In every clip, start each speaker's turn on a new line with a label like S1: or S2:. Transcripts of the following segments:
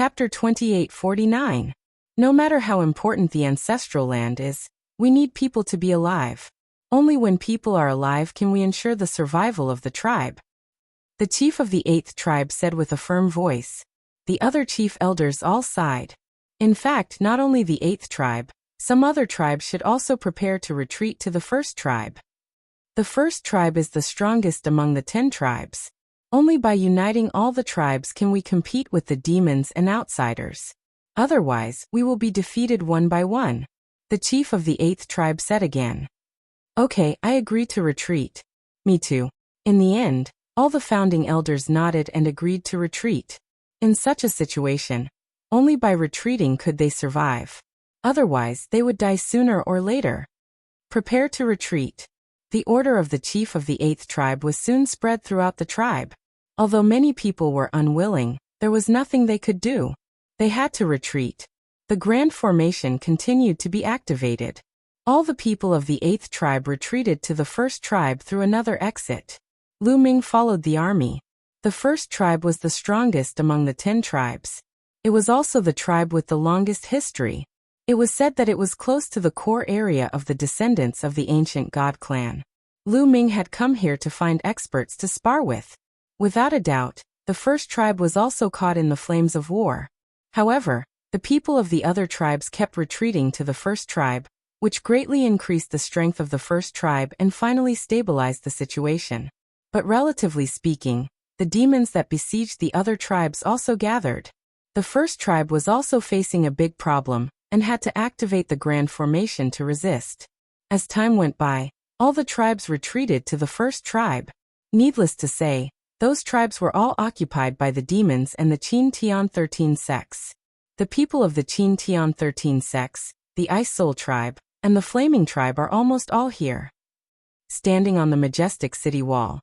S1: Chapter 2849. No matter how important the ancestral land is, we need people to be alive. Only when people are alive can we ensure the survival of the tribe. The chief of the 8th tribe said with a firm voice. The other chief elders all sighed. In fact, not only the 8th tribe, some other tribes should also prepare to retreat to the 1st tribe. The 1st tribe is the strongest among the 10 tribes. Only by uniting all the tribes can we compete with the demons and outsiders. Otherwise, we will be defeated one by one. The chief of the 8th tribe said again. Okay, I agree to retreat. Me too. In the end, all the founding elders nodded and agreed to retreat. In such a situation, only by retreating could they survive. Otherwise, they would die sooner or later. Prepare to retreat. The order of the chief of the 8th tribe was soon spread throughout the tribe. Although many people were unwilling, there was nothing they could do. They had to retreat. The grand formation continued to be activated. All the people of the 8th tribe retreated to the 1st tribe through another exit. Lu Ming followed the army. The 1st tribe was the strongest among the 10 tribes. It was also the tribe with the longest history. It was said that it was close to the core area of the descendants of the ancient god clan. Lu Ming had come here to find experts to spar with. Without a doubt, the 1st tribe was also caught in the flames of war. However, the people of the other tribes kept retreating to the 1st tribe, which greatly increased the strength of the 1st tribe and finally stabilized the situation. But relatively speaking, the demons that besieged the other tribes also gathered. The 1st tribe was also facing a big problem and had to activate the grand formation to resist. As time went by, all the tribes retreated to the 1st tribe. Needless to say, those tribes were all occupied by the demons and the Qin Tian 13 sects. The people of the Qin Tian 13 sects, the Ice Soul tribe, and the Flaming tribe are almost all here. Standing on the majestic city wall,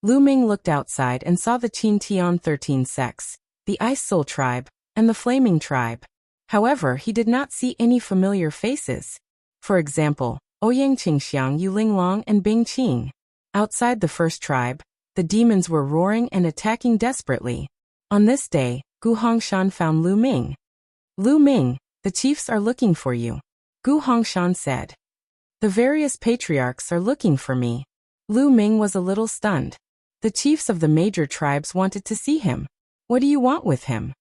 S1: Lu Ming looked outside and saw the Qin Tian 13 sects, the Ice Soul tribe, and the Flaming tribe. However, he did not see any familiar faces. For example, Ouyang Qingxiang, Yuling Long, and Bing Qing. Outside the 1st tribe, the demons were roaring and attacking desperately. On this day, Gu Hongshan found Lu Ming. Lu Ming, the chiefs are looking for you. Gu Hongshan said. The various patriarchs are looking for me. Lu Ming was a little stunned. The chiefs of the major tribes wanted to see him. What do you want with him?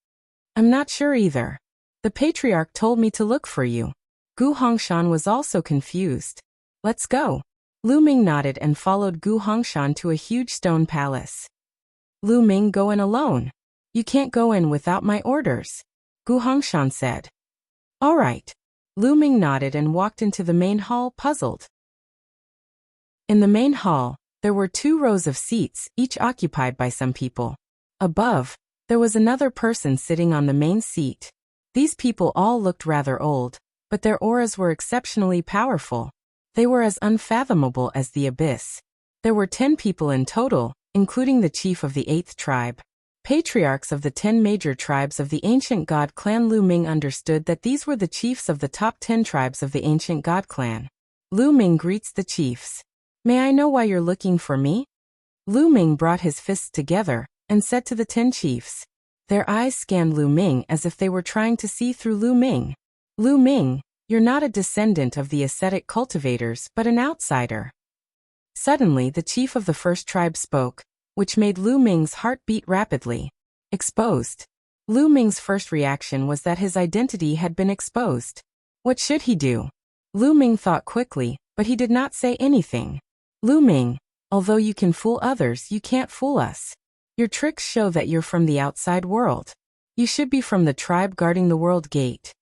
S1: I'm not sure either. The patriarch told me to look for you. Gu Hongshan was also confused. Let's go. Lu Ming nodded and followed Gu Hongshan to a huge stone palace. Lu Ming, go in alone. You can't go in without my orders, Gu Hongshan said. All right. Lu Ming nodded and walked into the main hall, puzzled. In the main hall, there were 2 rows of seats, each occupied by some people. Above, there was another person sitting on the main seat. These people all looked rather old, but their auras were exceptionally powerful. They were as unfathomable as the abyss. There were 10 people in total, including the chief of the 8th tribe. Patriarchs of the 10 major tribes of the ancient god clan. Lu Ming understood that these were the chiefs of the top 10 tribes of the ancient god clan. Lu Ming greets the chiefs. May I know why you're looking for me? Lu Ming brought his fists together and said to the 10 chiefs. Their eyes scanned Lu Ming as if they were trying to see through Lu Ming. Lu Ming, you're not a descendant of the ascetic cultivators but an outsider. Suddenly the chief of the 1st tribe spoke, which made Lu Ming's heart beat rapidly. Exposed. Lu Ming's first reaction was that his identity had been exposed. What should he do? Lu Ming thought quickly, but he did not say anything. Lu Ming, although you can fool others, you can't fool us. Your tricks show that you're from the outside world. You should be from the tribe guarding the world gate.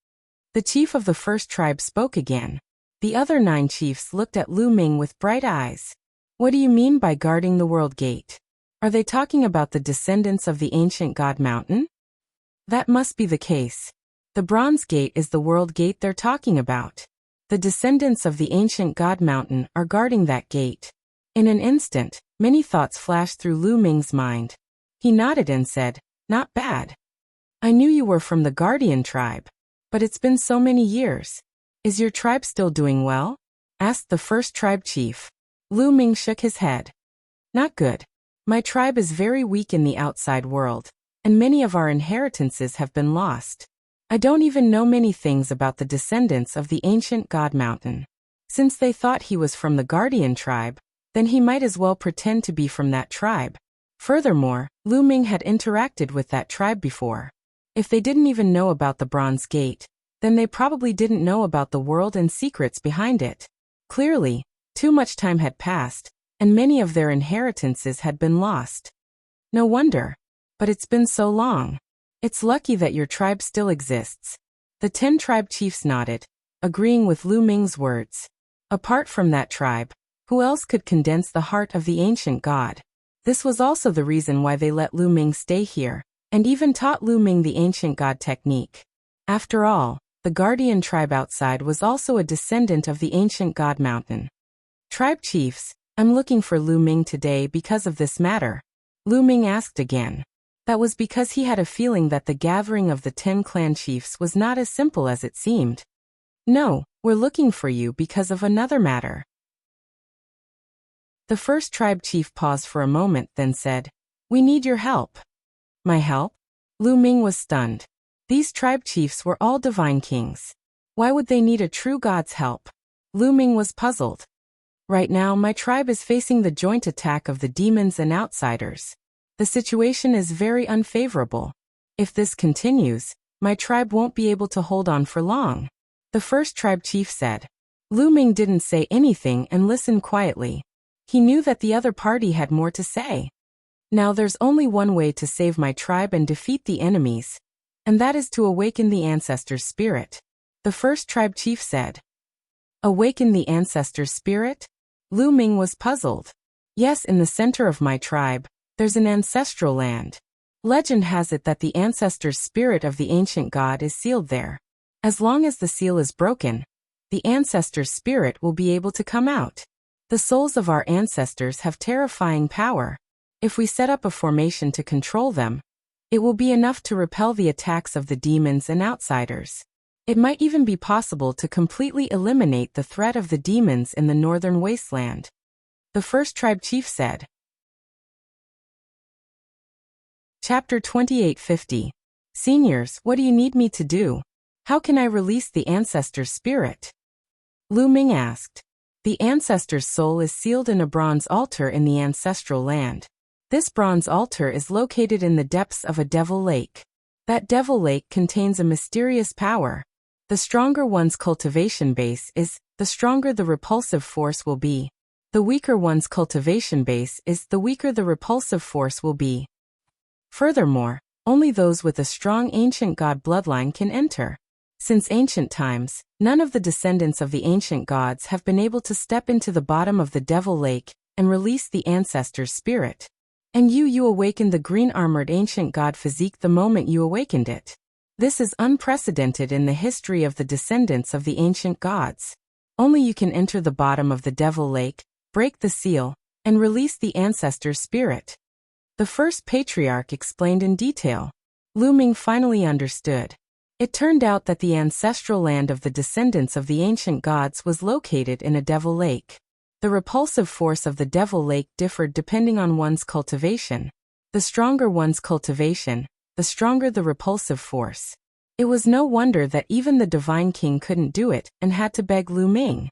S1: The chief of the 1st tribe spoke again. The other 9 chiefs looked at Lu Ming with bright eyes. What do you mean by guarding the world gate? Are they talking about the descendants of the ancient god mountain? That must be the case. The bronze gate is the world gate they're talking about. The descendants of the ancient god mountain are guarding that gate. In an instant, many thoughts flashed through Lu Ming's mind. He nodded and said, not bad. I knew you were from the guardian tribe. But it's been so many years. Is your tribe still doing well? Asked the 1st tribe chief. Lu Ming shook his head. Not good. My tribe is very weak in the outside world, and many of our inheritances have been lost. I don't even know many things about the descendants of the ancient god mountain. Since they thought he was from the guardian tribe, then he might as well pretend to be from that tribe. Furthermore, Lu Ming had interacted with that tribe before. If they didn't even know about the Bronze Gate, then they probably didn't know about the world and secrets behind it. Clearly, too much time had passed, and many of their inheritances had been lost. No wonder. But it's been so long. It's lucky that your tribe still exists. The 10 tribe chiefs nodded, agreeing with Lu Ming's words. Apart from that tribe, who else could condense the heart of the ancient god? This was also the reason why they let Lu Ming stay here, and even taught Lu Ming the ancient god technique. After all, the guardian tribe outside was also a descendant of the ancient god mountain. Tribe chiefs, I'm looking for Lu Ming today because of this matter. Lu Ming asked again. That was because he had a feeling that the gathering of the 10 clan chiefs was not as simple as it seemed. No, we're looking for you because of another matter. The first tribe chief paused for a moment, then said, "We need your help." My help? Lu Ming was stunned. These tribe chiefs were all divine kings. Why would they need a true god's help? Lu Ming was puzzled. Right now, my tribe is facing the joint attack of the demons and outsiders. The situation is very unfavorable. If this continues, my tribe won't be able to hold on for long. The first tribe chief said. Lu Ming didn't say anything and listened quietly. He knew that the other party had more to say. Now there's only one way to save my tribe and defeat the enemies, and that is to awaken the ancestor's spirit. The first tribe chief said. Awaken the ancestor's spirit? Lu Ming was puzzled. Yes, in the center of my tribe, there's an ancestral land. Legend has it that the ancestor's spirit of the ancient god is sealed there. As long as the seal is broken, the ancestor's spirit will be able to come out. The souls of our ancestors have terrifying power. If we set up a formation to control them, it will be enough to repel the attacks of the demons and outsiders. It might even be possible to completely eliminate the threat of the demons in the northern wasteland. The first tribe chief said. Chapter 2850. Seniors, what do you need me to do? How can I release the ancestor's spirit? Lu Ming asked. The ancestor's soul is sealed in a bronze altar in the ancestral land. This bronze altar is located in the depths of a devil lake. That devil lake contains a mysterious power. The stronger one's cultivation base is, the stronger the repulsive force will be. The weaker one's cultivation base is, the weaker the repulsive force will be. Furthermore, only those with a strong ancient god bloodline can enter. Since ancient times, none of the descendants of the ancient gods have been able to step into the bottom of the devil lake and release the ancestor's spirit. And you awakened the green-armored ancient god physique the moment you awakened it. This is unprecedented in the history of the descendants of the ancient gods. Only you can enter the bottom of the devil lake, break the seal, and release the ancestor's spirit. The first patriarch explained in detail. Lu Ming finally understood. It turned out that the ancestral land of the descendants of the ancient gods was located in a devil lake. The repulsive force of the devil lake differed depending on one's cultivation. The stronger one's cultivation, the stronger the repulsive force. It was no wonder that even the divine king couldn't do it and had to beg Lu Ming.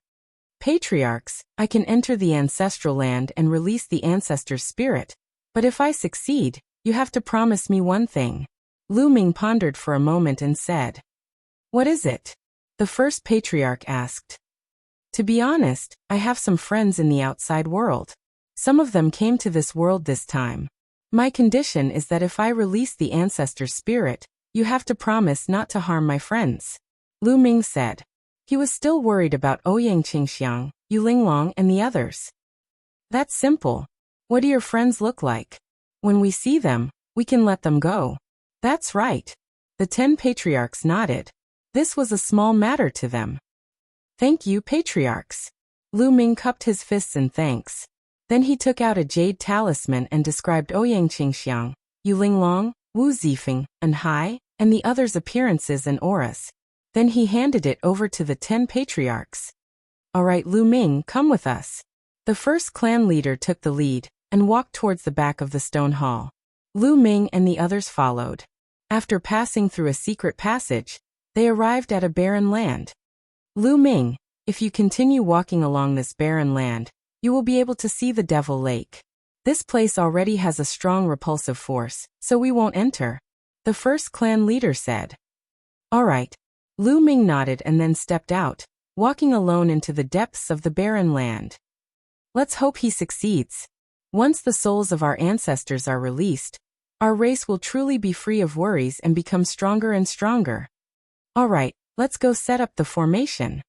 S1: Patriarchs, I can enter the ancestral land and release the ancestor's spirit, but if I succeed, you have to promise me one thing. Lu Ming pondered for a moment and said. What is it? The first patriarch asked. To be honest, I have some friends in the outside world. Some of them came to this world this time. My condition is that if I release the ancestor's spirit, you have to promise not to harm my friends. Lu Ming said. He was still worried about Ouyang Qingxiang, Yu Linglong and the others. That's simple. What do your friends look like? When we see them, we can let them go. That's right. The 10 patriarchs nodded. This was a small matter to them. Thank you, patriarchs. Lu Ming cupped his fists in thanks. Then he took out a jade talisman and described Ouyang Qingxiang, Yu Linglong, Wu Zifeng, and Hai, and the others' appearances and auras. Then he handed it over to the 10 patriarchs. All right, Lu Ming, come with us. The first clan leader took the lead and walked towards the back of the stone hall. Lu Ming and the others followed. After passing through a secret passage, they arrived at a barren land. Lu Ming, if you continue walking along this barren land, you will be able to see the Devil Lake. This place already has a strong repulsive force, so we won't enter, the first clan leader said. All right. Lu Ming nodded and then stepped out, walking alone into the depths of the barren land. Let's hope he succeeds. Once the souls of our ancestors are released, our race will truly be free of worries and become stronger and stronger. All right, let's go set up the formation.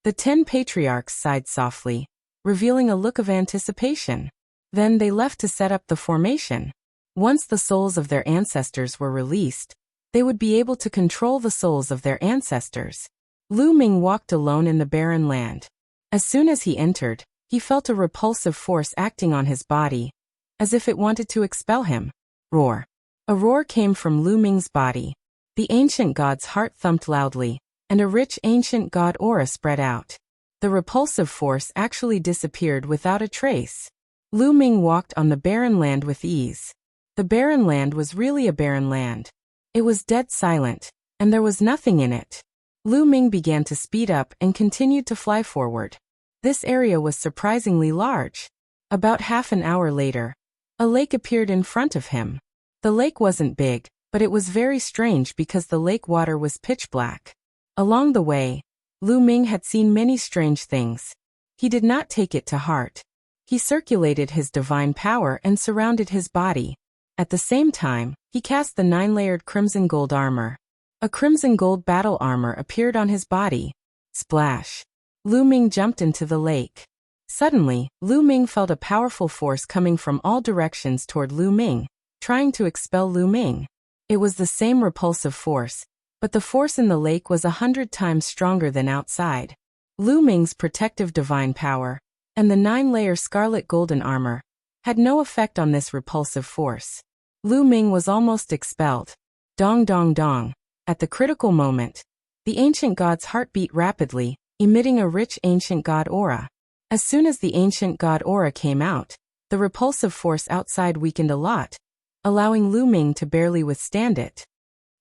S1: The 10 patriarchs sighed softly, revealing a look of anticipation. Then they left to set up the formation. Once the souls of their ancestors were released, they would be able to control the souls of their ancestors. Lu Ming walked alone in the barren land. As soon as he entered, he felt a repulsive force acting on his body, as if it wanted to expel him. Roar. A roar came from Lu Ming's body. The ancient god's heart thumped loudly, and a rich ancient god aura spread out. The repulsive force actually disappeared without a trace. Lu Ming walked on the barren land with ease. The barren land was really a barren land. It was dead silent, and there was nothing in it. Lu Ming began to speed up and continued to fly forward. This area was surprisingly large. About half an hour later, a lake appeared in front of him. The lake wasn't big, but it was very strange because the lake water was pitch black. Along the way, Lu Ming had seen many strange things. He did not take it to heart. He circulated his divine power and surrounded his body. At the same time, he cast the 9-layered crimson gold armor. A crimson gold battle armor appeared on his body. Splash! Lu Ming jumped into the lake. Suddenly, Lu Ming felt a powerful force coming from all directions toward Lu Ming, trying to expel Lu Ming. It was the same repulsive force, but the force in the lake was 100 times stronger than outside. Lu Ming's protective divine power, and the 9-layer scarlet golden armor, had no effect on this repulsive force. Lu Ming was almost expelled. Dong dong dong. At the critical moment, the ancient god's heart beat rapidly, emitting a rich ancient god aura. As soon as the ancient god aura came out, the repulsive force outside weakened a lot, allowing Lu Ming to barely withstand it.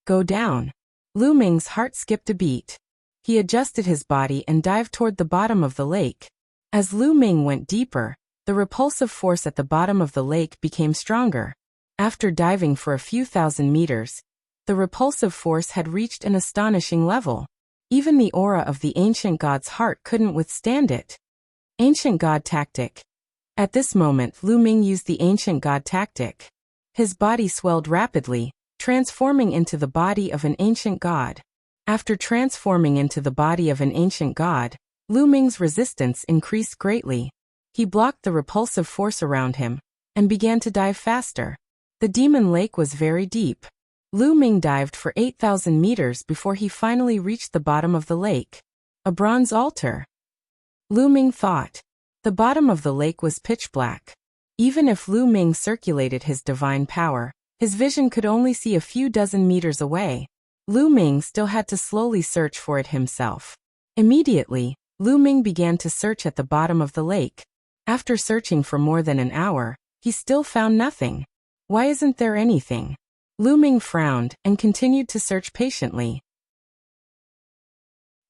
S1: Go down. Lu Ming's heart skipped a beat. He adjusted his body and dived toward the bottom of the lake. As Lu Ming went deeper, the repulsive force at the bottom of the lake became stronger. After diving for a few thousand meters, the repulsive force had reached an astonishing level. Even the aura of the ancient god's heart couldn't withstand it. Ancient god tactic. At this moment, Lu Ming used the ancient god tactic. His body swelled rapidly, transforming into the body of an ancient god. After transforming into the body of an ancient god, Lu Ming's resistance increased greatly. He blocked the repulsive force around him, and began to dive faster. The demon lake was very deep. Lu Ming dived for 8,000 meters before he finally reached the bottom of the lake. A bronze altar. Lu Ming thought. The bottom of the lake was pitch black. Even if Lu Ming circulated his divine power, his vision could only see a few dozen meters away. Lu Ming still had to slowly search for it himself. Immediately, Lu Ming began to search at the bottom of the lake. After searching for more than an hour, he still found nothing. Why isn't there anything? Lu Ming frowned and continued to search patiently.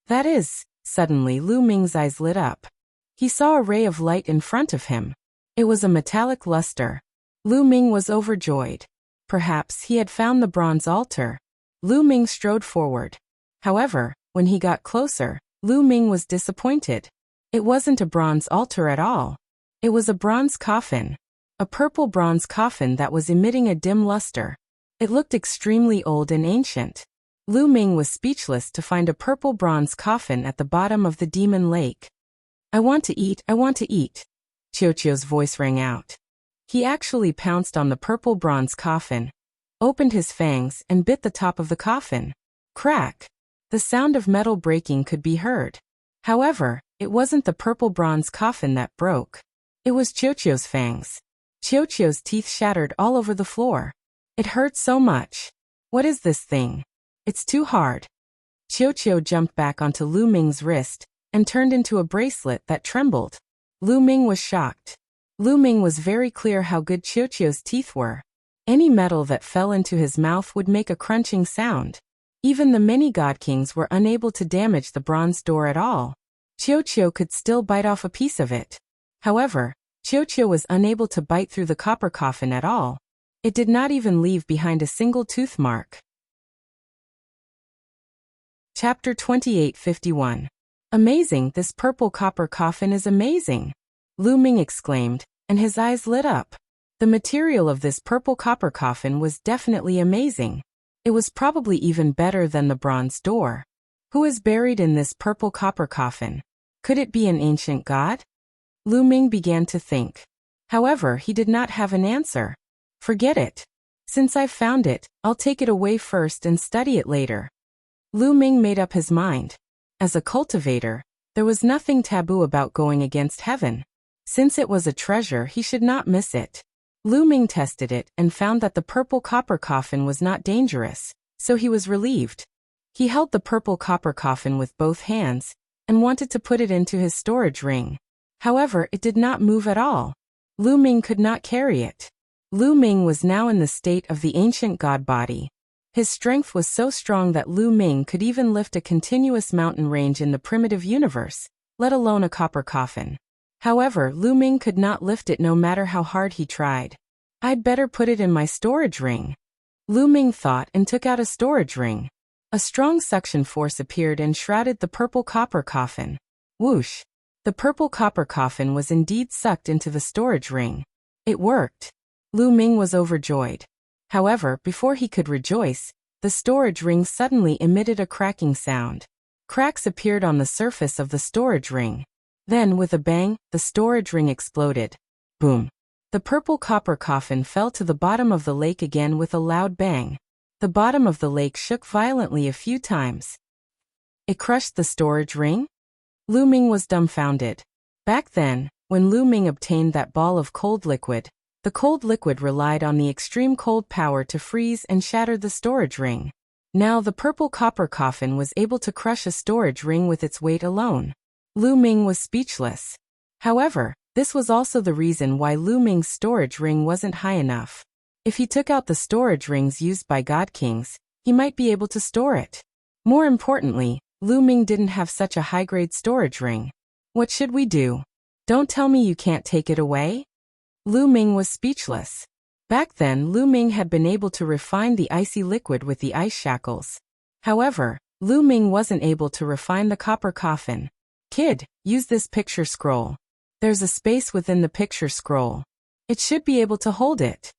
S1: That is, suddenly Lu Ming's eyes lit up. He saw a ray of light in front of him. It was a metallic luster. Lu Ming was overjoyed. Perhaps he had found the bronze altar. Lu Ming strode forward. However, when he got closer, Lu Ming was disappointed. It wasn't a bronze altar at all. It was a bronze coffin. A purple bronze coffin that was emitting a dim luster. It looked extremely old and ancient. Lu Ming was speechless to find a purple bronze coffin at the bottom of the demon lake. I want to eat, I want to eat. Qiuqiu's voice rang out. He actually pounced on the purple bronze coffin, opened his fangs and bit the top of the coffin. Crack! The sound of metal breaking could be heard. However, it wasn't the purple bronze coffin that broke. It was Qiuqiu's fangs. Qiuqiu's teeth shattered all over the floor. It hurt so much. What is this thing? It's too hard. Qiuqiu jumped back onto Lu Ming's wrist and turned into a bracelet that trembled. Lu Ming was shocked. Lu Ming was very clear how good Qiuqiu's teeth were. Any metal that fell into his mouth would make a crunching sound. Even the many god kings were unable to damage the bronze door at all. Qiuqiu could still bite off a piece of it. However, Qiuqiu was unable to bite through the copper coffin at all. It did not even leave behind a single tooth mark. Chapter 28:51. Amazing, this purple copper coffin is amazing! Lu Ming exclaimed, and his eyes lit up. The material of this purple copper coffin was definitely amazing. It was probably even better than the bronze door. Who is buried in this purple copper coffin? Could it be an ancient god? Lu Ming began to think. However, he did not have an answer. Forget it. Since I've found it, I'll take it away first and study it later. Lu Ming made up his mind. As a cultivator, there was nothing taboo about going against heaven. Since it was a treasure, he should not miss it. Lu Ming tested it and found that the purple copper coffin was not dangerous, so he was relieved. He held the purple copper coffin with both hands and wanted to put it into his storage ring. However, it did not move at all. Lu Ming could not carry it. Lu Ming was now in the state of the ancient god body. His strength was so strong that Lu Ming could even lift a continuous mountain range in the primitive universe, let alone a copper coffin. However, Lu Ming could not lift it no matter how hard he tried. I'd better put it in my storage ring. Lu Ming thought and took out a storage ring. A strong suction force appeared and shrouded the purple copper coffin. Whoosh! The purple copper coffin was indeed sucked into the storage ring. It worked. Lu Ming was overjoyed. However, before he could rejoice, the storage ring suddenly emitted a cracking sound. Cracks appeared on the surface of the storage ring. Then, with a bang, the storage ring exploded. Boom! The purple copper coffin fell to the bottom of the lake again with a loud bang. The bottom of the lake shook violently a few times. It crushed the storage ring? Lu Ming was dumbfounded. Back then, when Lu Ming obtained that ball of cold liquid, the cold liquid relied on the extreme cold power to freeze and shatter the storage ring. Now the purple copper coffin was able to crush a storage ring with its weight alone. Lu Ming was speechless. However, this was also the reason why Lu Ming's storage ring wasn't high enough. If he took out the storage rings used by god kings, he might be able to store it. More importantly, Lu Ming didn't have such a high-grade storage ring. What should we do? Don't tell me you can't take it away? Lu Ming was speechless. Back then, Lu Ming had been able to refine the icy liquid with the ice shackles. However, Lu Ming wasn't able to refine the copper coffin. Kid, use this picture scroll. There's a space within the picture scroll. It should be able to hold it.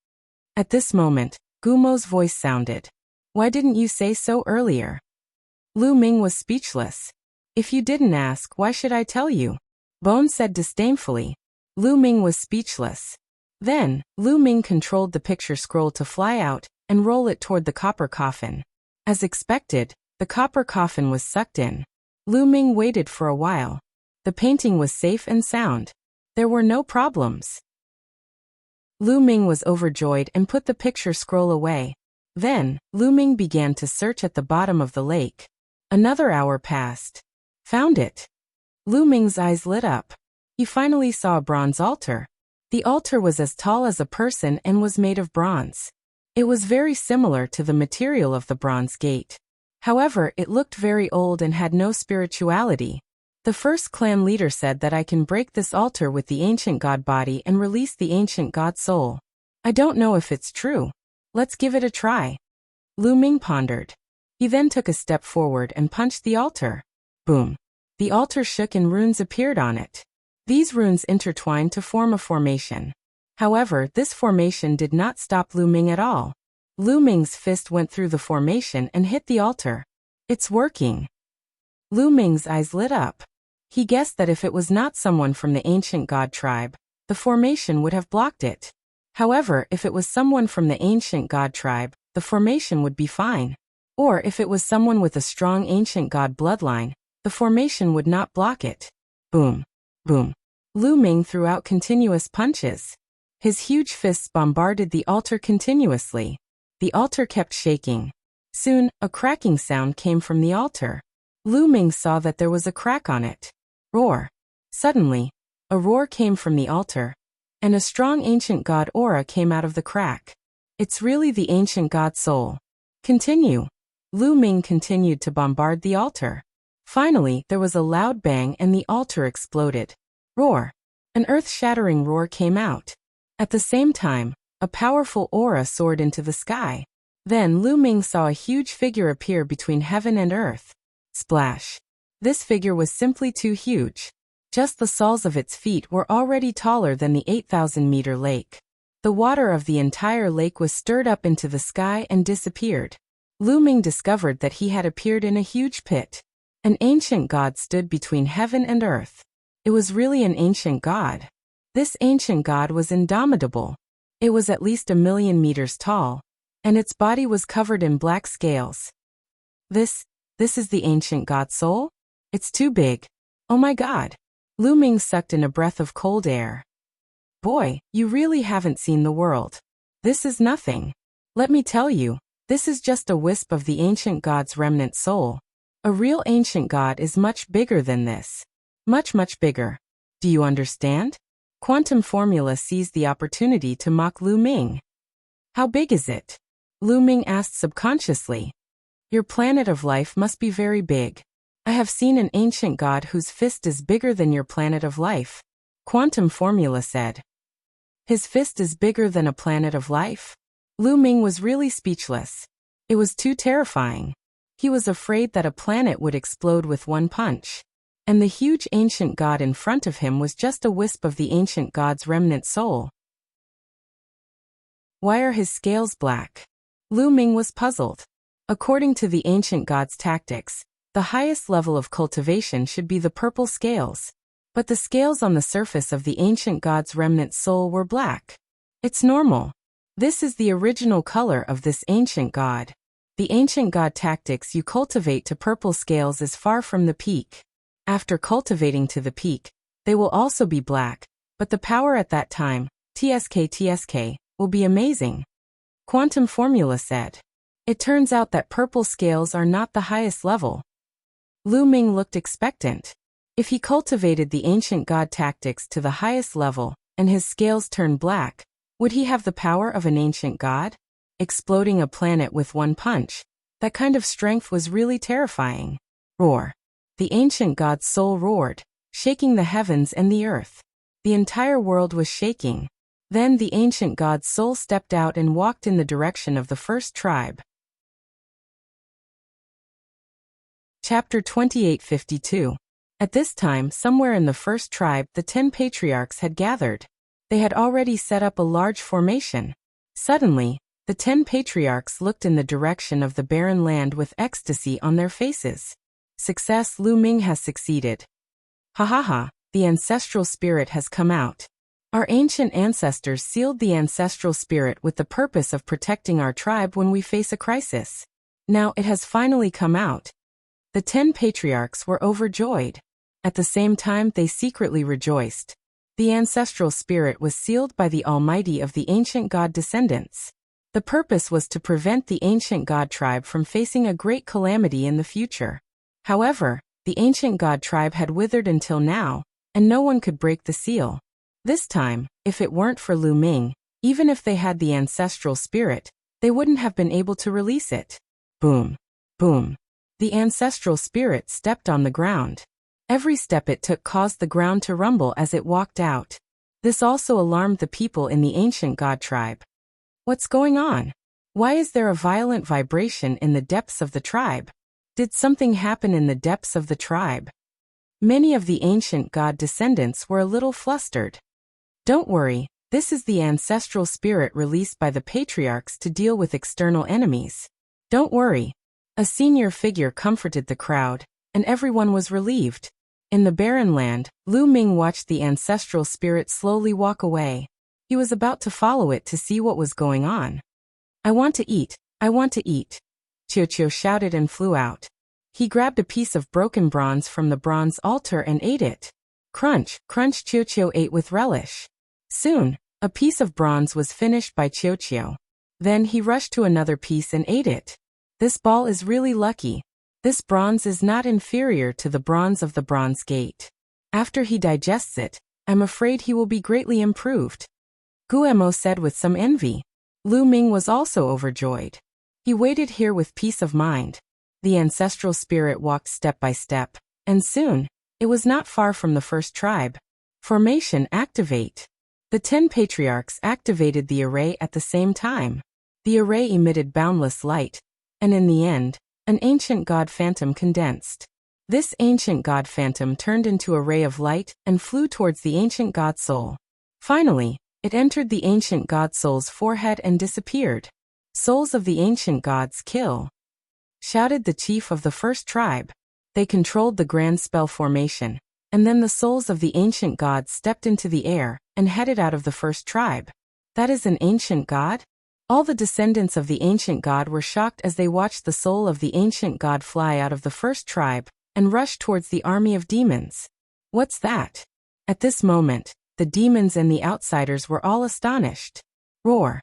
S1: At this moment, Gumo's voice sounded. Why didn't you say so earlier? Lu Ming was speechless. If you didn't ask, why should I tell you? Bone said disdainfully. Lu Ming was speechless. Then, Lu Ming controlled the picture scroll to fly out and roll it toward the copper coffin. As expected, the copper coffin was sucked in. Lu Ming waited for a while. The painting was safe and sound. There were no problems. Lu Ming was overjoyed and put the picture scroll away. Then, Lu Ming began to search at the bottom of the lake. Another hour passed. Found it. Lu Ming's eyes lit up. He finally saw a bronze altar. The altar was as tall as a person and was made of bronze. It was very similar to the material of the bronze gate. However, it looked very old and had no spirituality. The first clan leader said that I can break this altar with the ancient god body and release the ancient god soul. I don't know if it's true. Let's give it a try. Lu Ming pondered. He then took a step forward and punched the altar. Boom. The altar shook and runes appeared on it. These runes intertwined to form a formation. However, this formation did not stop Lu Ming at all. Lu Ming's fist went through the formation and hit the altar. It's working. Lu Ming's eyes lit up. He guessed that if it was not someone from the ancient god tribe, the formation would have blocked it. However, if it was someone from the ancient god tribe, the formation would be fine. Or if it was someone with a strong ancient god bloodline, the formation would not block it. Boom. Boom. Lu Ming threw out continuous punches. His huge fists bombarded the altar continuously. The altar kept shaking. Soon, a cracking sound came from the altar. Lu Ming saw that there was a crack on it. Roar. Suddenly, a roar came from the altar. and a strong ancient god aura came out of the crack. It's really the ancient god soul. Continue. Lu Ming continued to bombard the altar. Finally, there was a loud bang and the altar exploded. Roar. An earth-shattering roar came out. At the same time, a powerful aura soared into the sky. Then Lu Ming saw a huge figure appear between heaven and earth. Splash. This figure was simply too huge. Just the soles of its feet were already taller than the 8,000-meter lake. The water of the entire lake was stirred up into the sky and disappeared. Lu Ming discovered that he had appeared in a huge pit. An ancient god stood between heaven and earth. It was really an ancient god. This ancient god was indomitable. It was at least 1,000,000 meters tall, and its body was covered in black scales. This is the ancient god soul? It's too big. Oh my god. Lu Ming sucked in a breath of cold air. Boy, you really haven't seen the world. This is nothing. Let me tell you, this is just a wisp of the ancient god's remnant soul. A real ancient god is much bigger than this. Much, much bigger. Do you understand? Quantum Formula seized the opportunity to mock Lu Ming. How big is it? Lu Ming asked subconsciously. Your planet of life must be very big. I have seen an ancient god whose fist is bigger than your planet of life. Quantum Formula said. His fist is bigger than a planet of life? Lu Ming was really speechless. It was too terrifying. He was afraid that a planet would explode with one punch. And the huge ancient god in front of him was just a wisp of the ancient god's remnant soul. Why are his scales black? Lu Ming was puzzled. According to the ancient god's tactics, the highest level of cultivation should be the purple scales. But the scales on the surface of the ancient god's remnant soul were black. It's normal. This is the original color of this ancient god. The ancient god tactics you cultivate to purple scales is far from the peak. After cultivating to the peak, they will also be black, but the power at that time, TSK, will be amazing. Quantum Formula said. It turns out that purple scales are not the highest level. Lu Ming looked expectant. If he cultivated the ancient god tactics to the highest level, and his scales turned black, would he have the power of an ancient god? Exploding a planet with one punch. That kind of strength was really terrifying. Roar. The ancient god's soul roared, shaking the heavens and the earth. The entire world was shaking. Then the ancient god's soul stepped out and walked in the direction of the first tribe. Chapter 2852. At this time, somewhere in the first tribe, the 10 patriarchs had gathered. They had already set up a large formation. Suddenly, the 10 patriarchs looked in the direction of the barren land with ecstasy on their faces. Success. Lu Ming has succeeded. Ha ha ha, the ancestral spirit has come out. Our ancient ancestors sealed the ancestral spirit with the purpose of protecting our tribe when we face a crisis. Now it has finally come out. The 10 patriarchs were overjoyed. At the same time, they secretly rejoiced. The ancestral spirit was sealed by the Almighty of the ancient god descendants. The purpose was to prevent the ancient god tribe from facing a great calamity in the future. However, the ancient god tribe had withered until now, and no one could break the seal. This time, if it weren't for Lu Ming, even if they had the ancestral spirit, they wouldn't have been able to release it. Boom. Boom. The ancestral spirit stepped on the ground. Every step it took caused the ground to rumble as it walked out. This also alarmed the people in the ancient god tribe. What's going on? Why is there a violent vibration in the depths of the tribe? Did something happen in the depths of the tribe? Many of the ancient god descendants were a little flustered. Don't worry, this is the ancestral spirit released by the patriarchs to deal with external enemies. Don't worry. A senior figure comforted the crowd, and everyone was relieved. In the barren land, Lu Ming watched the ancestral spirit slowly walk away. He was about to follow it to see what was going on. I want to eat. I want to eat. Qiu shouted and flew out. He grabbed a piece of broken bronze from the bronze altar and ate it. Crunch, crunch. Qiu ate with relish. Soon, a piece of bronze was finished by Qiu. Then he rushed to another piece and ate it. This ball is really lucky. This bronze is not inferior to the bronze of the bronze gate. After he digests it, I'm afraid he will be greatly improved. Guemo said with some envy. Lu Ming was also overjoyed. He waited here with peace of mind. The ancestral spirit walked step by step, and soon, it was not far from the first tribe. Formation activate. The 10 patriarchs activated the array at the same time. The array emitted boundless light, and in the end, an ancient god phantom condensed. This ancient god phantom turned into a ray of light and flew towards the ancient god soul. Finally, it entered the ancient god soul's forehead and disappeared. Souls of the ancient gods kill, shouted the chief of the first tribe. They controlled the grand spell formation, and then the souls of the ancient gods stepped into the air and headed out of the first tribe. That is an ancient god? All the descendants of the ancient god were shocked as they watched the soul of the ancient god fly out of the first tribe and rush towards the army of demons. What's that? At this moment, the demons and the outsiders were all astonished. Roar.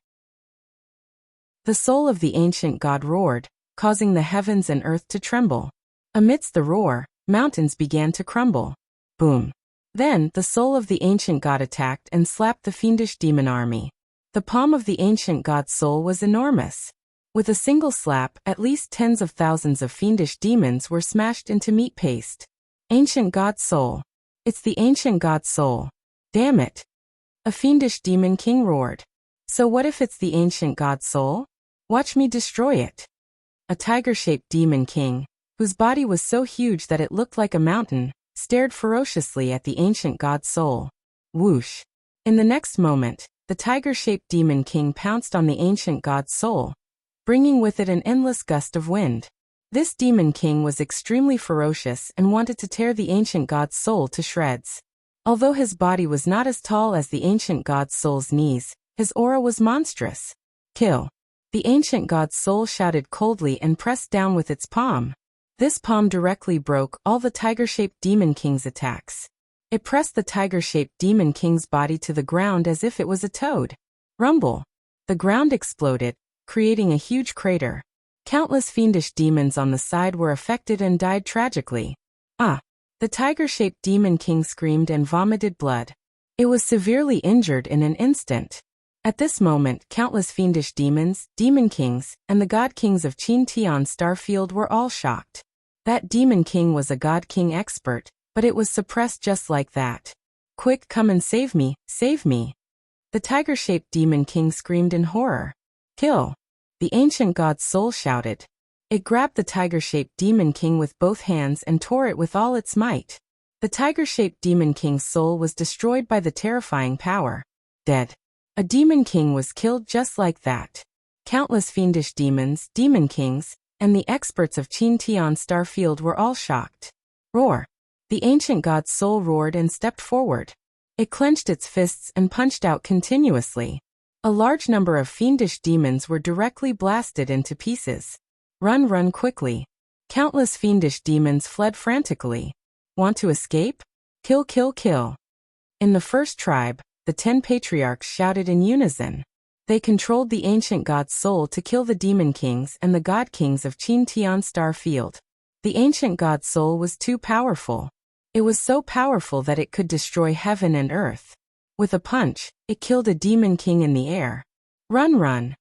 S1: The soul of the ancient god roared, causing the heavens and earth to tremble. Amidst the roar, mountains began to crumble. Boom. Then, the soul of the ancient god attacked and slapped the fiendish demon army. The palm of the ancient god's soul was enormous. With a single slap, at least tens of thousands of fiendish demons were smashed into meat paste. Ancient god's soul. It's the ancient god's soul. Damn it. A fiendish demon king roared. So what if it's the ancient god's soul? Watch me destroy it. A tiger-shaped demon king, whose body was so huge that it looked like a mountain, stared ferociously at the ancient god's soul. Whoosh. In the next moment, the tiger-shaped demon king pounced on the ancient god's soul, bringing with it an endless gust of wind. This demon king was extremely ferocious and wanted to tear the ancient god's soul to shreds. Although his body was not as tall as the ancient god's soul's knees, his aura was monstrous. Kill. The ancient god's soul shouted coldly and pressed down with its palm. This palm directly broke all the tiger-shaped demon king's attacks. It pressed the tiger-shaped demon king's body to the ground as if it was a toad. Rumble. The ground exploded, creating a huge crater. Countless fiendish demons on the side were affected and died tragically. Ah! The tiger-shaped demon king screamed and vomited blood. It was severely injured in an instant. At this moment, countless fiendish demons, demon kings, and the god kings of Qin Tian Starfield were all shocked. That demon king was a god king expert, but it was suppressed just like that. Quick, come and save me, save me. The tiger-shaped demon king screamed in horror. Kill. The ancient god's soul shouted. It grabbed the tiger-shaped demon king with both hands and tore it with all its might. The tiger-shaped demon king's soul was destroyed by the terrifying power. Dead. A demon king was killed just like that. Countless fiendish demons, demon kings, and the experts of Qin Tian Starfield were all shocked. Roar. The ancient god's soul roared and stepped forward. It clenched its fists and punched out continuously. A large number of fiendish demons were directly blasted into pieces. Run, run quickly. Countless fiendish demons fled frantically. Want to escape? Kill, kill, kill. In the first tribe, the 10 patriarchs shouted in unison. They controlled the ancient god's soul to kill the demon kings and the god kings of Qin Tian Starfield. The ancient god's soul was too powerful. It was so powerful that it could destroy heaven and earth. With a punch, it killed a demon king in the air. Run, run.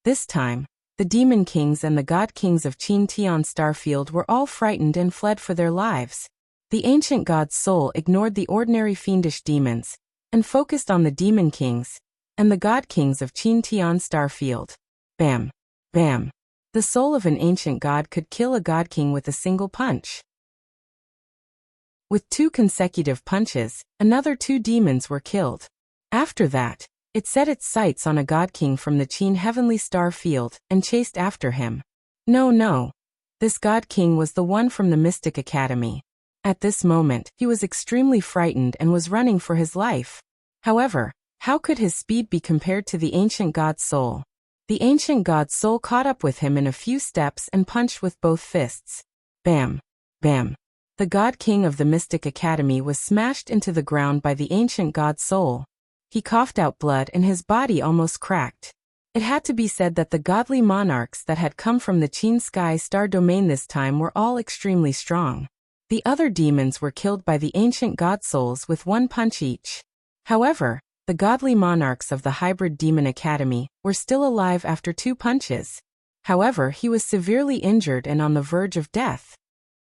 S1: This time, the demon kings and the god kings of Qin Tian Starfield were all frightened and fled for their lives. The ancient god's soul ignored the ordinary fiendish demons and focused on the demon kings and the god kings of Qin Tian Starfield. Bam. Bam. The soul of an ancient god could kill a god king with a single punch. With 2 consecutive punches, another 2 demons were killed. After that, it set its sights on a god king from the Qin Heavenly Star Field and chased after him. No, no. This god king was the one from the Mystic Academy. At this moment, he was extremely frightened and was running for his life. However, how could his speed be compared to the ancient god's soul? The ancient god's soul caught up with him in a few steps and punched with both fists. Bam. Bam. The god king of the Mystic Academy was smashed into the ground by the ancient god's soul. He coughed out blood and his body almost cracked. It had to be said that the godly monarchs that had come from the Qin Sky Star domain this time were all extremely strong. The other demons were killed by the ancient god souls with 1 punch each. However, the godly monarchs of the hybrid demon academy were still alive after 2 punches. However, he was severely injured and on the verge of death.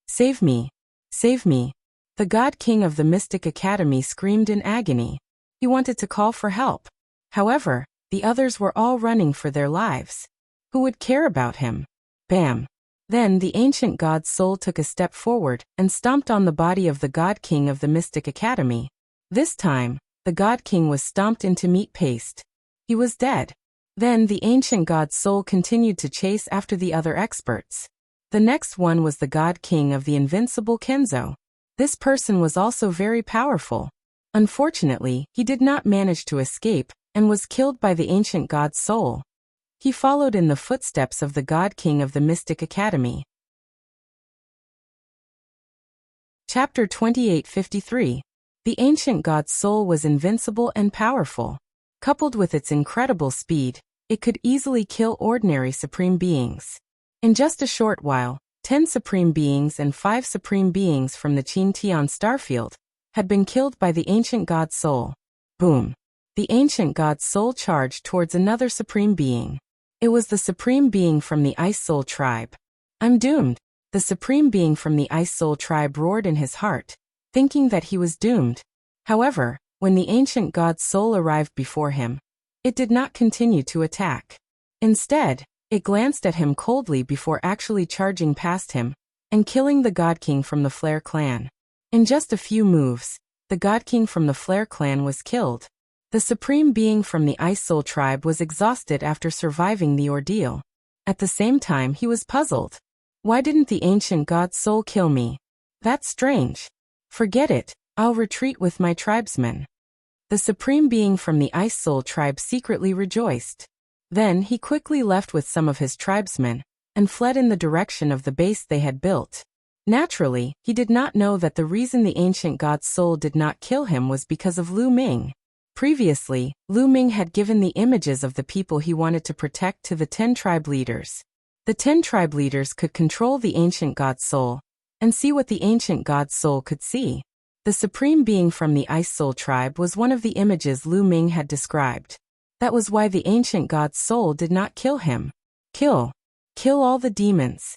S1: "Save me! Save me!" The God King of the Mystic Academy screamed in agony. He wanted to call for help. However, the others were all running for their lives. Who would care about him? Bam! Then the ancient god's soul took a step forward and stomped on the body of the God King of the Mystic Academy. This time, the God King was stomped into meat paste. He was dead. Then the ancient god's soul continued to chase after the other experts. The next one was the God King of the invincible Kenzo. This person was also very powerful. Unfortunately, he did not manage to escape and was killed by the ancient god's soul. He followed in the footsteps of the God King of the Mystic Academy. Chapter 2853. The ancient god's soul was invincible and powerful. Coupled with its incredible speed, it could easily kill ordinary supreme beings. In just a short while, 10 supreme beings and 5 supreme beings from the Qin Starfield had been killed by the ancient god's soul. Boom! The ancient god's soul charged towards another supreme being. It was the supreme being from the Ice Soul tribe. "I'm doomed." The supreme being from the Ice Soul tribe roared in his heart, thinking that he was doomed. However, when the ancient god's soul arrived before him, it did not continue to attack. Instead, it glanced at him coldly before actually charging past him and killing the God King from the Flare clan. In just a few moves, the God King from the Flare clan was killed. The supreme being from the Ice Soul tribe was exhausted after surviving the ordeal. At the same time, he was puzzled. Why didn't the ancient god's soul kill me? That's strange. Forget it, I'll retreat with my tribesmen. The supreme being from the Ice Soul tribe secretly rejoiced. Then he quickly left with some of his tribesmen and fled in the direction of the base they had built. Naturally, he did not know that the reason the ancient god's soul did not kill him was because of Lu Ming. Previously, Lu Ming had given the images of the people he wanted to protect to the 10 tribe leaders. The 10 tribe leaders could control the ancient god's soul and see what the ancient god's soul could see. The supreme being from the Ice Soul tribe was one of the images Lu Ming had described. That was why the ancient god's soul did not kill him. Kill all the demons.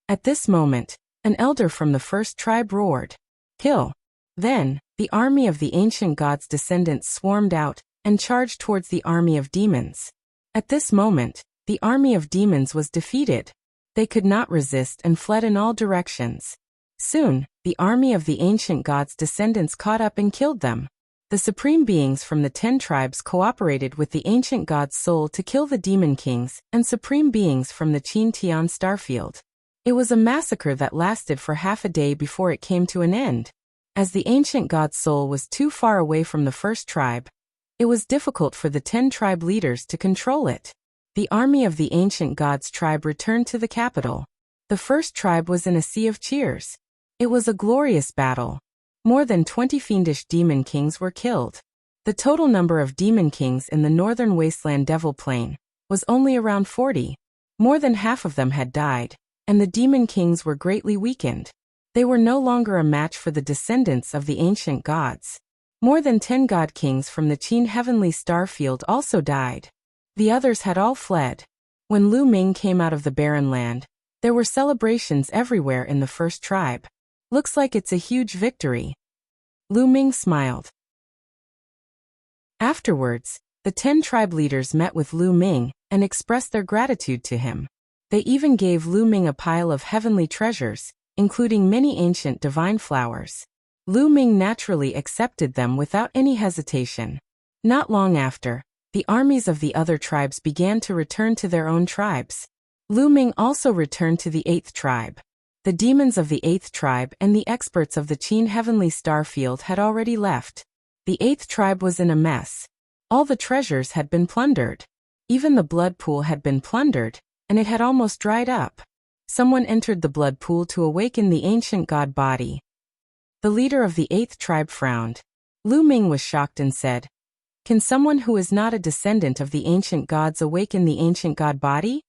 S1: At this moment, an elder from the first tribe roared, "Kill." Then, the army of the ancient god's descendants swarmed out and charged towards the army of demons. At this moment, the army of demons was defeated. They could not resist and fled in all directions. Soon, the army of the ancient god's descendants caught up and killed them. The supreme beings from the 10 tribes cooperated with the ancient god's soul to kill the demon kings and supreme beings from the Qin Starfield. It was a massacre that lasted for half a day before it came to an end. As the ancient god's soul was too far away from the first tribe, it was difficult for the 10 tribe leaders to control it. The army of the ancient god's tribe returned to the capital. The first tribe was in a sea of cheers. It was a glorious battle. More than 20 fiendish demon kings were killed. The total number of demon kings in the northern wasteland Devil Plain was only around 40. More than half of them had died, and the demon kings were greatly weakened. They were no longer a match for the descendants of the ancient gods. More than 10 god kings from the Qin Heavenly Starfield also died. The others had all fled. When Lu Ming came out of the barren land, there were celebrations everywhere in the first tribe. Looks like it's a huge victory. Lu Ming smiled. Afterwards, the 10 tribe leaders met with Lu Ming and expressed their gratitude to him. They even gave Lu Ming a pile of heavenly treasures, including many ancient divine flowers. Lu Ming naturally accepted them without any hesitation. Not long after, the armies of the other tribes began to return to their own tribes. Lu Ming also returned to the 8th tribe. The demons of the 8th tribe and the experts of the Qin Heavenly Starfield had already left. The 8th tribe was in a mess. All the treasures had been plundered. Even the blood pool had been plundered, and it had almost dried up. Someone entered the blood pool to awaken the ancient god body. The leader of the 8th tribe frowned. Lu Ming was shocked and said, "Can someone who is not a descendant of the ancient gods awaken the ancient god body?"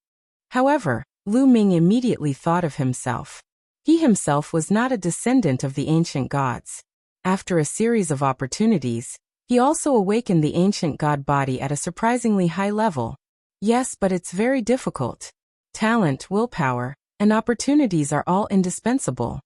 S1: However, Lu Ming immediately thought of himself. He himself was not a descendant of the ancient gods. After a series of opportunities, He also awakened the ancient god body at a surprisingly high level. Yes, but it's very difficult. Talent, willpower, and opportunities are all indispensable.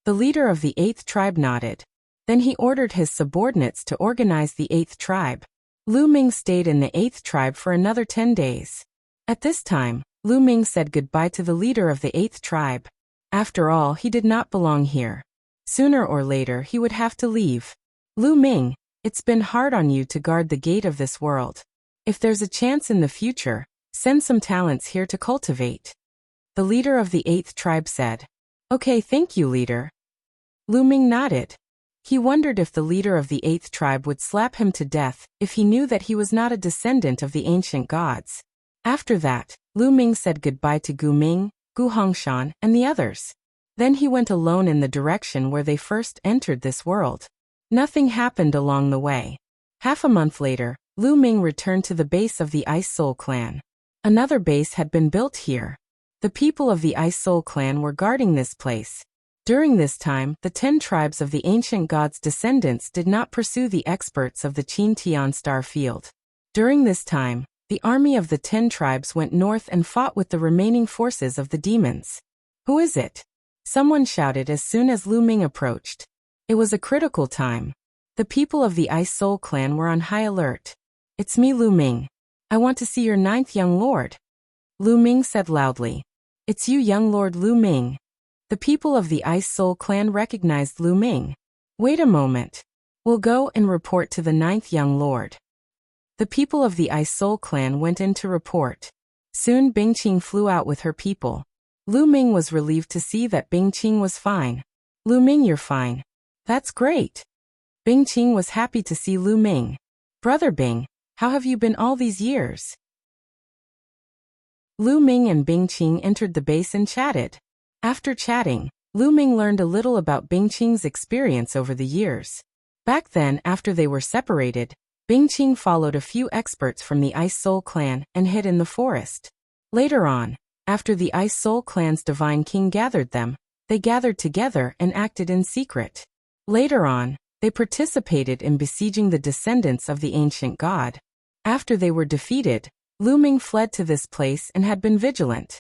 S1: The leader of the 8th tribe nodded. Then he ordered his subordinates to organize the 8th tribe. Lu Ming stayed in the 8th tribe for another 10 days. At this time, Lu Ming said goodbye to the leader of the 8th tribe. After all, he did not belong here. Sooner or later he would have to leave. Lu Ming, it's been hard on you to guard the gate of this world. If there's a chance in the future, send some talents here to cultivate. The leader of the 8th tribe said. Okay, thank you, leader. Lu Ming nodded. He wondered if the leader of the 8th tribe would slap him to death if he knew that he was not a descendant of the ancient gods. After that, Lu Ming said goodbye to Gu Ming, Gu Hongshan, and the others. Then he went alone in the direction where they first entered this world. Nothing happened along the way. Half a month later, Lu Ming returned to the base of the Ice Soul clan. Another base had been built here. The people of the Ice Soul clan were guarding this place. During this time, the 10 tribes of the ancient gods' descendants did not pursue the experts of the Qin Tian Star Field. During this time, the army of the 10 tribes went north and fought with the remaining forces of the demons. Who is it? Someone shouted as soon as Lu Ming approached. It was a critical time. The people of the Ice Soul clan were on high alert. It's me, Lu Ming. I want to see your 9th young lord. Lu Ming said loudly. It's you, young lord Lu Ming. The people of the Ice Soul clan recognized Lu Ming. Wait a moment. We'll go and report to the 9th young lord. The people of the Ice Soul clan went in to report. Soon Bingqing flew out with her people. Lu Ming was relieved to see that Bingqing was fine. Lu Ming, you're fine. That's great. Bingqing was happy to see Lu Ming. Brother Bing, how have you been all these years? Lu Ming and Bingqing entered the base and chatted. After chatting, Lu Ming learned a little about Bingqing's experience over the years. Back then, after they were separated, Bingqing followed a few experts from the Ice Soul clan and hid in the forest. Later on, after the Ice Soul clan's divine king gathered them, they gathered together and acted in secret. Later on, they participated in besieging the descendants of the ancient god. After they were defeated, Lu Ming fled to this place and had been vigilant.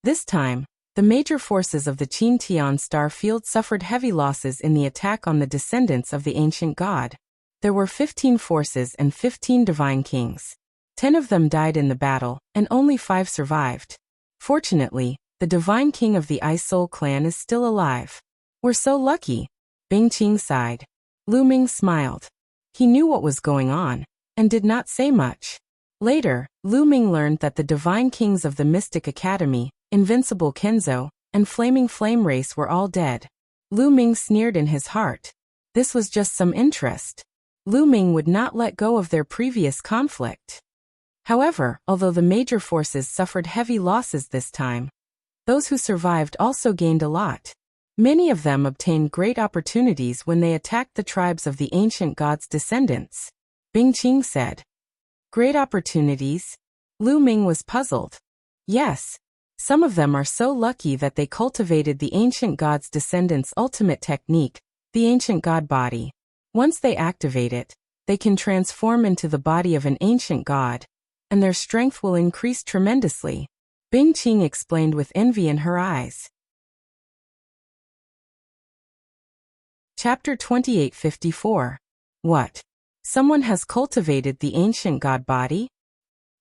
S1: This time, the major forces of the Qin Tian Star Field suffered heavy losses in the attack on the descendants of the ancient god. There were 15 forces and 15 divine kings. 10 of them died in the battle, and only 5 survived. Fortunately, the divine king of the Ice Soul clan is still alive. We're so lucky. Bingqing sighed. Lu Ming smiled. He knew what was going on, and did not say much. Later, Lu Ming learned that the divine kings of the Mystic Academy, Invincible Kenzo, and Flaming Flame Race were all dead. Lu Ming sneered in his heart. This was just some interest. Lu Ming would not let go of their previous conflict. However, although the major forces suffered heavy losses this time, those who survived also gained a lot. Many of them obtained great opportunities when they attacked the tribes of the ancient gods' descendants. Bingqing said. Great opportunities? Lu Ming was puzzled. Yes. Some of them are so lucky that they cultivated the ancient gods' descendants' ultimate technique, the ancient god body. Once they activate it, they can transform into the body of an ancient god, and their strength will increase tremendously. Bingqing explained with envy in her eyes. Chapter 2854. What? Someone has cultivated the ancient god body?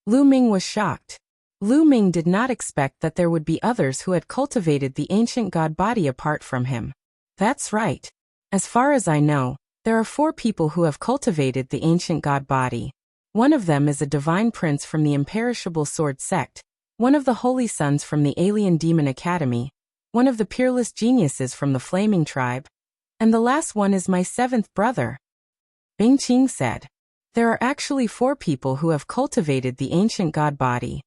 S1: Lu Ming was shocked. Lu Ming did not expect that there would be others who had cultivated the ancient god body apart from him. That's right. As far as I know, there are 4 people who have cultivated the ancient god body. One of them is a divine prince from the imperishable sword sect, one of the holy sons from the alien demon academy, one of the peerless geniuses from the flaming tribe, and the last one is my 7th brother. Bingqing said. There are actually 4 people who have cultivated the ancient god body.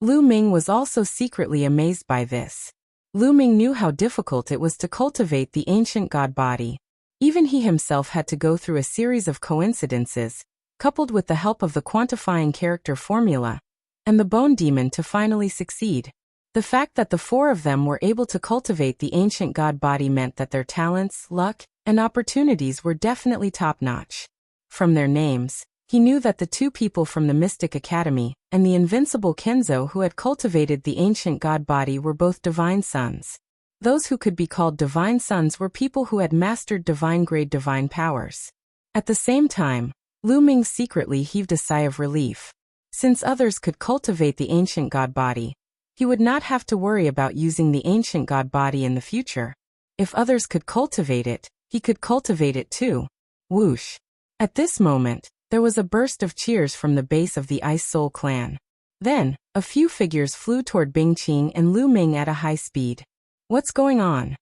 S1: Lu Ming was also secretly amazed by this. Lu Ming knew how difficult it was to cultivate the ancient god body. Even he himself had to go through a series of coincidences, coupled with the help of the quantifying character formula, and the bone demon to finally succeed. The fact that the 4 of them were able to cultivate the ancient god body meant that their talents, luck, and opportunities were definitely top-notch. From their names, he knew that the two people from the Mystic Academy and the invincible Kenzo who had cultivated the ancient god body were both divine sons. Those who could be called divine sons were people who had mastered divine-grade divine powers. At the same time, Lu Ming secretly heaved a sigh of relief. Since others could cultivate the ancient god body, he would not have to worry about using the ancient god body in the future. If others could cultivate it, he could cultivate it too. Whoosh! At this moment, there was a burst of cheers from the base of the Ice Soul clan. Then, a few figures flew toward Bingqing and Lu Ming at a high speed. What's going on?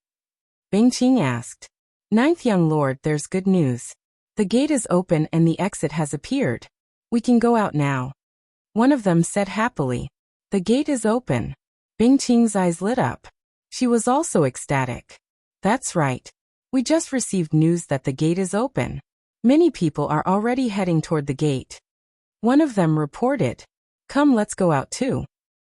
S1: Bingqing asked. Ninth young lord, there's good news. The gate is open and the exit has appeared. We can go out now. One of them said happily. The gate is open. Bingqing's eyes lit up. She was also ecstatic. That's right. We just received news that the gate is open. Many people are already heading toward the gate. One of them reported. Come, let's go out too.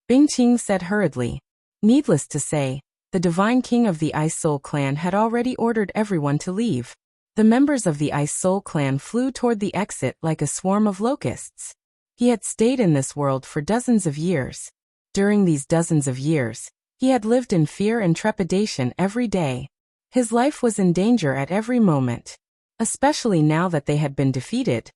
S1: Bingqing said hurriedly. Needless to say, the divine king of the Ice Soul clan had already ordered everyone to leave. The members of the Ice Soul clan flew toward the exit like a swarm of locusts. He had stayed in this world for dozens of years. During these dozens of years, he had lived in fear and trepidation every day. His life was in danger at every moment. Especially now that they had been defeated.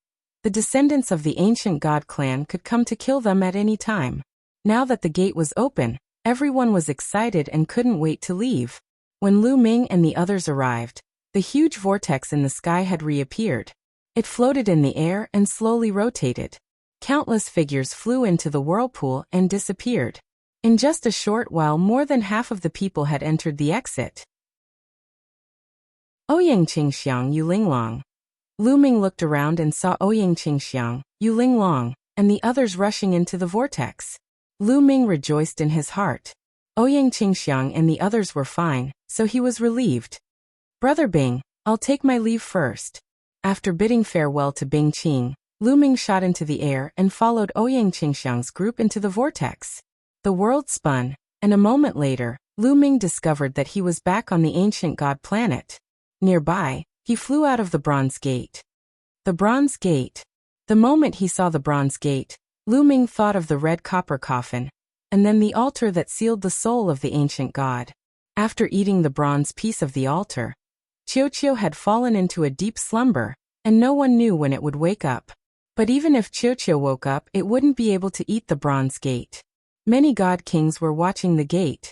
S1: The descendants of the ancient god clan could come to kill them at any time. Now that the gate was open, everyone was excited and couldn't wait to leave. When Lu Ming and the others arrived, the huge vortex in the sky had reappeared. It floated in the air and slowly rotated. Countless figures flew into the whirlpool and disappeared. In just a short while, more than half of the people had entered the exit. Ouyang Qingxiang Yulinglong. Lu Ming looked around and saw Ouyang Qingxiang, Yulinglong, and the others rushing into the vortex. Lu Ming rejoiced in his heart. Ouyang Qingxiang and the others were fine, so he was relieved. Brother Bing, I'll take my leave first. After bidding farewell to Bingqing, Lu Ming shot into the air and followed Ouyang Qingxiang's group into the vortex. The world spun, and a moment later, Lu Ming discovered that he was back on the ancient god planet. Nearby, he flew out of the Bronze Gate. The Bronze Gate. The moment he saw the Bronze Gate, Lu Ming thought of the red copper coffin, and then the altar that sealed the soul of the ancient god. After eating the bronze piece of the altar, Qiu had fallen into a deep slumber, and no one knew when it would wake up. But even if Qiu woke up, it wouldn't be able to eat the Bronze Gate. Many god kings were watching the gate.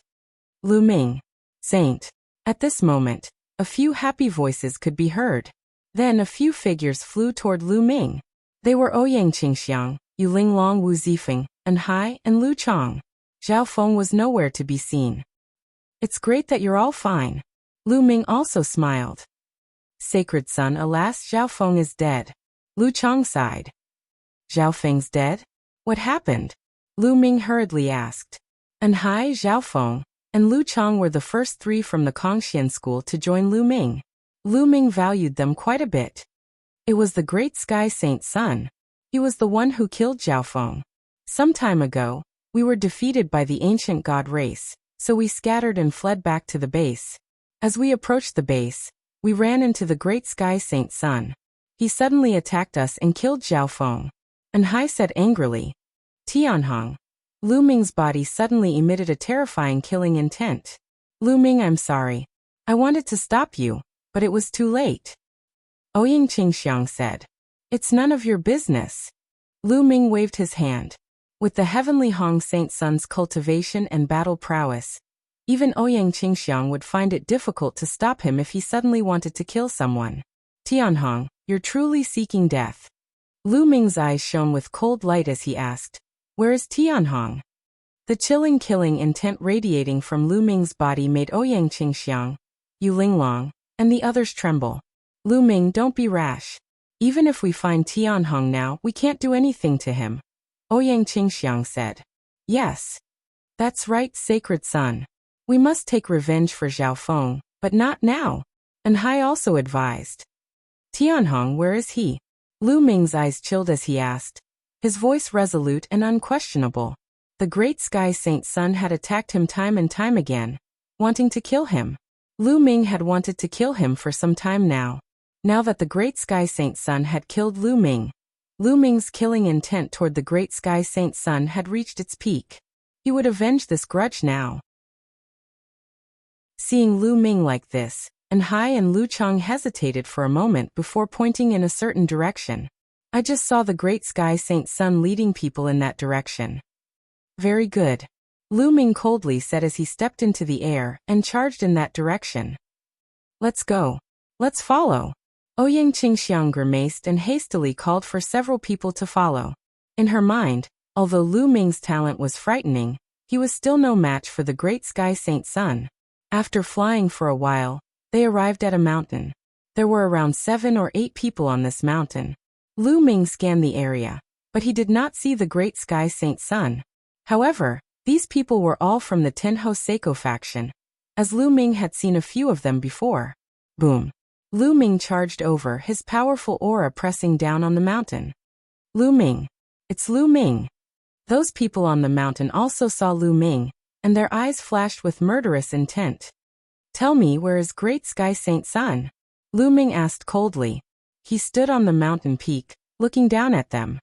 S1: Lu Ming. Saint. At this moment, a few happy voices could be heard. Then a few figures flew toward Lu Ming. They were Ouyang Qingxiang, Yulinglong Wu Zifeng, and Hai and Lu Chong. Zhao Feng was nowhere to be seen. It's great that you're all fine. Lu Ming also smiled. Sacred son, alas, Zhao Feng is dead. Lu Chong sighed. Zhao Feng's dead? What happened? Lu Ming hurriedly asked. And Hai, Zhao Feng, and Lu Chong were the first three from the Kongxian school to join Lu Ming. Lu Ming valued them quite a bit. It was the great Sky Saint's son. He was the one who killed Zhao Feng. Some time ago, we were defeated by the ancient god race, so we scattered and fled back to the base. As we approached the base, we ran into the great Sky Saint's son. He suddenly attacked us and killed Zhao Feng. And Hai said angrily. Tianhong. Lu Ming's body suddenly emitted a terrifying killing intent. Lu Ming, I'm sorry. I wanted to stop you, but it was too late. Ouyang Qingxiang said. It's none of your business. Lu Ming waved his hand. With the heavenly Hong Saint son's cultivation and battle prowess, even Ouyang Qingxiang would find it difficult to stop him if he suddenly wanted to kill someone. Tianhong, you're truly seeking death. Lu Ming's eyes shone with cold light as he asked, where is Tianhong? The chilling killing intent radiating from Lu Ming's body made Ouyang Qingxiang, Yulinglong, and the others tremble. Lu Ming, don't be rash. Even if we find Tianhong now, we can't do anything to him. Ouyang Qingxiang said. Yes. That's right, sacred son. We must take revenge for Zhao Feng, but not now. And Hai also advised. Tianhong, where is he? Lu Ming's eyes chilled as he asked, his voice resolute and unquestionable. The great Sky Saint's son had attacked him time and time again, wanting to kill him. Lu Ming had wanted to kill him for some time now. Now that the Great Sky Saint Sun had killed Lu Ming, Lu Ming's killing intent toward the Great Sky Saint Sun had reached its peak. He would avenge this grudge now. Seeing Lu Ming like this, and Hai and Lu Chang hesitated for a moment before pointing in a certain direction. I just saw the Great Sky Saint Sun leading people in that direction. Very good. Lu Ming coldly said as he stepped into the air and charged in that direction. Let's go. Let's follow. Ouyang Qingxiang grimaced and hastily called for several people to follow. In her mind, although Lu Ming's talent was frightening, he was still no match for the Great Sky Saint Sun. After flying for a while, they arrived at a mountain. There were around 7 or 8 people on this mountain. Lu Ming scanned the area, but he did not see the Great Sky Saint Sun. However, these people were all from the Tenho Seiko faction, as Lu Ming had seen a few of them before. Boom. Lu Ming charged over, his powerful aura pressing down on the mountain. Lu Ming. It's Lu Ming. Those people on the mountain also saw Lu Ming, and their eyes flashed with murderous intent. Tell me, where is Great Sky Saint Sun? Lu Ming asked coldly. He stood on the mountain peak, looking down at them.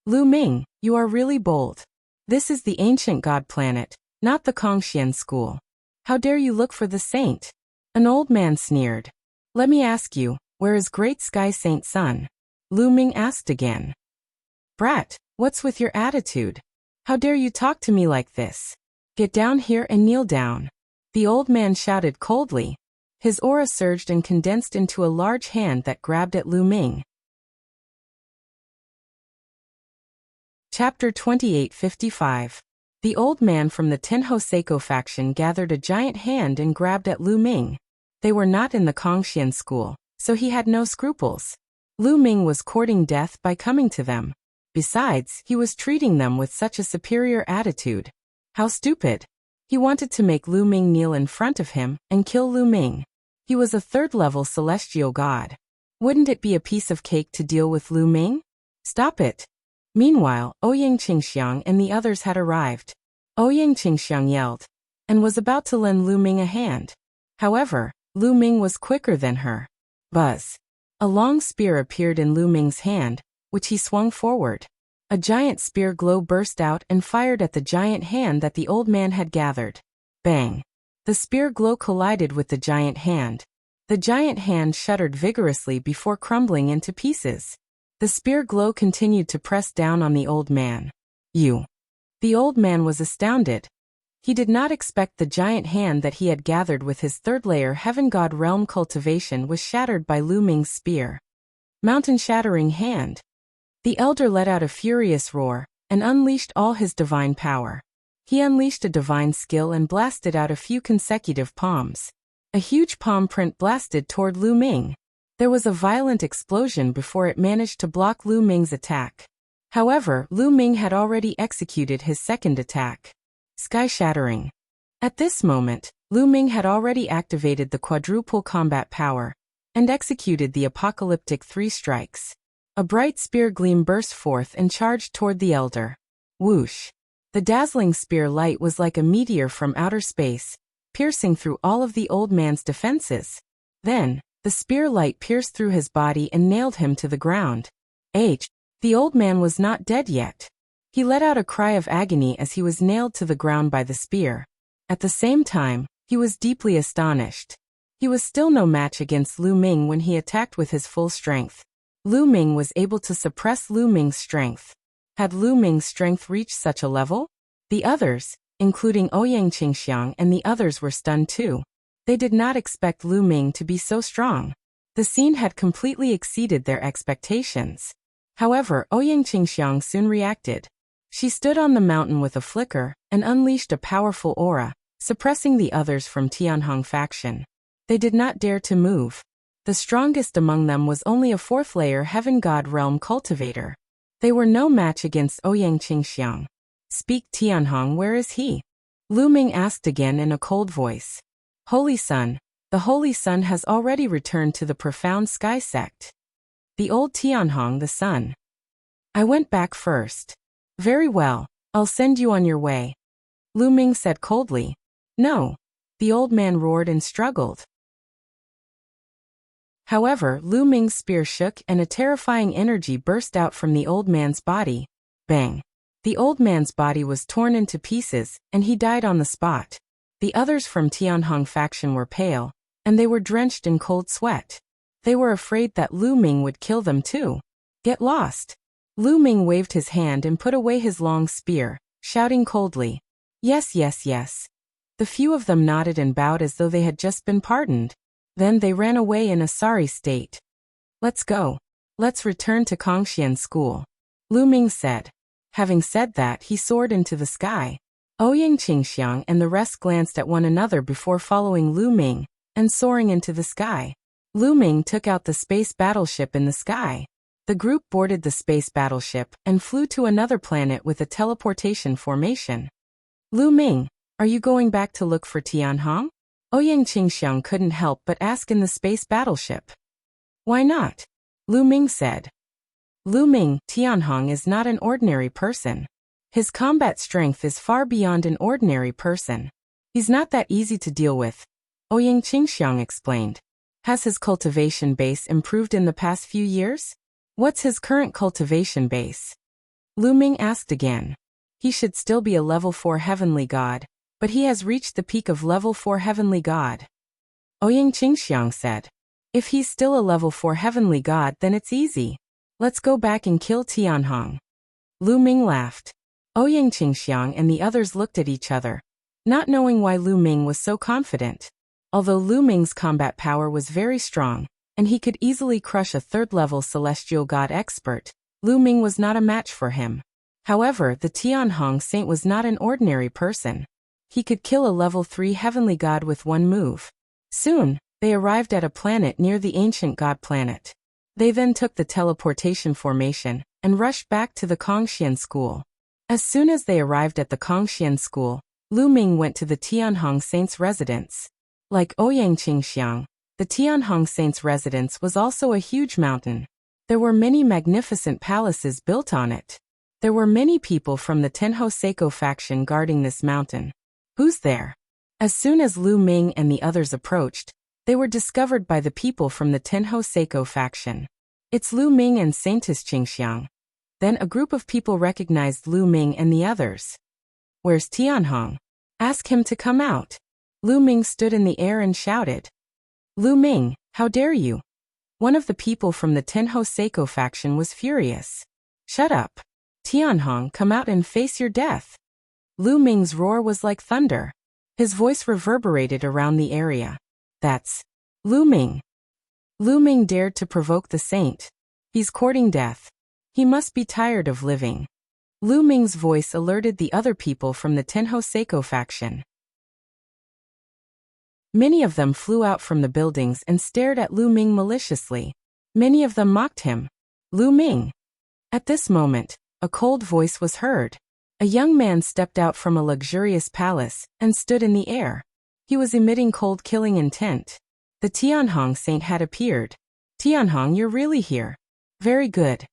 S1: Lu Ming, you are really bold. This is the ancient god planet, not the Kongxian school. How dare you look for the saint? An old man sneered. Let me ask you, where is Great Sky Saint Sun? Lu Ming asked again. Brat, what's with your attitude? How dare you talk to me like this? Get down here and kneel down. The old man shouted coldly. His aura surged and condensed into a large hand that grabbed at Lu Ming. Chapter 2855. The old man from the Tenho Seiko faction gathered a giant hand and grabbed at Lu Ming. They were not in the Kongxian school, so he had no scruples. Lu Ming was courting death by coming to them. Besides, he was treating them with such a superior attitude. How stupid. He wanted to make Lu Ming kneel in front of him and kill Lu Ming. He was a third-level celestial god. Wouldn't it be a piece of cake to deal with Lu Ming? Stop it. Meanwhile, Ouyang Qingxiang and the others had arrived. Ouyang Qingxiang yelled, and was about to lend Lu Ming a hand. However, Lu Ming was quicker than her. Buzz. A long spear appeared in Lu Ming's hand, which he swung forward. A giant spear glow burst out and fired at the giant hand that the old man had gathered. Bang. The spear glow collided with the giant hand. The giant hand shuddered vigorously before crumbling into pieces. The spear glow continued to press down on the old man. You. The old man was astounded. He did not expect the giant hand that he had gathered with his third-layer Heaven God realm cultivation was shattered by Lu Ming's spear. Mountain-shattering hand. The elder let out a furious roar, and unleashed all his divine power. He unleashed a divine skill and blasted out a few consecutive palms. A huge palm print blasted toward Lu Ming. There was a violent explosion before it managed to block Lu Ming's attack. However, Lu Ming had already executed his second attack. Sky-shattering. At this moment, Lu Ming had already activated the quadruple combat power, and executed the apocalyptic 3 strikes. A bright spear gleam burst forth and charged toward the elder. Whoosh. The dazzling spear light was like a meteor from outer space, piercing through all of the old man's defenses. Then, the spear light pierced through his body and nailed him to the ground. The old man was not dead yet. He let out a cry of agony as he was nailed to the ground by the spear. At the same time, he was deeply astonished. He was still no match against Lu Ming when he attacked with his full strength. Lu Ming was able to suppress Lu Ming's strength. Had Lu Ming's strength reached such a level? The others, including Ouyang Qingxiang and the others, were stunned too. They did not expect Lu Ming to be so strong. The scene had completely exceeded their expectations. However, Ouyang Qingxiang soon reacted. She stood on the mountain with a flicker and unleashed a powerful aura, suppressing the others from Tianhong faction. They did not dare to move. The strongest among them was only a 4th-layer Heaven God realm cultivator. They were no match against Ouyang Qingxiang. Speak, Tianhong, where is he? Lu Ming asked again in a cold voice. Holy Sun, the Holy Sun has already returned to the profound sky sect. The old Tianhong the Sun. I went back first. Very well, I'll send you on your way. Lu Ming said coldly. No. The old man roared and struggled. However, Lu Ming's spear shook and a terrifying energy burst out from the old man's body. Bang! The old man's body was torn into pieces, and he died on the spot. The others from Tianhong faction were pale, and they were drenched in cold sweat. They were afraid that Lu Ming would kill them too. Get lost! Lu Ming waved his hand and put away his long spear, shouting coldly, "Yes, yes, yes." The few of them nodded and bowed as though they had just been pardoned. Then they ran away in a sorry state. "Let's go. Let's return to Kongxian school," Lu Ming said. Having said that, he soared into the sky. Ouyang Qingxiang and the rest glanced at one another before following Lu Ming and soaring into the sky. Lu Ming took out the space battleship in the sky. The group boarded the space battleship and flew to another planet with a teleportation formation. "Lu Ming, are you going back to look for Tianhong?" Ouyang Qingxiang couldn't help but ask in the space battleship. "Why not?" Lu Ming said. Lu Ming, Tianhong is not an ordinary person. His combat strength is far beyond an ordinary person. He's not that easy to deal with, Ouyang Qingxiang explained. Has his cultivation base improved in the past few years? What's his current cultivation base? Lu Ming asked again. He should still be a level 4 heavenly god, but he has reached the peak of level 4 heavenly god. Ouyang Qingxiang said. If he's still a level 4 heavenly god, then it's easy. Let's go back and kill Tianhong. Lu Ming laughed. Ouyang Qingxiang and the others looked at each other, not knowing why Lu Ming was so confident. Although Lu Ming's combat power was very strong, and he could easily crush a third-level celestial god expert, Lu Ming was not a match for him. However, the Tianhong saint was not an ordinary person. He could kill a level 3 heavenly god with one move. Soon, they arrived at a planet near the ancient god planet. They then took the teleportation formation and rushed back to the Kongxian school. As soon as they arrived at the Kongxian school, Lu Ming went to the Tianhong saint's residence. Like Ouyang Qingxiang, the Tianhong saint's residence was also a huge mountain. There were many magnificent palaces built on it. There were many people from the Tenho Seiko faction guarding this mountain. Who's there? As soon as Lu Ming and the others approached, they were discovered by the people from the Tenho Seiko faction. It's Lu Ming and Saintess Qingxiang. Then a group of people recognized Lu Ming and the others. Where's Tianhong? Ask him to come out. Lu Ming stood in the air and shouted. Lu Ming, how dare you? One of the people from the Tenho Seiko faction was furious. Shut up. Tianhong, come out and face your death. Lu Ming's roar was like thunder. His voice reverberated around the area. That's Lu Ming. Lu Ming dared to provoke the saint. He's courting death. He must be tired of living. Lu Ming's voice alerted the other people from the Tenho Seiko faction. Many of them flew out from the buildings and stared at Lu Ming maliciously. Many of them mocked him. Lu Ming. At this moment, a cold voice was heard. A young man stepped out from a luxurious palace and stood in the air. He was emitting cold killing intent. The Tianhong saint had appeared. Tianhong, you're really here. Very good.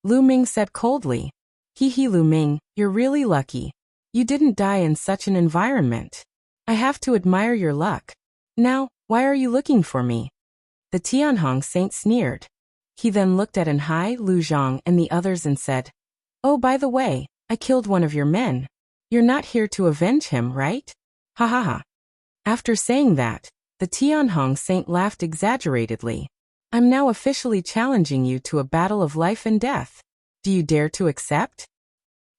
S1: Lu Ming said coldly. Hee Lu Ming, you're really lucky. You didn't die in such an environment. I have to admire your luck. Now, why are you looking for me? The Tianhong saint sneered. He then looked at Anhai, Lu Zhang and the others and said, Oh, by the way, I killed one of your men. You're not here to avenge him, right? Ha ha ha. After saying that, the Tianhong saint laughed exaggeratedly. I'm now officially challenging you to a battle of life and death. Do you dare to accept?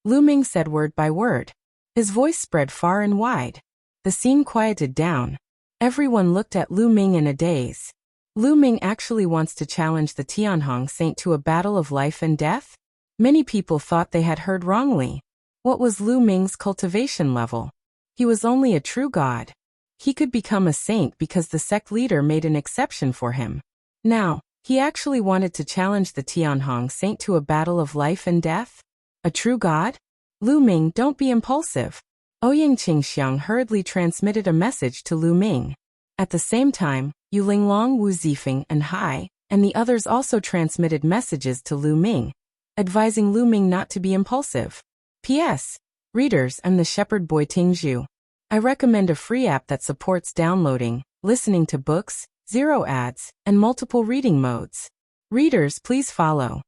S1: Lu Ming said word by word. His voice spread far and wide. The scene quieted down. Everyone looked at Lu Ming in a daze. Lu Ming actually wants to challenge the Tianhong saint to a battle of life and death? Many people thought they had heard wrongly. What was Lu Ming's cultivation level? He was only a true god. He could become a saint because the sect leader made an exception for him. Now, he actually wanted to challenge the Tianhong saint to a battle of life and death? A true god? Lu Ming, don't be impulsive. Ouyang Qingxiang hurriedly transmitted a message to Lu Ming. At the same time, Yu Linglong, Wu Zifeng, and Hai, and the others also transmitted messages to Lu Ming, advising Lu Ming not to be impulsive. P.S. Readers, I'm the shepherd boy Ting Zhu. I recommend a free app that supports downloading, listening to books, 0 ads, and multiple reading modes. Readers, please follow.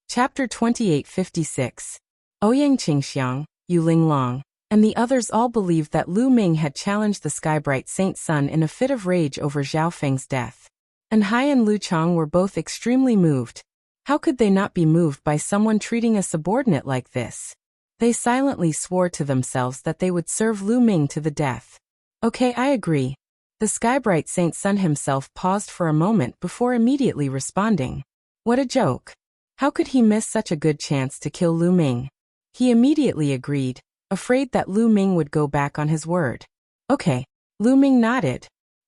S1: Chapter 2856. Ouyang Qingxiang, Yu Linglong, and the others all believed that Lu Ming had challenged the sky-bright Saint Sun in a fit of rage over Zhao Feng's death. And Hai and Lu Chang were both extremely moved. How could they not be moved by someone treating a subordinate like this? They silently swore to themselves that they would serve Lu Ming to the death. Okay, I agree. The sky-bright Saint Sun himself paused for a moment before immediately responding. What a joke. How could he miss such a good chance to kill Lu Ming? He immediately agreed, afraid that Lu Ming would go back on his word. Okay. Lu Ming nodded.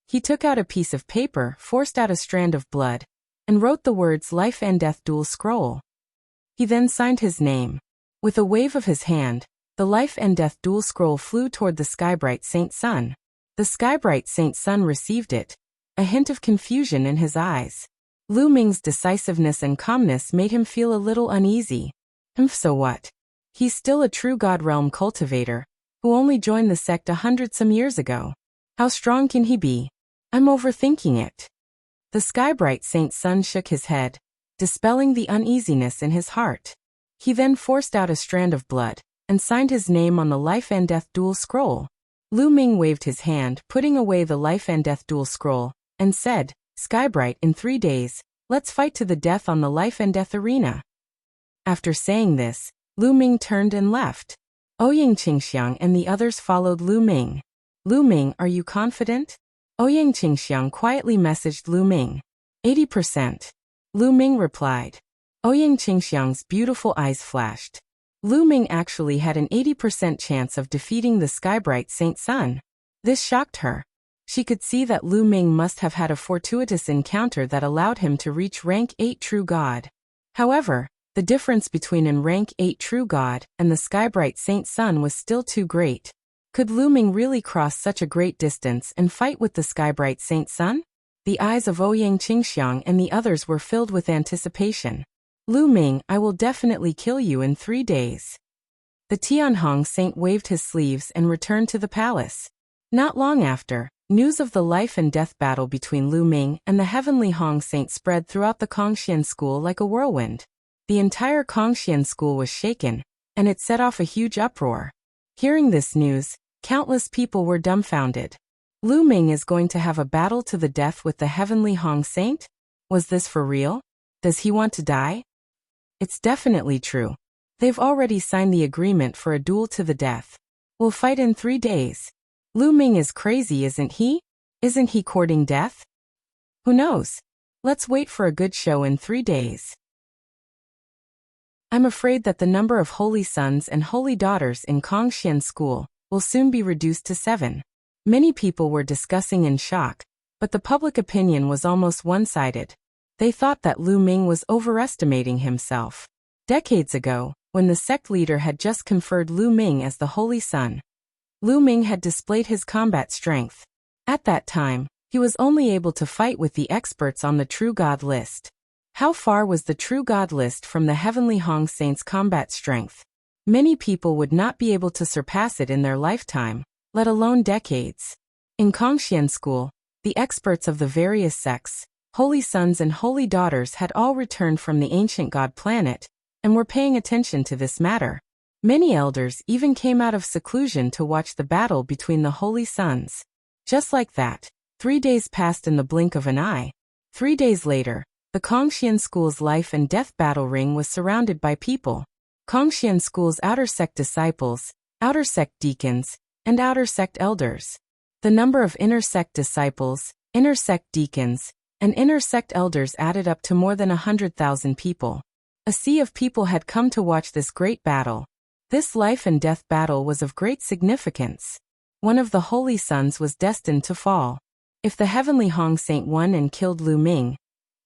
S1: He took out a piece of paper, forced out a strand of blood, and wrote the words Life and Death Dual Scroll. He then signed his name. With a wave of his hand, the Life and Death Dual Scroll flew toward the sky-bright Saint Sun. The sky-bright Saint Sun received it, a hint of confusion in his eyes. Lu Ming's decisiveness and calmness made him feel a little uneasy. So what? He's still a true God realm cultivator, who only joined the sect 100-some years ago. How strong can he be? I'm overthinking it. The sky-bright Saint Sun shook his head, dispelling the uneasiness in his heart. He then forced out a strand of blood, and signed his name on the Life and Death Dual Scroll. Lu Ming waved his hand, putting away the Life and Death Dual Scroll, and said, Skybright, in 3 days, let's fight to the death on the Life and Death arena. After saying this, Lu Ming turned and left. Ouyang Qingxiang and the others followed Lu Ming. Lu Ming, are you confident? Ouyang Qingxiang quietly messaged Lu Ming. 80%. Lu Ming replied. Ouyang Qingxiang's beautiful eyes flashed. Lu Ming actually had an 80% chance of defeating the sky-bright Saint Sun. This shocked her. She could see that Lu Ming must have had a fortuitous encounter that allowed him to reach rank 8 True God. However, the difference between an rank 8 True God and the sky-bright Saint Sun was still too great. Could Lu Ming really cross such a great distance and fight with the sky-bright Saint Sun? The eyes of Ouyang Qingxiang and the others were filled with anticipation. Lu Ming, I will definitely kill you in 3 days. The Tianhong Saint waved his sleeves and returned to the palace. Not long after, news of the life and death battle between Lu Ming and the Heavenly Hong Saint spread throughout the Kongxian school like a whirlwind. The entire Kongxian school was shaken, and it set off a huge uproar. Hearing this news, countless people were dumbfounded. Lu Ming is going to have a battle to the death with the Heavenly Hong Saint? Was this for real? Does he want to die? It's definitely true. They've already signed the agreement for a duel to the death. We'll fight in 3 days. Lu Ming is crazy, isn't he? Isn't he courting death? Who knows? Let's wait for a good show in 3 days. I'm afraid that the number of holy sons and holy daughters in Kongxian school will soon be reduced to 7. Many people were discussing in shock, but the public opinion was almost one-sided. They thought that Lu Ming was overestimating himself. Decades ago, when the sect leader had just conferred Lu Ming as the Holy Son, Lu Ming had displayed his combat strength. At that time, he was only able to fight with the experts on the True God list. How far was the True God list from the Heavenly Hong Saint's combat strength? Many people would not be able to surpass it in their lifetime, let alone decades. In Kongxian school, the experts of the various sects, holy sons and holy daughters had all returned from the ancient god planet, and were paying attention to this matter. Many elders even came out of seclusion to watch the battle between the holy sons. Just like that, 3 days passed in the blink of an eye. 3 days later, the Kongxian school's life and death battle ring was surrounded by people. Kongxian school's outer sect disciples, outer sect deacons, and outer sect elders. The number of inner sect disciples, inner sect deacons, and inner sect elders added up to more than 100,000 people. A sea of people had come to watch this great battle. This life and death battle was of great significance. One of the holy sons was destined to fall. If the Heavenly Hong Saint won and killed Lu Ming,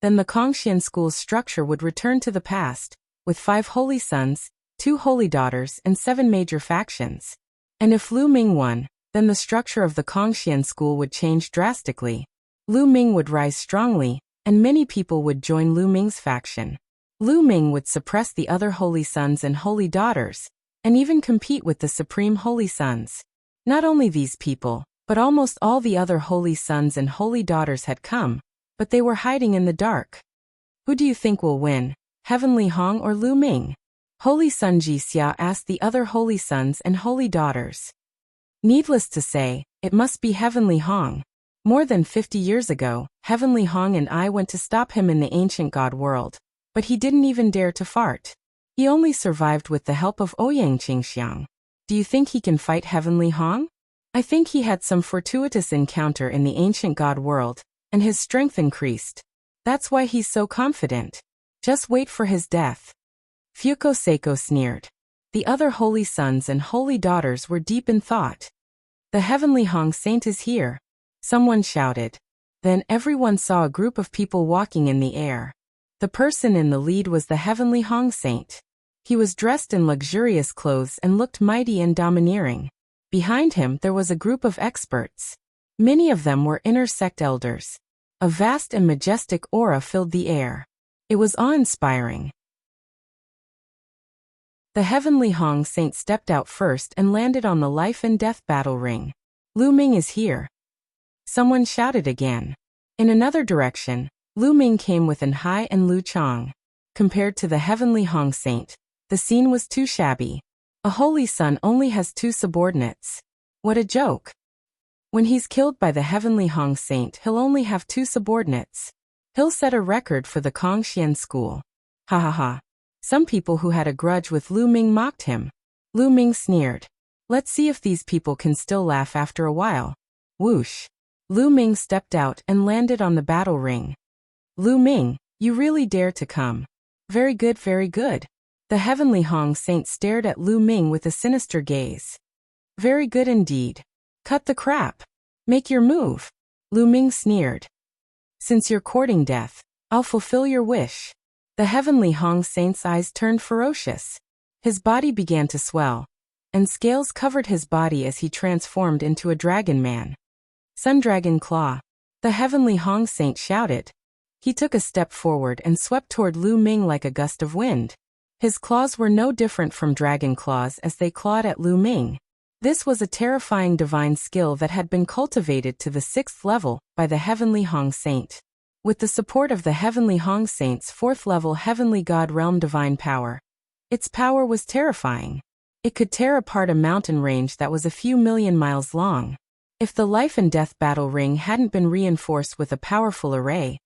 S1: then the Kongxian school's structure would return to the past, with 5 holy sons, 2 holy daughters, and 7 major factions. And if Lu Ming won, then the structure of the Kongxian school would change drastically. Lu Ming would rise strongly, and many people would join Lu Ming's faction. Lu Ming would suppress the other holy sons and holy daughters, and even compete with the supreme holy sons. Not only these people, but almost all the other holy sons and holy daughters had come, but they were hiding in the dark. Who do you think will win, Heavenly Hong or Lu Ming? Holy Son Jixia asked the other holy sons and holy daughters. Needless to say, it must be Heavenly Hong. More than 50 years ago, Heavenly Hong and I went to stop him in the ancient god world, but he didn't even dare to fart. He only survived with the help of Ouyang Qingxiang. Do you think he can fight Heavenly Hong? I think he had some fortuitous encounter in the ancient god world, and his strength increased. That's why he's so confident. Just wait for his death. Fuko Seiko sneered. The other holy sons and holy daughters were deep in thought. The Heavenly Hong Saint is here, someone shouted. Then everyone saw a group of people walking in the air. The person in the lead was the Heavenly Hong Saint. He was dressed in luxurious clothes and looked mighty and domineering. Behind him there was a group of experts. Many of them were inner sect elders. A vast and majestic aura filled the air. It was awe-inspiring. The Heavenly Hong Saint stepped out first and landed on the life and death battle ring. Lu Ming is here. Someone shouted again. In another direction, Lu Ming came with An Hai and Lu Chang. Compared to the Heavenly Hong Saint, the scene was too shabby. A holy son only has 2 subordinates. What a joke. When he's killed by the Heavenly Hong Saint, he'll only have 2 subordinates. He'll set a record for the Kongxian school. Ha ha ha. Some people who had a grudge with Lu Ming mocked him. Lu Ming sneered. Let's see if these people can still laugh after a while. Whoosh. Lu Ming stepped out and landed on the battle ring. Lu Ming, you really dare to come. Very good, very good. The Heavenly Hong Saint stared at Lu Ming with a sinister gaze. Very good indeed. Cut the crap. Make your move. Lu Ming sneered. Since you're courting death, I'll fulfill your wish. The Heavenly Hong Saint's eyes turned ferocious. His body began to swell, and scales covered his body as he transformed into a dragon man. Sun Dragon Claw. The Heavenly Hong Saint shouted. He took a step forward and swept toward Lu Ming like a gust of wind. His claws were no different from dragon claws as they clawed at Lu Ming. This was a terrifying divine skill that had been cultivated to the 6th level by the Heavenly Hong Saint. With the support of the Heavenly Hong Saint's 4th level Heavenly God Realm divine power, its power was terrifying. It could tear apart a mountain range that was a few million miles long. If the life and death battle ring hadn't been reinforced with a powerful array,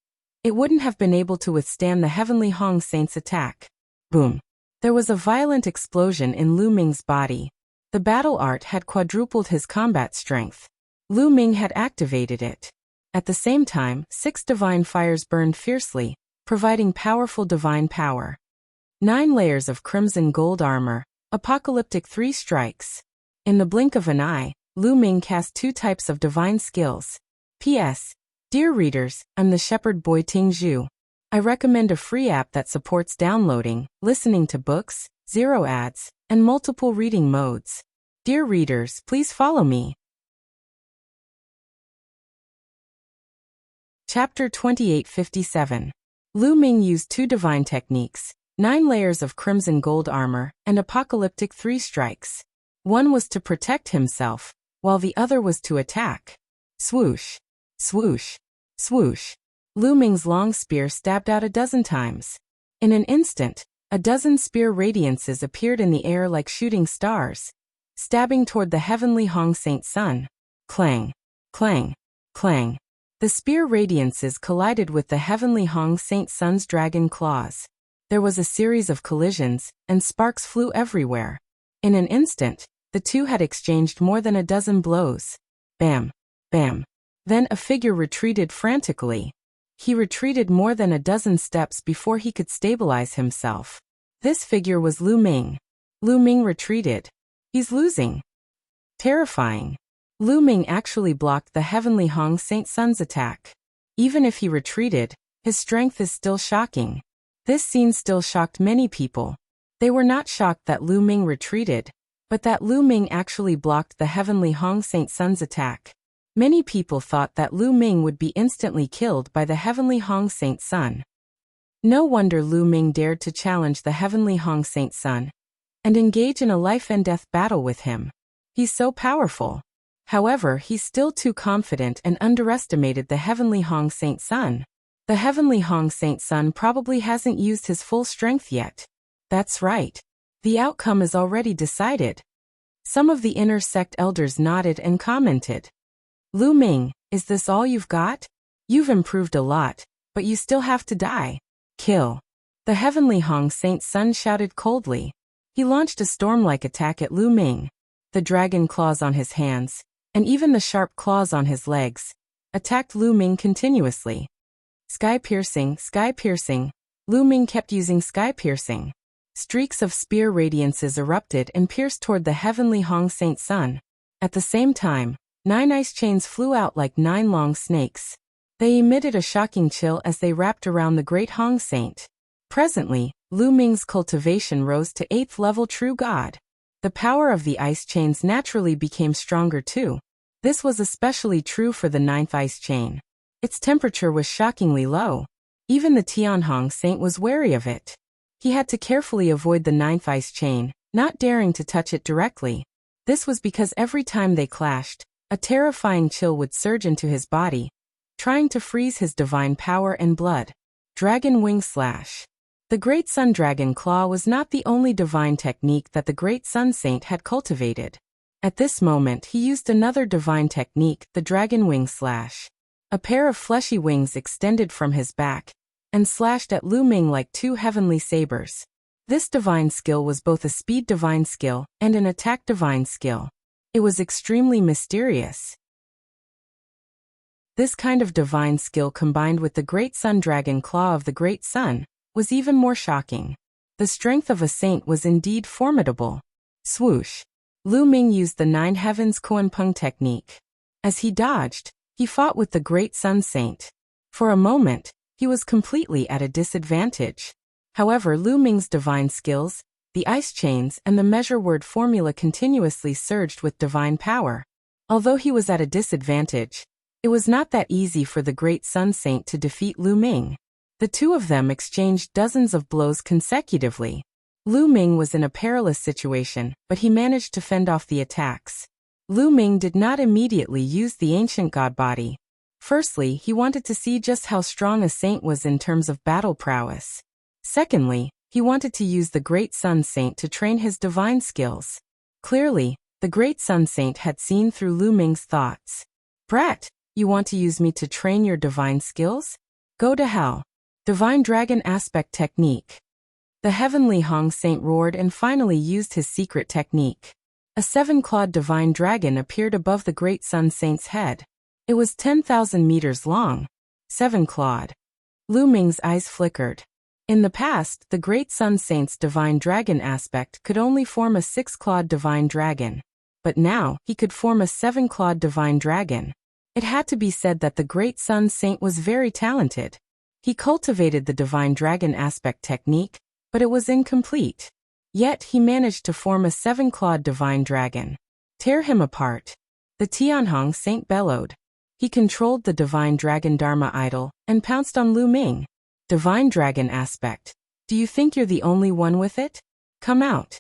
S1: it wouldn't have been able to withstand the Heavenly Hong Saint's attack. Boom. There was a violent explosion in Lu Ming's body. The battle art had quadrupled his combat strength. Lu Ming had activated it. At the same time, 6 divine fires burned fiercely, providing powerful divine power. 9 layers of crimson gold armor, apocalyptic 3 strikes. In the blink of an eye, Lu Ming cast 2 types of divine skills. P.S. Dear readers, I'm the shepherd boy Ting Zhu. I recommend a free app that supports downloading, listening to books, 0 ads, and multiple reading modes. Dear readers, please follow me. Chapter 2857. Lu Ming used 2 divine techniques, 9 layers of crimson gold armor, and apocalyptic 3 strikes. One was to protect himself, while the other was to attack. Swoosh, swoosh, swoosh. Lu Ming's long spear stabbed out 12 times. In an instant, 12 spear radiances appeared in the air like shooting stars, stabbing toward the Heavenly Hong Saint's sun. Clang, clang, clang. The spear radiances collided with the Heavenly Hong Saint's sun's dragon claws. There was a series of collisions, and sparks flew everywhere. In an instant, the two had exchanged more than 12 blows. Bam, bam. Then a figure retreated frantically. He retreated more than 12 steps before he could stabilize himself. This figure was Lu Ming. Lu Ming retreated. He's losing. Terrifying. Lu Ming actually blocked the Heavenly Hong Saint Sun's attack. Even if he retreated, his strength is still shocking. This scene still shocked many people. They were not shocked that Lu Ming retreated, but that Lu Ming actually blocked the Heavenly Hong Saint Sun's attack. Many people thought that Lu Ming would be instantly killed by the Heavenly Hong Saint Sun. No wonder Lu Ming dared to challenge the Heavenly Hong Saint Sun and engage in a life and death battle with him. He's so powerful. However, he's still too confident and underestimated the heavenly Hong Saint Sun. The heavenly Hong Saint Sun probably hasn't used his full strength yet. That's right. The outcome is already decided. Some of the inner sect elders nodded and commented. Lu Ming, is this all you've got? You've improved a lot, but you still have to die. Kill. The heavenly Hong Saint Sun shouted coldly. He launched a storm-like attack at Lu Ming. The dragon claws on his hands, and even the sharp claws on his legs, attacked Lu Ming continuously. Sky-piercing, sky-piercing. Lu Ming kept using sky-piercing. Streaks of spear radiances erupted and pierced toward the heavenly Hong Saint Sun. At the same time, 9 ice chains flew out like 9 long snakes. They emitted a shocking chill as they wrapped around the great Hong Saint. Presently, Lu Ming's cultivation rose to 8th level True God. The power of the ice chains naturally became stronger too. This was especially true for the 9th ice chain. Its temperature was shockingly low. Even the Tianhong Saint was wary of it. He had to carefully avoid the 9th ice chain, not daring to touch it directly. This was because every time they clashed, a terrifying chill would surge into his body, trying to freeze his divine power and blood. Dragon Wing Slash. The Great Sun Dragon Claw was not the only divine technique that the Great Sun Saint had cultivated. At this moment he used another divine technique, the Dragon Wing Slash. A pair of fleshy wings extended from his back, and slashed at Lu Ming like 2 heavenly sabers. This divine skill was both a speed divine skill and an attack divine skill. It was extremely mysterious. This kind of divine skill combined with the Great Sun Dragon Claw of the Great Sun was even more shocking. The strength of a saint was indeed formidable. Swoosh. Lu Ming used the 9 Heavens Kuanpeng technique. As he dodged, he fought with the Great Sun Saint. For a moment, he was completely at a disadvantage. However, Lu Ming's divine skills, the ice chains and the measure word formula continuously surged with divine power. Although he was at a disadvantage, it was not that easy for the Great Sun Saint to defeat Lu Ming. The two of them exchanged dozens of blows consecutively. Lu Ming was in a perilous situation, but he managed to fend off the attacks. Lu Ming did not immediately use the ancient god body. Firstly, he wanted to see just how strong a saint was in terms of battle prowess. Secondly, he wanted to use the Great Sun Saint to train his divine skills. Clearly, the Great Sun Saint had seen through Lu Ming's thoughts. Brat, you want to use me to train your divine skills? Go to hell. Divine Dragon Aspect Technique. The heavenly Hong Saint roared and finally used his secret technique. A 7-clawed divine dragon appeared above the Great Sun Saint's head. It was 10,000 meters long. 7-clawed. Lu Ming's eyes flickered. In the past, the Great Sun Saint's divine dragon aspect could only form a 6-clawed divine dragon. But now, he could form a 7-clawed divine dragon. It had to be said that the Great Sun Saint was very talented. He cultivated the divine dragon aspect technique, but it was incomplete. Yet he managed to form a 7-clawed divine dragon. Tear him apart. The Tianhong Saint bellowed. He controlled the divine dragon Dharma idol and pounced on Lu Ming. Divine dragon aspect. Do you think you're the only one with it? Come out.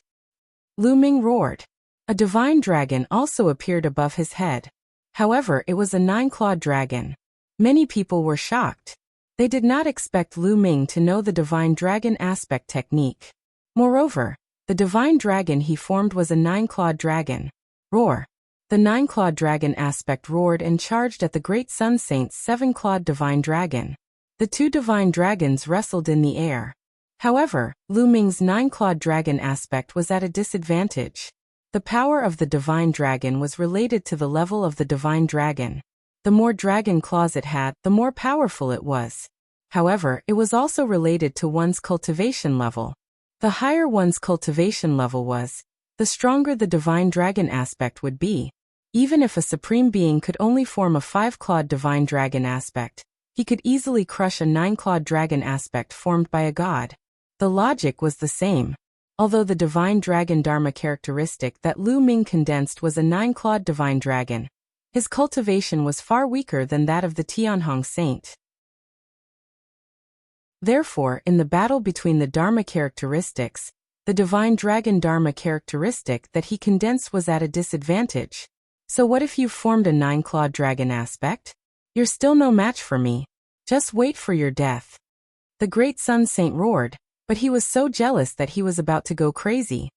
S1: Lu Ming roared. A divine dragon also appeared above his head. However, it was a 9-clawed dragon. Many people were shocked. They did not expect Lu Ming to know the divine dragon aspect technique. Moreover, the divine dragon he formed was a 9-clawed dragon. Roar. The 9-clawed dragon aspect roared and charged at the Great Sun Saint's 7-clawed divine dragon. The two divine dragons wrestled in the air. However, Lu Ming's 9-clawed dragon aspect was at a disadvantage. The power of the divine dragon was related to the level of the divine dragon. The more dragon claws it had, the more powerful it was. However, it was also related to one's cultivation level. The higher one's cultivation level was, the stronger the divine dragon aspect would be. Even if a supreme being could only form a 5-clawed divine dragon aspect, he could easily crush a 9-clawed dragon aspect formed by a god. The logic was the same. Although the divine dragon Dharma characteristic that Lu Ming condensed was a 9-clawed divine dragon, his cultivation was far weaker than that of the Tianhong Saint. Therefore, in the battle between the Dharma characteristics, The divine dragon dharma characteristic that he condensed was at a disadvantage. So what if you've formed a 9-clawed dragon aspect? You're still no match for me. Just wait for your death. The great sun saint roared, but he was so jealous that he was about to go crazy.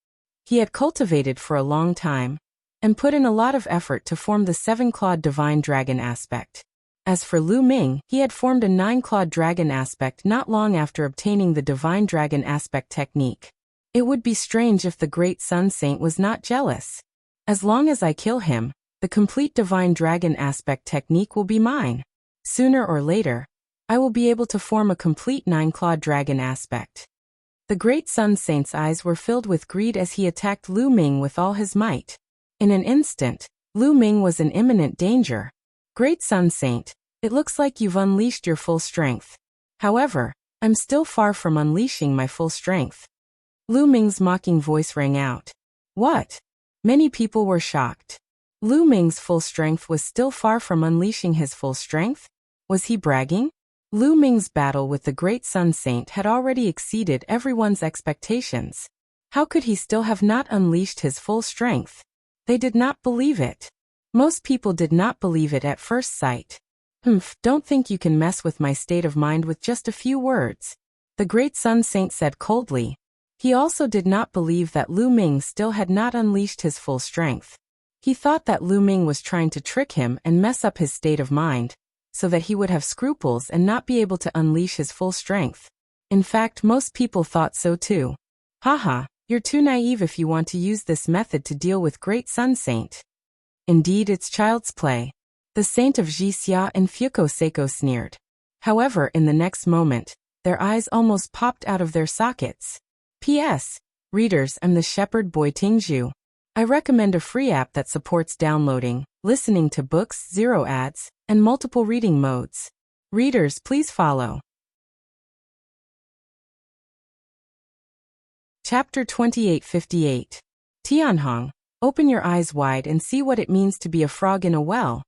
S1: He had cultivated for a long time, and put in a lot of effort to form the 7-clawed divine dragon aspect. As for Lu Ming, he had formed a 9-clawed dragon aspect not long after obtaining the divine dragon aspect technique. It would be strange if the great sun saint was not jealous. As long as I kill him, the complete divine dragon aspect technique will be mine. Sooner or later, I will be able to form a complete 9-clawed dragon aspect. The great sun saint's eyes were filled with greed as he attacked Lu Ming with all his might. In an instant, Lu Ming was in imminent danger. Great sun saint, it looks like you've unleashed your full strength. However, I'm still far from unleashing my full strength. Lu Ming's mocking voice rang out. What? Many people were shocked. Lu Ming's full strength was still far from unleashing his full strength? Was he bragging? Lu Ming's battle with the great sun saint had already exceeded everyone's expectations. How could he still have not unleashed his full strength? They did not believe it. Most people did not believe it at first sight. Don't think you can mess with my state of mind with just a few words, the great sun saint said coldly. He also did not believe that Lu Ming still had not unleashed his full strength. He thought that Lu Ming was trying to trick him and mess up his state of mind, so that he would have scruples and not be able to unleash his full strength. In fact, most people thought so too. Haha, you're too naive if you want to use this method to deal with great sun saint. Indeed, it's child's play. The saint of Jixia and Fuko Seiko sneered. However, in the next moment, their eyes almost popped out of their sockets. P.S. Readers, I'm the shepherd boy Tingzhu. I recommend a free app that supports downloading, listening to books, 0 ads, and multiple reading modes. Readers, please follow. Chapter 2858. Tianhong, open your eyes wide and see what it means to be a frog in a well.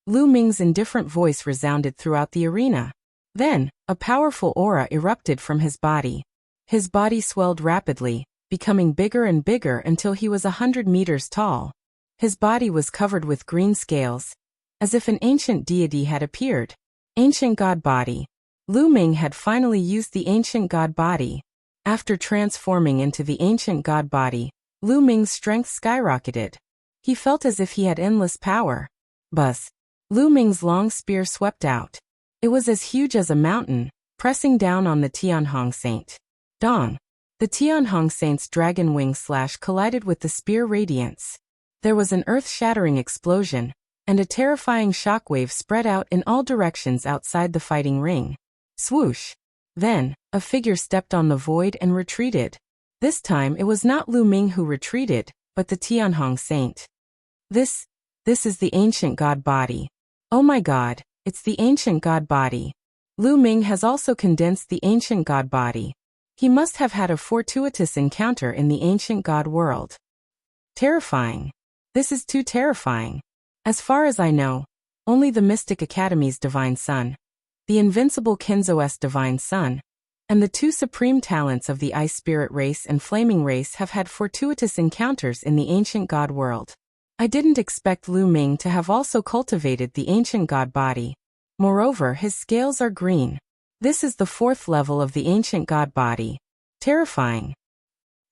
S1: Lu Ming's indifferent voice resounded throughout the arena. Then, a powerful aura erupted from his body. His body swelled rapidly, becoming bigger and bigger until he was 100 meters tall. His body was covered with green scales, as if an ancient deity had appeared. Ancient God Body. Lu Ming had finally used the ancient God Body. After transforming into the ancient God Body, Lu Ming's strength skyrocketed. He felt as if he had endless power. Buzz. Lu Ming's long spear swept out. It was as huge as a mountain, pressing down on the Tianhong saint. Dong. The Tianhong saint's dragon wing slash collided with the spear radiance. There was an earth-shattering explosion, and a terrifying shockwave spread out in all directions outside the fighting ring. Swoosh. Then, a figure stepped on the void and retreated. This time it was not Lu Ming who retreated, but the Tianhong saint. This is the ancient God Body. Oh my god, it's the ancient God Body. Lu Ming has also condensed the ancient God Body. He must have had a fortuitous encounter in the ancient God world. Terrifying. This is too terrifying. As far as I know, only the Mystic Academy's Divine Son, the invincible Kenzo's Divine Son, and the 2 supreme talents of the Ice Spirit race and Flaming race have had fortuitous encounters in the ancient God world. I didn't expect Lu Ming to have also cultivated the ancient God Body. Moreover, his scales are green. This is the 4th level of the ancient God Body. Terrifying.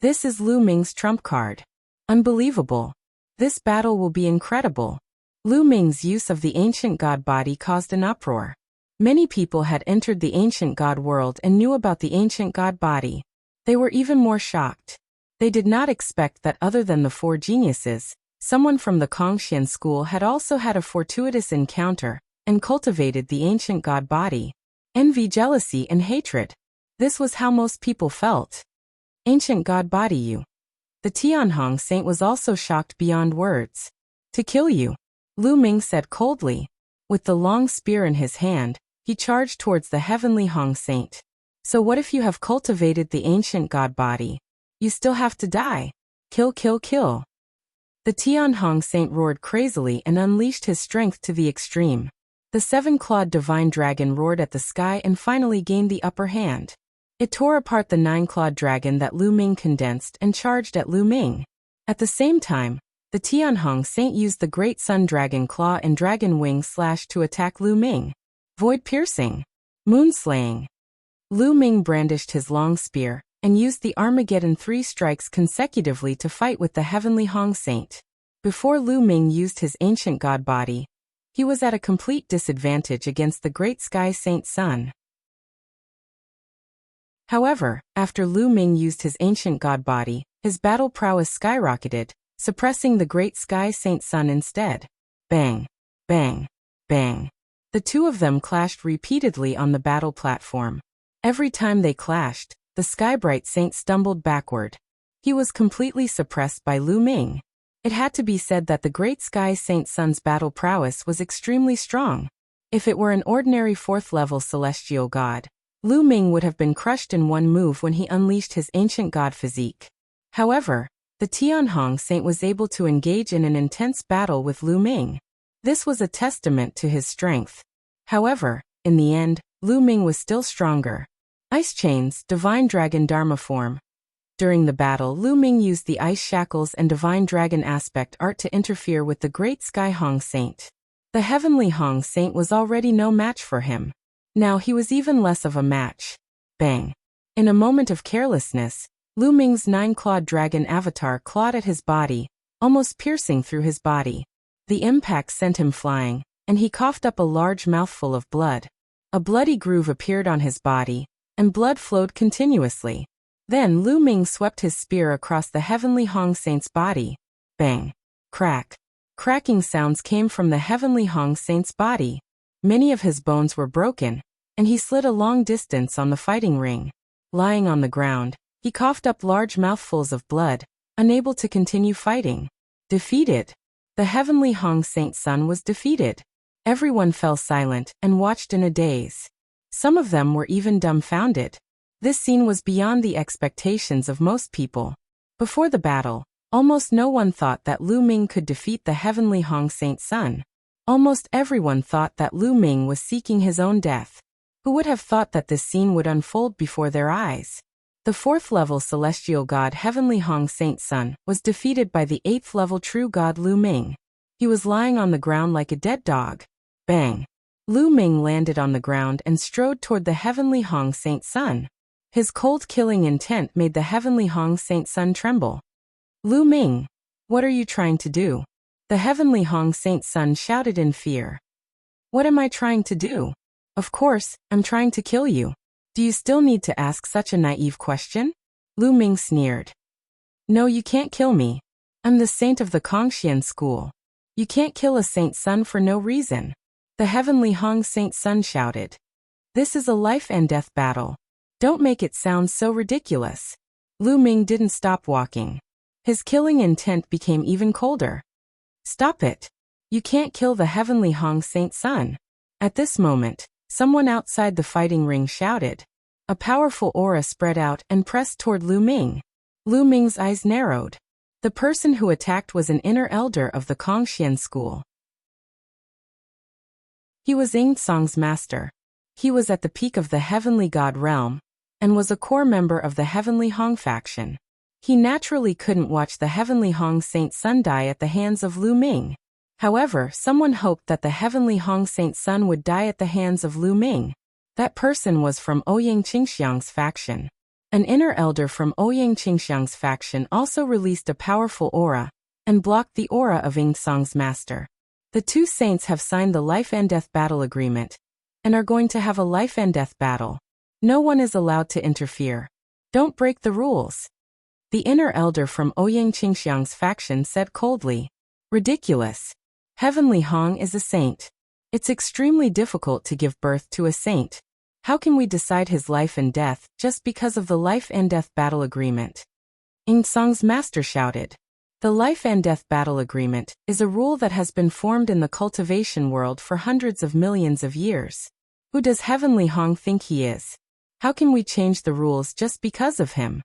S1: This is Lu Ming's trump card. Unbelievable. This battle will be incredible. Lu Ming's use of the ancient God Body caused an uproar. Many people had entered the ancient God world and knew about the ancient God Body. They were even more shocked. They did not expect that other than the 4 geniuses, someone from the Kongxian school had also had a fortuitous encounter and cultivated the ancient God Body. Envy, jealousy, and hatred. This was how most people felt. Ancient God Body you. The Tianhong saint was also shocked beyond words. To kill you, Lu Ming said coldly. With the long spear in his hand, he charged towards the heavenly Hong saint. So what if you have cultivated the ancient God Body? You still have to die. Kill, kill, kill. The Tianhong saint roared crazily and unleashed his strength to the extreme. The 7-clawed divine dragon roared at the sky and finally gained the upper hand. It tore apart the 9-clawed dragon that Lu Ming condensed and charged at Lu Ming. At the same time, the Tianhong Saint used the Great Sun Dragon Claw and Dragon Wing Slash to attack Lu Ming. Void Piercing. Moonslaying. Lu Ming brandished his long spear and used the Armageddon 3 strikes consecutively to fight with the Heavenly Hong Saint. Before Lu Ming used his ancient god body, he was at a complete disadvantage against the Great Sky Saint Sun. However, after Lu Ming used his ancient god body, his battle prowess skyrocketed, suppressing the Great Sky Saint Sun instead. Bang! Bang! Bang! The two of them clashed repeatedly on the battle platform. Every time they clashed, the Skybright Saint stumbled backward. He was completely suppressed by Lu Ming. It had to be said that the Great Sky Saint Sun's battle prowess was extremely strong. If it were an ordinary 4th-level celestial god, Lu Ming would have been crushed in one move when he unleashed his ancient god physique. However, the Tianhong Saint was able to engage in an intense battle with Lu Ming. This was a testament to his strength. However, in the end, Lu Ming was still stronger. Ice Chains, Divine Dragon Dharma Form. During the battle, Lu Ming used the Ice Shackles and Divine Dragon Aspect Art to interfere with the Great Sky Hong Saint. The Heavenly Hong Saint was already no match for him. Now he was even less of a match. Bang! In a moment of carelessness, Lu Ming's 9-clawed dragon avatar clawed at his body, almost piercing through his body. The impact sent him flying, and he coughed up a large mouthful of blood. A bloody groove appeared on his body, and blood flowed continuously. Then Lu Ming swept his spear across the Heavenly Hong Saint's body. Bang! Crack! Cracking sounds came from the Heavenly Hong Saint's body. Many of his bones were broken, and he slid a long distance on the fighting ring. Lying on the ground, he coughed up large mouthfuls of blood, unable to continue fighting. Defeated. The Heavenly Hong Saint Sun was defeated. Everyone fell silent and watched in a daze. Some of them were even dumbfounded. This scene was beyond the expectations of most people. Before the battle, almost no one thought that Lu Ming could defeat the Heavenly Hong Saint Sun. Almost everyone thought that Lu Ming was seeking his own death. Who would have thought that this scene would unfold before their eyes? The 4th-level celestial god Heavenly Hong Saint Sun was defeated by the 8th-level true god Lu Ming. He was lying on the ground like a dead dog. Bang! Lu Ming landed on the ground and strode toward the Heavenly Hong Saint Sun. His cold killing intent made the Heavenly Hong Saint Sun tremble. Lu Ming, what are you trying to do? The Heavenly Hong Saint Sun shouted in fear. What am I trying to do? Of course, I'm trying to kill you. Do you still need to ask such a naive question? Lu Ming sneered. No, you can't kill me. I'm the saint of the Kongxian school. You can't kill a Saint Sun for no reason. The Heavenly Hong Saint Sun shouted. This is a life and death battle. Don't make it sound so ridiculous. Lu Ming didn't stop walking. His killing intent became even colder. Stop it. You can't kill the Heavenly Hong Saint Sun. At this moment, someone outside the fighting ring shouted. A powerful aura spread out and pressed toward Lu Ming. Lu Ming's eyes narrowed. The person who attacked was an inner elder of the Kongxian school. He was Ying Song's master. He was at the peak of the Heavenly God realm, and was a core member of the Heavenly Hong faction. He naturally couldn't watch the Heavenly Hong Saint Sun die at the hands of Lu Ming. However, someone hoped that the Heavenly Hong Saint Sun would die at the hands of Lu Ming. That person was from Ouyang Qingxiang's faction. An inner elder from Ouyang Qingxiang's faction also released a powerful aura, and blocked the aura of Ying Song's master. The two saints have signed the life and death battle agreement, and are going to have a life and death battle. No one is allowed to interfere. Don't break the rules. The inner elder from Ouyang Qingxiang's faction said coldly. Ridiculous. Heavenly Hong is a saint. It's extremely difficult to give birth to a saint. How can we decide his life and death just because of the life and death battle agreement? Ying Song's master shouted. The life and death battle agreement is a rule that has been formed in the cultivation world for hundreds of millions of years. Who does Heavenly Hong think he is? How can we change the rules just because of him?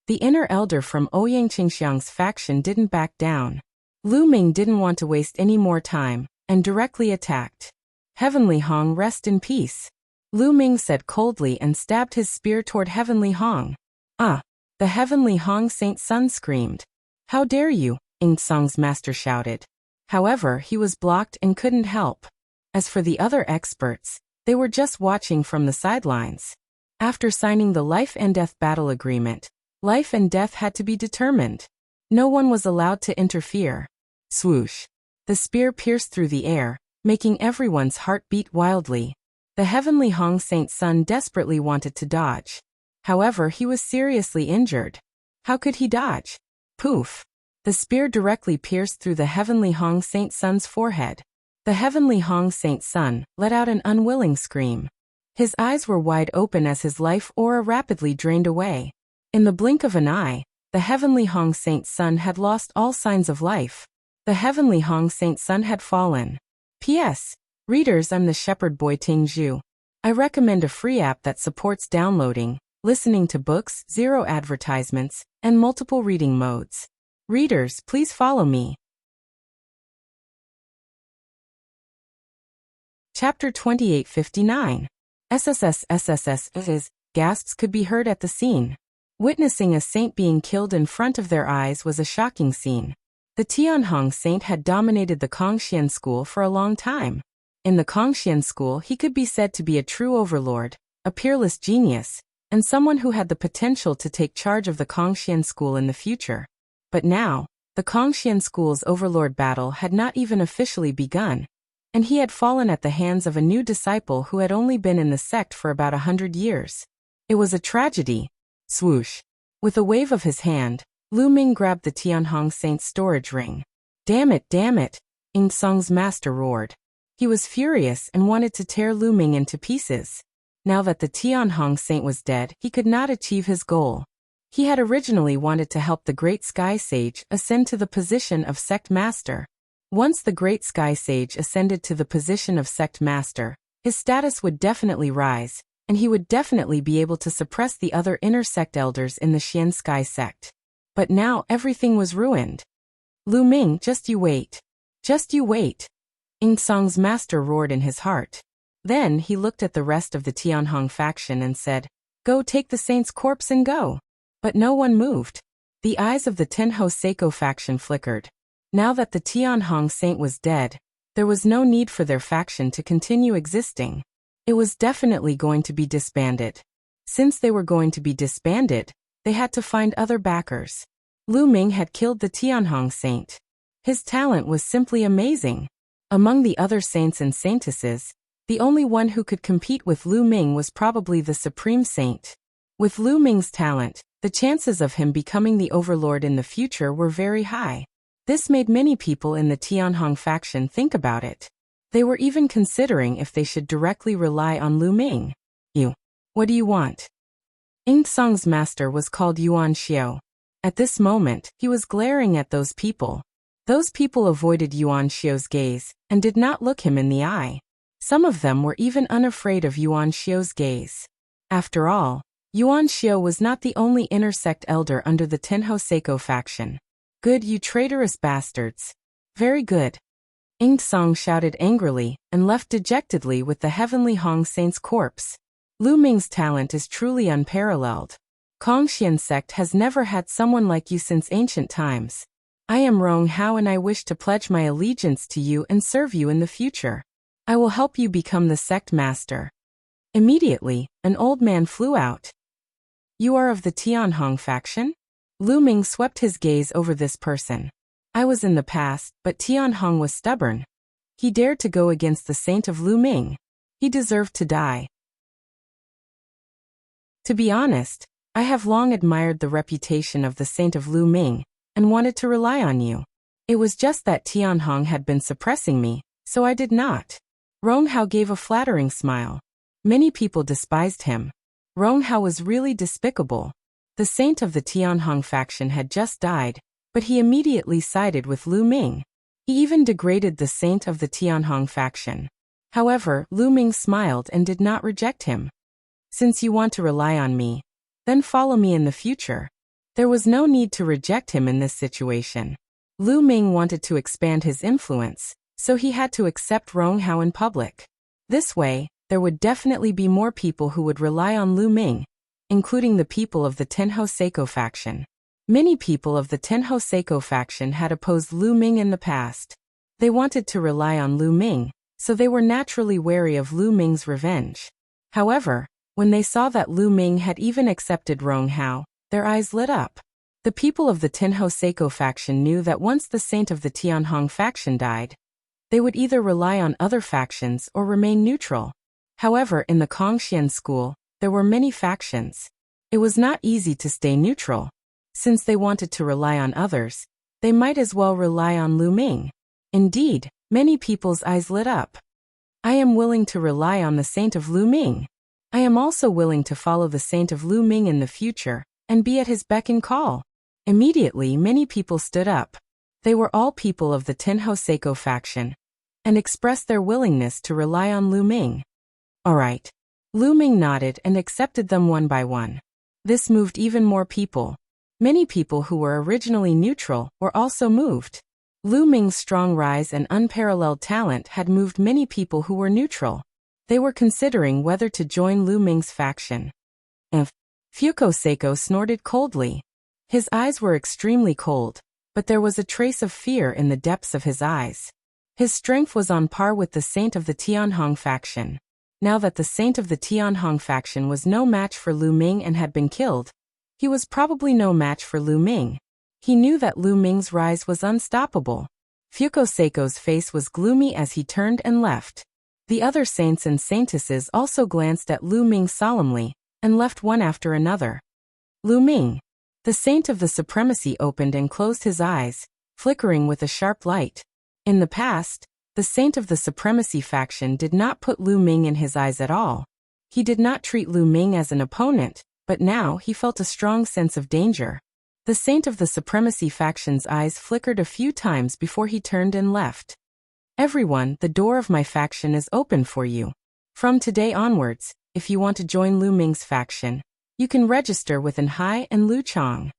S1: The inner elder from Ouyang Qingxiang's faction didn't back down. Lu Ming didn't want to waste any more time, and directly attacked. Heavenly Hong, rest in peace. Lu Ming said coldly and stabbed his spear toward Heavenly Hong. Ah! The Heavenly Hong Saint Sun screamed. How dare you, Ing Song's master shouted. However, he was blocked and couldn't help. As for the other experts, they were just watching from the sidelines. After signing the life and death battle agreement, life and death had to be determined. No one was allowed to interfere. Swoosh! The spear pierced through the air, making everyone's heart beat wildly. The Heavenly Hong Saint Sun desperately wanted to dodge. However, he was seriously injured. How could he dodge? Poof! The spear directly pierced through the Heavenly Hong Saint Sun's forehead. The Heavenly Hong Saint Sun let out an unwilling scream. His eyes were wide open as his life aura rapidly drained away. In the blink of an eye, the Heavenly Hong Saint Sun had lost all signs of life. The Heavenly Hong Saint Sun had fallen. P.S. Readers, I'm the Shepherd Boy Ting Zhu. I recommend a free app that supports downloading, listening to books, 0 advertisements, and multiple reading modes. Readers, please follow me. Chapter 2859. SSS. Gasps could be heard at the scene. Witnessing a saint being killed in front of their eyes was a shocking scene. The Tianhong saint had dominated the Kongxian school for a long time. In the Kongxian school, he could be said to be a true overlord, a peerless genius, and someone who had the potential to take charge of the Kongxian school in the future. But now, the Kongxian school's overlord battle had not even officially begun, and he had fallen at the hands of a new disciple who had only been in the sect for about 100 years. It was a tragedy. Swoosh! With a wave of his hand, Lu Ming grabbed the Tianhong saint's storage ring. Damn it, Ing Song's master roared. He was furious and wanted to tear Lu Ming into pieces. Now that the Tianhong saint was dead, he could not achieve his goal. He had originally wanted to help the Great Sky Sage ascend to the position of sect master. Once the Great Sky Sage ascended to the position of sect master, his status would definitely rise, and he would definitely be able to suppress the other inner sect elders in the Xian Sky sect. But now everything was ruined. Lu Ming, just you wait. Just you wait. Ing Song's master roared in his heart. Then he looked at the rest of the Tianhong faction and said, Go take the saint's corpse and go. But no one moved. The eyes of the Tenho Seiko faction flickered. Now that the Tianhong saint was dead, there was no need for their faction to continue existing. It was definitely going to be disbanded. Since they were going to be disbanded, they had to find other backers. Lu Ming had killed the Tianhong saint. His talent was simply amazing. Among the other saints and saintesses, the only one who could compete with Lu Ming was probably the Supreme Saint. With Lu Ming's talent, the chances of him becoming the overlord in the future were very high. This made many people in the Tianhong faction think about it. They were even considering if they should directly rely on Lu Ming. What do you want? Ing Song's master was called Yuan Xiao. At this moment, he was glaring at those people. Those people avoided Yuan Xiao's gaze and did not look him in the eye. Some of them were even unafraid of Yuan Xiao's gaze. After all, Yuan Xiao was not the only inner sect elder under the Tenho Seiko faction. Good, you traitorous bastards. Very good. Ing Song shouted angrily and left dejectedly with the Heavenly Hong Saint's corpse. Lu Ming's talent is truly unparalleled. Kongxian sect has never had someone like you since ancient times. I am Rong Hao and I wish to pledge my allegiance to you and serve you in the future. I will help you become the sect master. Immediately, an old man flew out. You are of the Tianhong faction? Lu Ming swept his gaze over this person. I was in the past, but Tianhong was stubborn. He dared to go against the saint of Lu Ming. He deserved to die. To be honest, I have long admired the reputation of the saint of Lu Ming, and wanted to rely on you. It was just that Tianhong had been suppressing me, so I did not. Rong Hao gave a flattering smile. Many people despised him. Rong Hao was really despicable. The saint of the Tianhong faction had just died, but he immediately sided with Lu Ming. He even degraded the saint of the Tianhong faction. However, Lu Ming smiled and did not reject him. Since you want to rely on me, then follow me in the future. There was no need to reject him in this situation. Lu Ming wanted to expand his influence, so he had to accept Rong Hao in public. This way, there would definitely be more people who would rely on Lu Ming, including the people of the Tenho Seiko faction. Many people of the Tenho Seiko faction had opposed Lu Ming in the past. They wanted to rely on Lu Ming, so they were naturally wary of Lu Ming's revenge. However, when they saw that Lu Ming had even accepted Rong Hao, their eyes lit up. The people of the Tenho Seiko faction knew that once the saint of the Tianhong faction died, they would either rely on other factions or remain neutral. However, in the Kongxian school, there were many factions. It was not easy to stay neutral. Since they wanted to rely on others, they might as well rely on Lu Ming. Indeed, many people's eyes lit up. I am willing to rely on the saint of Lu Ming. I am also willing to follow the saint of Lu Ming in the future and be at his beck and call. Immediately, many people stood up. They were all people of the Tenho Seiko faction and expressed their willingness to rely on Lu Ming. All right. Lu Ming nodded and accepted them one by one. This moved even more people. Many people who were originally neutral were also moved. Lu Ming's strong rise and unparalleled talent had moved many people who were neutral. They were considering whether to join Lu Ming's faction. Fuko Seiko snorted coldly. His eyes were extremely cold, but there was a trace of fear in the depths of his eyes. His strength was on par with the saint of the Tianhong faction. Now that the saint of the Tianhong faction was no match for Lu Ming and had been killed, he was probably no match for Lu Ming. He knew that Lu Ming's rise was unstoppable. Fuko Seiko's face was gloomy as he turned and left. The other saints and saintesses also glanced at Lu Ming solemnly and left one after another. Lu Ming. The saint of the supremacy opened and closed his eyes, flickering with a sharp light. In the past, the saint of the supremacy faction did not put Lu Ming in his eyes at all. He did not treat Lu Ming as an opponent, but now he felt a strong sense of danger. The saint of the supremacy faction's eyes flickered a few times before he turned and left. Everyone, the door of my faction is open for you. From today onwards, if you want to join Lu Ming's faction, you can register with Enhai and Lu Chong.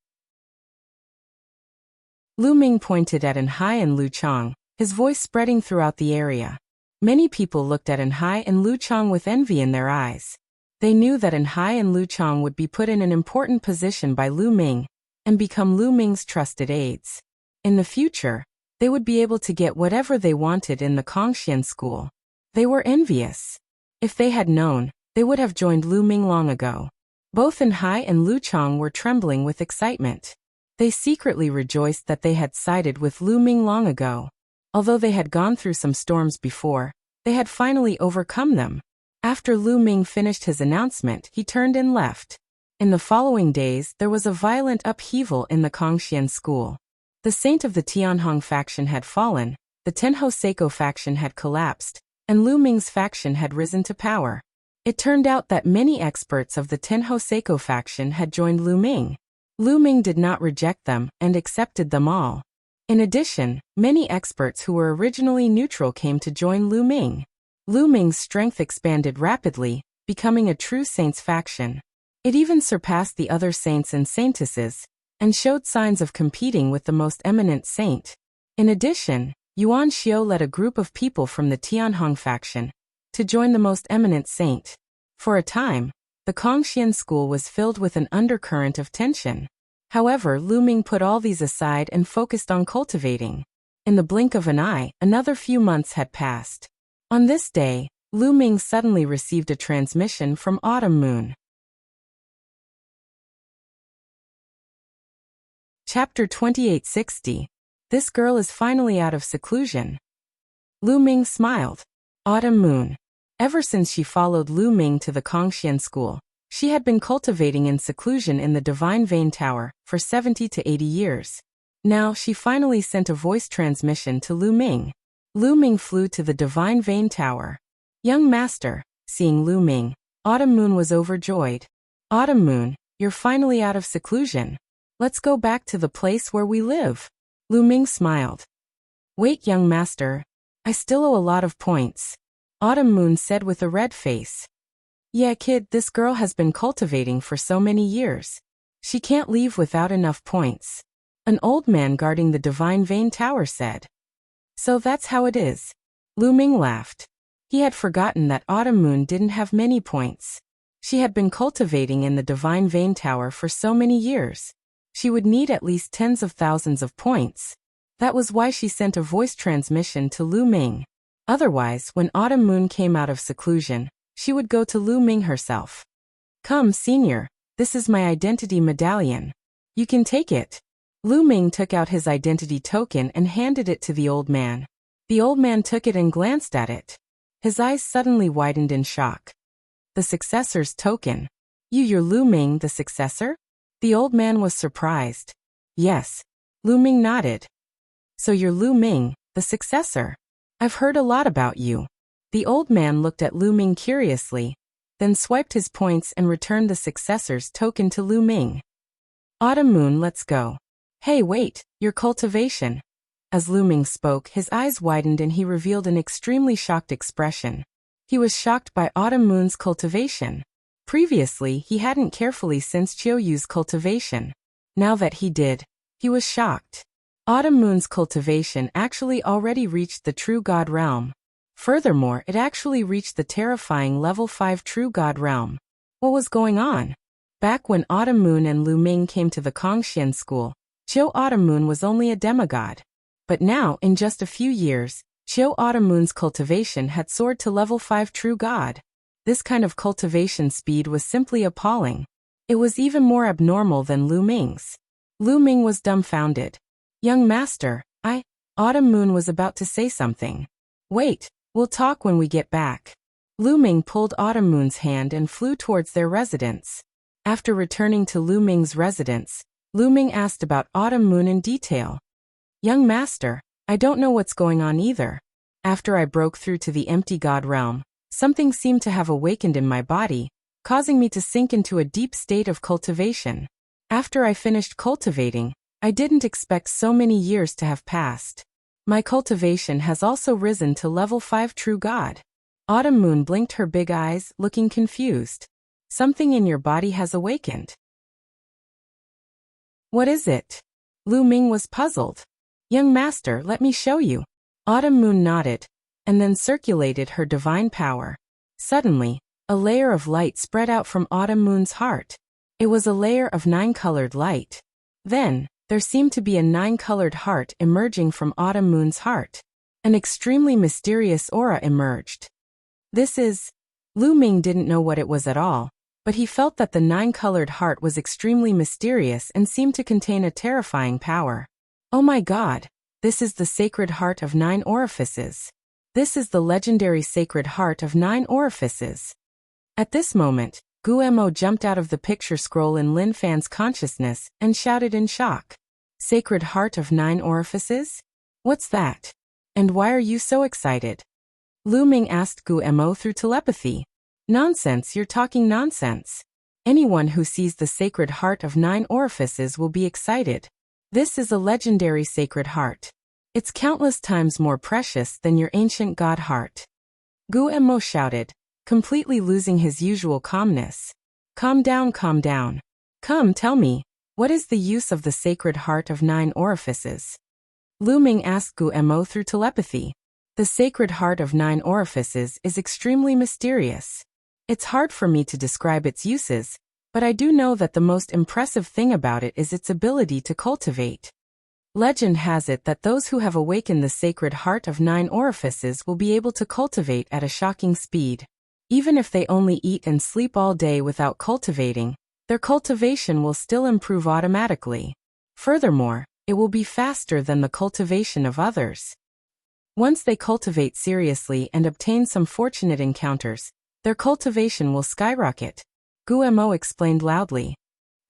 S1: Lu Ming pointed at Enhai and Lu Chong, his voice spreading throughout the area. Many people looked at Enhai and Lu Chong with envy in their eyes. They knew that Enhai and Lu Chong would be put in an important position by Lu Ming and become Lu Ming's trusted aides. In the future, they would be able to get whatever they wanted in the Kongxian school. They were envious. If they had known, they would have joined Lu Ming long ago. Both Enhai and Lu Chong were trembling with excitement. They secretly rejoiced that they had sided with Lu Ming long ago. Although they had gone through some storms before, they had finally overcome them. After Lu Ming finished his announcement, he turned and left. In the following days, there was a violent upheaval in the Kongxian school. The saint of the Tianhong faction had fallen, the Tenho Seiko faction had collapsed, and Lu Ming's faction had risen to power. It turned out that many experts of the Tenho Seiko faction had joined Lu Ming. Lu Ming did not reject them and accepted them all. In addition, many experts who were originally neutral came to join Lu Ming. Lu Ming's strength expanded rapidly, becoming a true saints faction. It even surpassed the other saints and saintesses, and showed signs of competing with the most eminent saint. In addition, Yuan Xiao led a group of people from the Tianhong faction to join the most eminent saint. For a time, the Kongxian school was filled with an undercurrent of tension. However, Lu Ming put all these aside and focused on cultivating. In the blink of an eye, another few months had passed. On this day, Lu Ming suddenly received a transmission from Autumn Moon. Chapter 2860. This girl is finally out of seclusion. Lu Ming smiled. Autumn Moon. Ever since she followed Lu Ming to the Kongxian school, she had been cultivating in seclusion in the Divine Vein Tower for 70 to 80 years. Now she finally sent a voice transmission to Lu Ming. Lu Ming flew to the Divine Vein Tower. Young master, seeing Lu Ming, Autumn Moon was overjoyed. Autumn Moon, you're finally out of seclusion. Let's go back to the place where we live. Lu Ming smiled. Wait, young master. I still owe a lot of points. Autumn Moon said with a red face. Yeah, kid, this girl has been cultivating for so many years. She can't leave without enough points. An old man guarding the Divine Vein Tower said. So that's how it is. Lu Ming laughed. He had forgotten that Autumn Moon didn't have many points. She had been cultivating in the Divine Vein Tower for so many years. She would need at least tens of thousands of points. That was why she sent a voice transmission to Lu Ming. Otherwise, when Autumn Moon came out of seclusion, she would go to Lu Ming herself. "Come, senior, this is my identity medallion. You can take it." Lu Ming took out his identity token and handed it to the old man. The old man took it and glanced at it. His eyes suddenly widened in shock. "The successor's token. You're Lu Ming, the successor?" The old man was surprised. "Yes." Lu Ming nodded. "So you're Lu Ming, the successor. I've heard a lot about you." The old man looked at Lu Ming curiously, then swiped his points and returned the successor's token to Lu Ming. "Autumn Moon, let's go." "Hey, wait, your cultivation." As Lu Ming spoke, his eyes widened and he revealed an extremely shocked expression. He was shocked by Autumn Moon's cultivation. Previously, he hadn't carefully sensed Qiuyu's cultivation. Now that he did, he was shocked. Autumn Moon's cultivation actually already reached the True God realm. Furthermore, it actually reached the terrifying level 5 True God realm. What was going on? Back when Autumn Moon and Lu Ming came to the Kongxian school, Qiu Autumn Moon was only a demigod. But now, in just a few years, Qiu Autumn Moon's cultivation had soared to level 5 True God. This kind of cultivation speed was simply appalling. It was even more abnormal than Lu Ming's. Lu Ming was dumbfounded. "Young master, Autumn Moon was about to say something. "Wait, we'll talk when we get back." Lu Ming pulled Autumn Moon's hand and flew towards their residence. After returning to Lu Ming's residence, Lu Ming asked about Autumn Moon in detail. "Young master, I don't know what's going on either. After I broke through to the empty god realm, something seemed to have awakened in my body, causing me to sink into a deep state of cultivation. After I finished cultivating, I didn't expect so many years to have passed. My cultivation has also risen to level 5 True God." Autumn Moon blinked her big eyes, looking confused. "Something in your body has awakened." "What is it?" Lu Ming was puzzled. "Young master, let me show you." Autumn Moon nodded, and then circulated her divine power. Suddenly, a layer of light spread out from Autumn Moon's heart. It was a layer of 9-colored light. Then, there seemed to be a 9-colored heart emerging from Autumn Moon's heart. An extremely mysterious aura emerged. "This is..." Lu Ming didn't know what it was at all, but he felt that the 9-colored heart was extremely mysterious and seemed to contain a terrifying power. "Oh my god, this is the sacred heart of 9 orifices. This is the legendary sacred heart of 9 orifices." At this moment, Guemo jumped out of the picture scroll in Lin Fan's consciousness and shouted in shock. "Sacred heart of 9 orifices? What's that? And why are you so excited?" Lu Ming asked Guemo through telepathy. "Nonsense, you're talking nonsense. Anyone who sees the sacred heart of 9 orifices will be excited. This is a legendary sacred heart. It's countless times more precious than your ancient god heart." Guemo shouted, completely losing his usual calmness. Calm down, calm down. Come, tell me, what is the use of the sacred heart of 9 orifices?" Lu Ming asked Guemo through telepathy. "The sacred heart of 9 orifices is extremely mysterious. It's hard for me to describe its uses, but I do know that the most impressive thing about it is its ability to cultivate. Legend has it that those who have awakened the sacred heart of 9 orifices will be able to cultivate at a shocking speed. Even if they only eat and sleep all day without cultivating, their cultivation will still improve automatically. Furthermore, it will be faster than the cultivation of others. Once they cultivate seriously and obtain some fortunate encounters, their cultivation will skyrocket," Guemo explained loudly.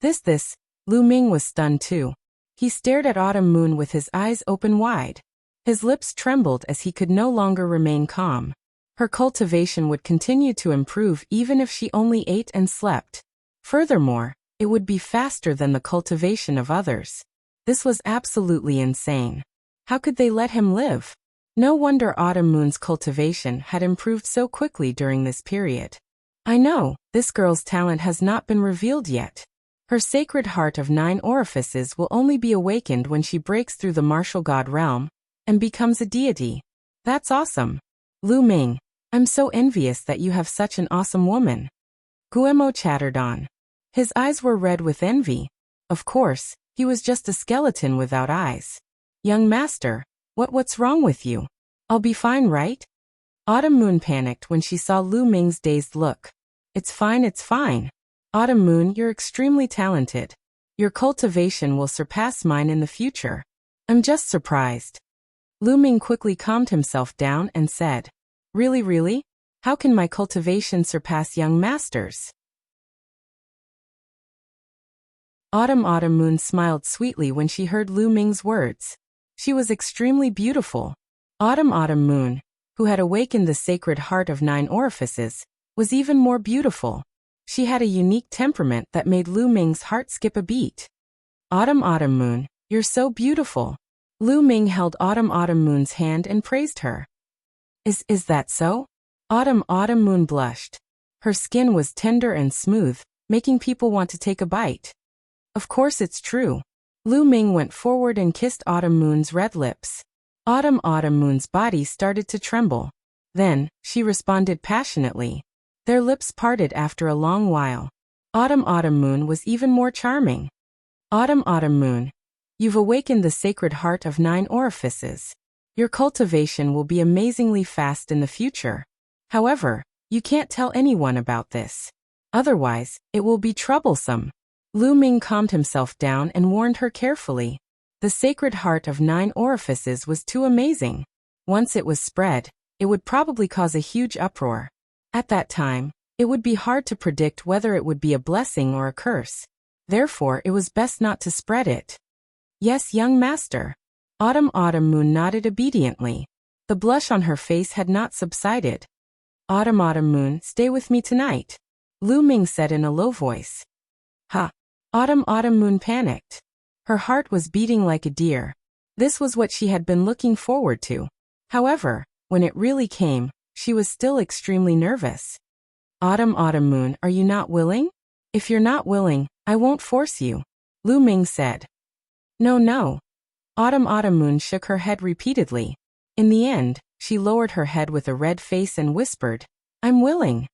S1: This, Lu Ming was stunned too. He stared at Autumn Moon with his eyes open wide. His lips trembled as he could no longer remain calm. Her cultivation would continue to improve even if she only ate and slept. Furthermore, it would be faster than the cultivation of others. This was absolutely insane. How could they let him live? No wonder Autumn Moon's cultivation had improved so quickly during this period. "I know, this girl's talent has not been revealed yet. Her sacred heart of 9 orifices will only be awakened when she breaks through the martial god realm and becomes a deity. That's awesome." Lu Ming, I'm so envious that you have such an awesome woman. Guemo chattered on. His eyes were red with envy. Of course, he was just a skeleton without eyes. Young master, what's wrong with you? I'll be fine, right? Autumn Moon panicked when she saw Lu Ming's dazed look. It's fine, it's fine. Autumn Moon, you're extremely talented. Your cultivation will surpass mine in the future. I'm just surprised. Lu Ming quickly calmed himself down and said, Really? How can my cultivation surpass young masters? Autumn Moon smiled sweetly when she heard Lu Ming's words. She was extremely beautiful. Autumn Moon, who had awakened the sacred heart of 9 orifices, was even more beautiful. She had a unique temperament that made Lu Ming's heart skip a beat. Autumn Moon, you're so beautiful. Lu Ming held Autumn Moon's hand and praised her. Is that so? Autumn Moon blushed. Her skin was tender and smooth, making people want to take a bite. Of course it's true. Lu Ming went forward and kissed Autumn Moon's red lips. Autumn Moon's body started to tremble. Then, she responded passionately. Their lips parted after a long while. Autumn Moon was even more charming. Autumn Moon, you've awakened the sacred heart of 9 orifices. Your cultivation will be amazingly fast in the future. However, you can't tell anyone about this. Otherwise, it will be troublesome. Lu Ming calmed himself down and warned her carefully. The sacred heart of 9 orifices was too amazing. Once it was spread, it would probably cause a huge uproar. At that time, it would be hard to predict whether it would be a blessing or a curse. Therefore, it was best not to spread it. Yes, young master. Autumn Moon nodded obediently. The blush on her face had not subsided. Autumn Moon, stay with me tonight. Lu Ming said in a low voice. Ha! Autumn Moon panicked. Her heart was beating like a deer. This was what she had been looking forward to. However, when it really came, she was still extremely nervous. Autumn Moon, are you not willing? If you're not willing, I won't force you. Lu Ming said. No. Autumn Moon shook her head repeatedly. In the end, she lowered her head with a red face and whispered, I'm willing.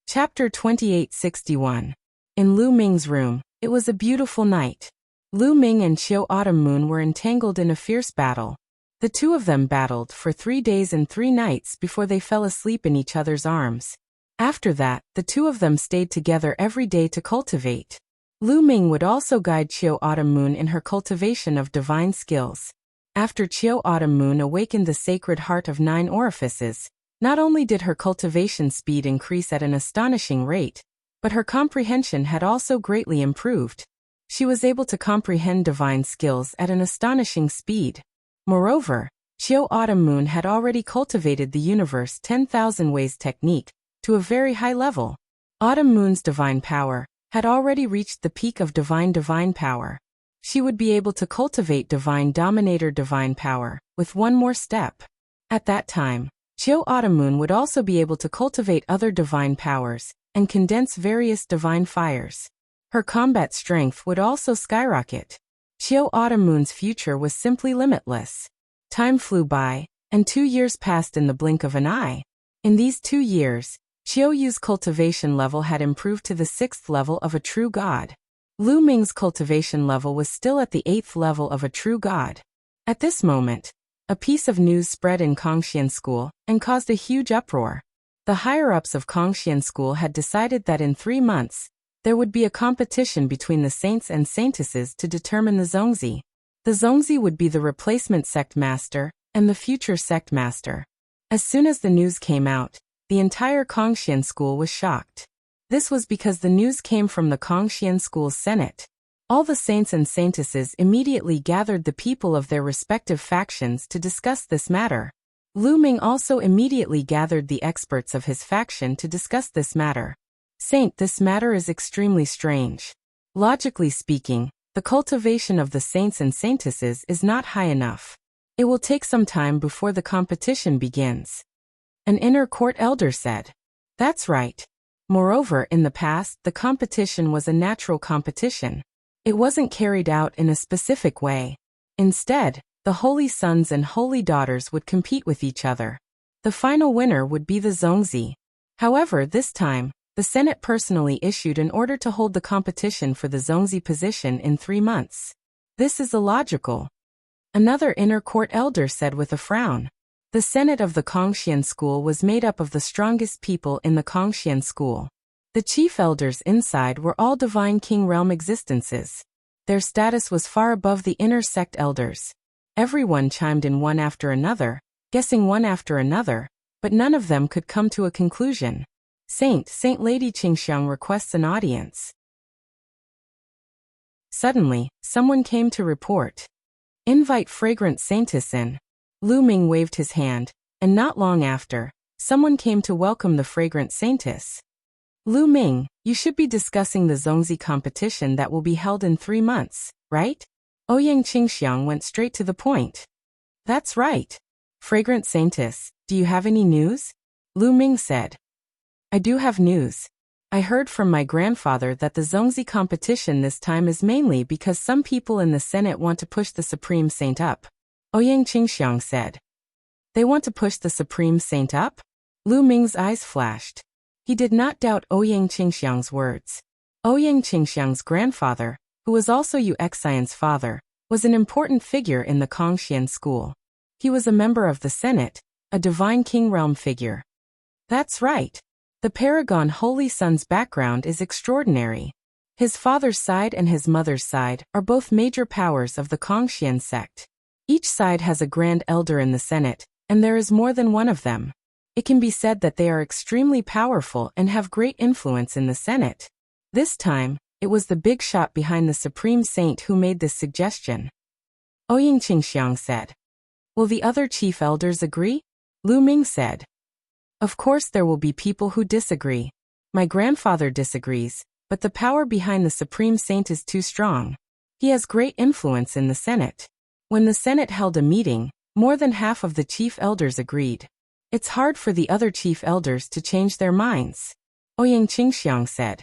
S1: Chapter 2861. In Lu Ming's room, it was a beautiful night. Lu Ming and Qiu Autumn Moon were entangled in a fierce battle. The two of them battled for 3 days and 3 nights before they fell asleep in each other's arms. After that, the two of them stayed together every day to cultivate. Lu Ming would also guide Qiu Autumn Moon in her cultivation of divine skills. After Qiu Autumn Moon awakened the sacred heart of 9 orifices, not only did her cultivation speed increase at an astonishing rate, but her comprehension had also greatly improved. She was able to comprehend divine skills at an astonishing speed. Moreover, Qiu Autumn Moon had already cultivated the universe 10,000 ways technique to a very high level. Autumn Moon's divine power had already reached the peak of divine power. She would be able to cultivate divine dominator divine power with one more step. At that time, Qiu Autumn Moon would also be able to cultivate other divine powers and condense various divine fires. Her combat strength would also skyrocket. Qiu Autumn Moon's future was simply limitless. Time flew by, and 2 years passed in the blink of an eye. In these 2 years, Qiu Yu's cultivation level had improved to the 6th level of a true god. Lu Ming's cultivation level was still at the 8th level of a true god. At this moment, a piece of news spread in Kongxian School and caused a huge uproar. The higher-ups of Kongxian School had decided that in 3 months, there would be a competition between the saints and saintesses to determine the Zongzi. The Zongzi would be the replacement sect master and the future sect master. As soon as the news came out, the entire Kongxian School was shocked. This was because the news came from the Kongxian School's Senate. All the saints and saintesses immediately gathered the people of their respective factions to discuss this matter. Lu Ming also immediately gathered the experts of his faction to discuss this matter. Saint, this matter is extremely strange. Logically speaking, the cultivation of the saints and saintesses is not high enough. It will take some time before the competition begins. An inner court elder said. That's right. Moreover, in the past, the competition was a natural competition. It wasn't carried out in a specific way. Instead, The holy sons and holy daughters would compete with each other. The final winner would be the Zongzi. However, this time, the Senate personally issued an order to hold the competition for the Zongzi position in 3 months. This is illogical. Another inner court elder said with a frown. The Senate of the Kongxian school was made up of the strongest people in the Kongxian school. The chief elders inside were all divine king realm existences. Their status was far above the inner sect elders. Everyone chimed in one after another, guessing one after another, but none of them could come to a conclusion. Saint Lady Qingxiang requests an audience. Suddenly, someone came to report. Invite fragrant saintess in. Lu Ming waved his hand, and not long after, someone came to welcome the fragrant saintess. Lu Ming, you should be discussing the Zongzi competition that will be held in 3 months, right? Ouyang Qingxiang went straight to the point. That's right. Fragrant saintess, do you have any news? Lu Ming said. I do have news. I heard from my grandfather that the Zongzi competition this time is mainly because some people in the Senate want to push the Supreme Saint up. Ouyang Qingxiang said. They want to push the Supreme Saint up? Lu Ming's eyes flashed. He did not doubt Ouyang Qingxiang's words. Ouyang Qingxiang's grandfather, who was also Yu Xian's father, was an important figure in the Kongxian school. He was a member of the Senate, a divine king realm figure. That's right. The Paragon Holy Son's background is extraordinary. His father's side and his mother's side are both major powers of the Kongxian sect. Each side has a grand elder in the Senate, and there is more than one of them. It can be said that they are extremely powerful and have great influence in the Senate. This time, it was the big shot behind the Supreme Saint who made this suggestion. Ouyang Qingxiang said. Will the other chief elders agree? Lu Ming said. Of course there will be people who disagree. My grandfather disagrees, but the power behind the Supreme Saint is too strong. He has great influence in the Senate. When the Senate held a meeting, more than half of the chief elders agreed. It's hard for the other chief elders to change their minds. Ouyang Qingxiang said.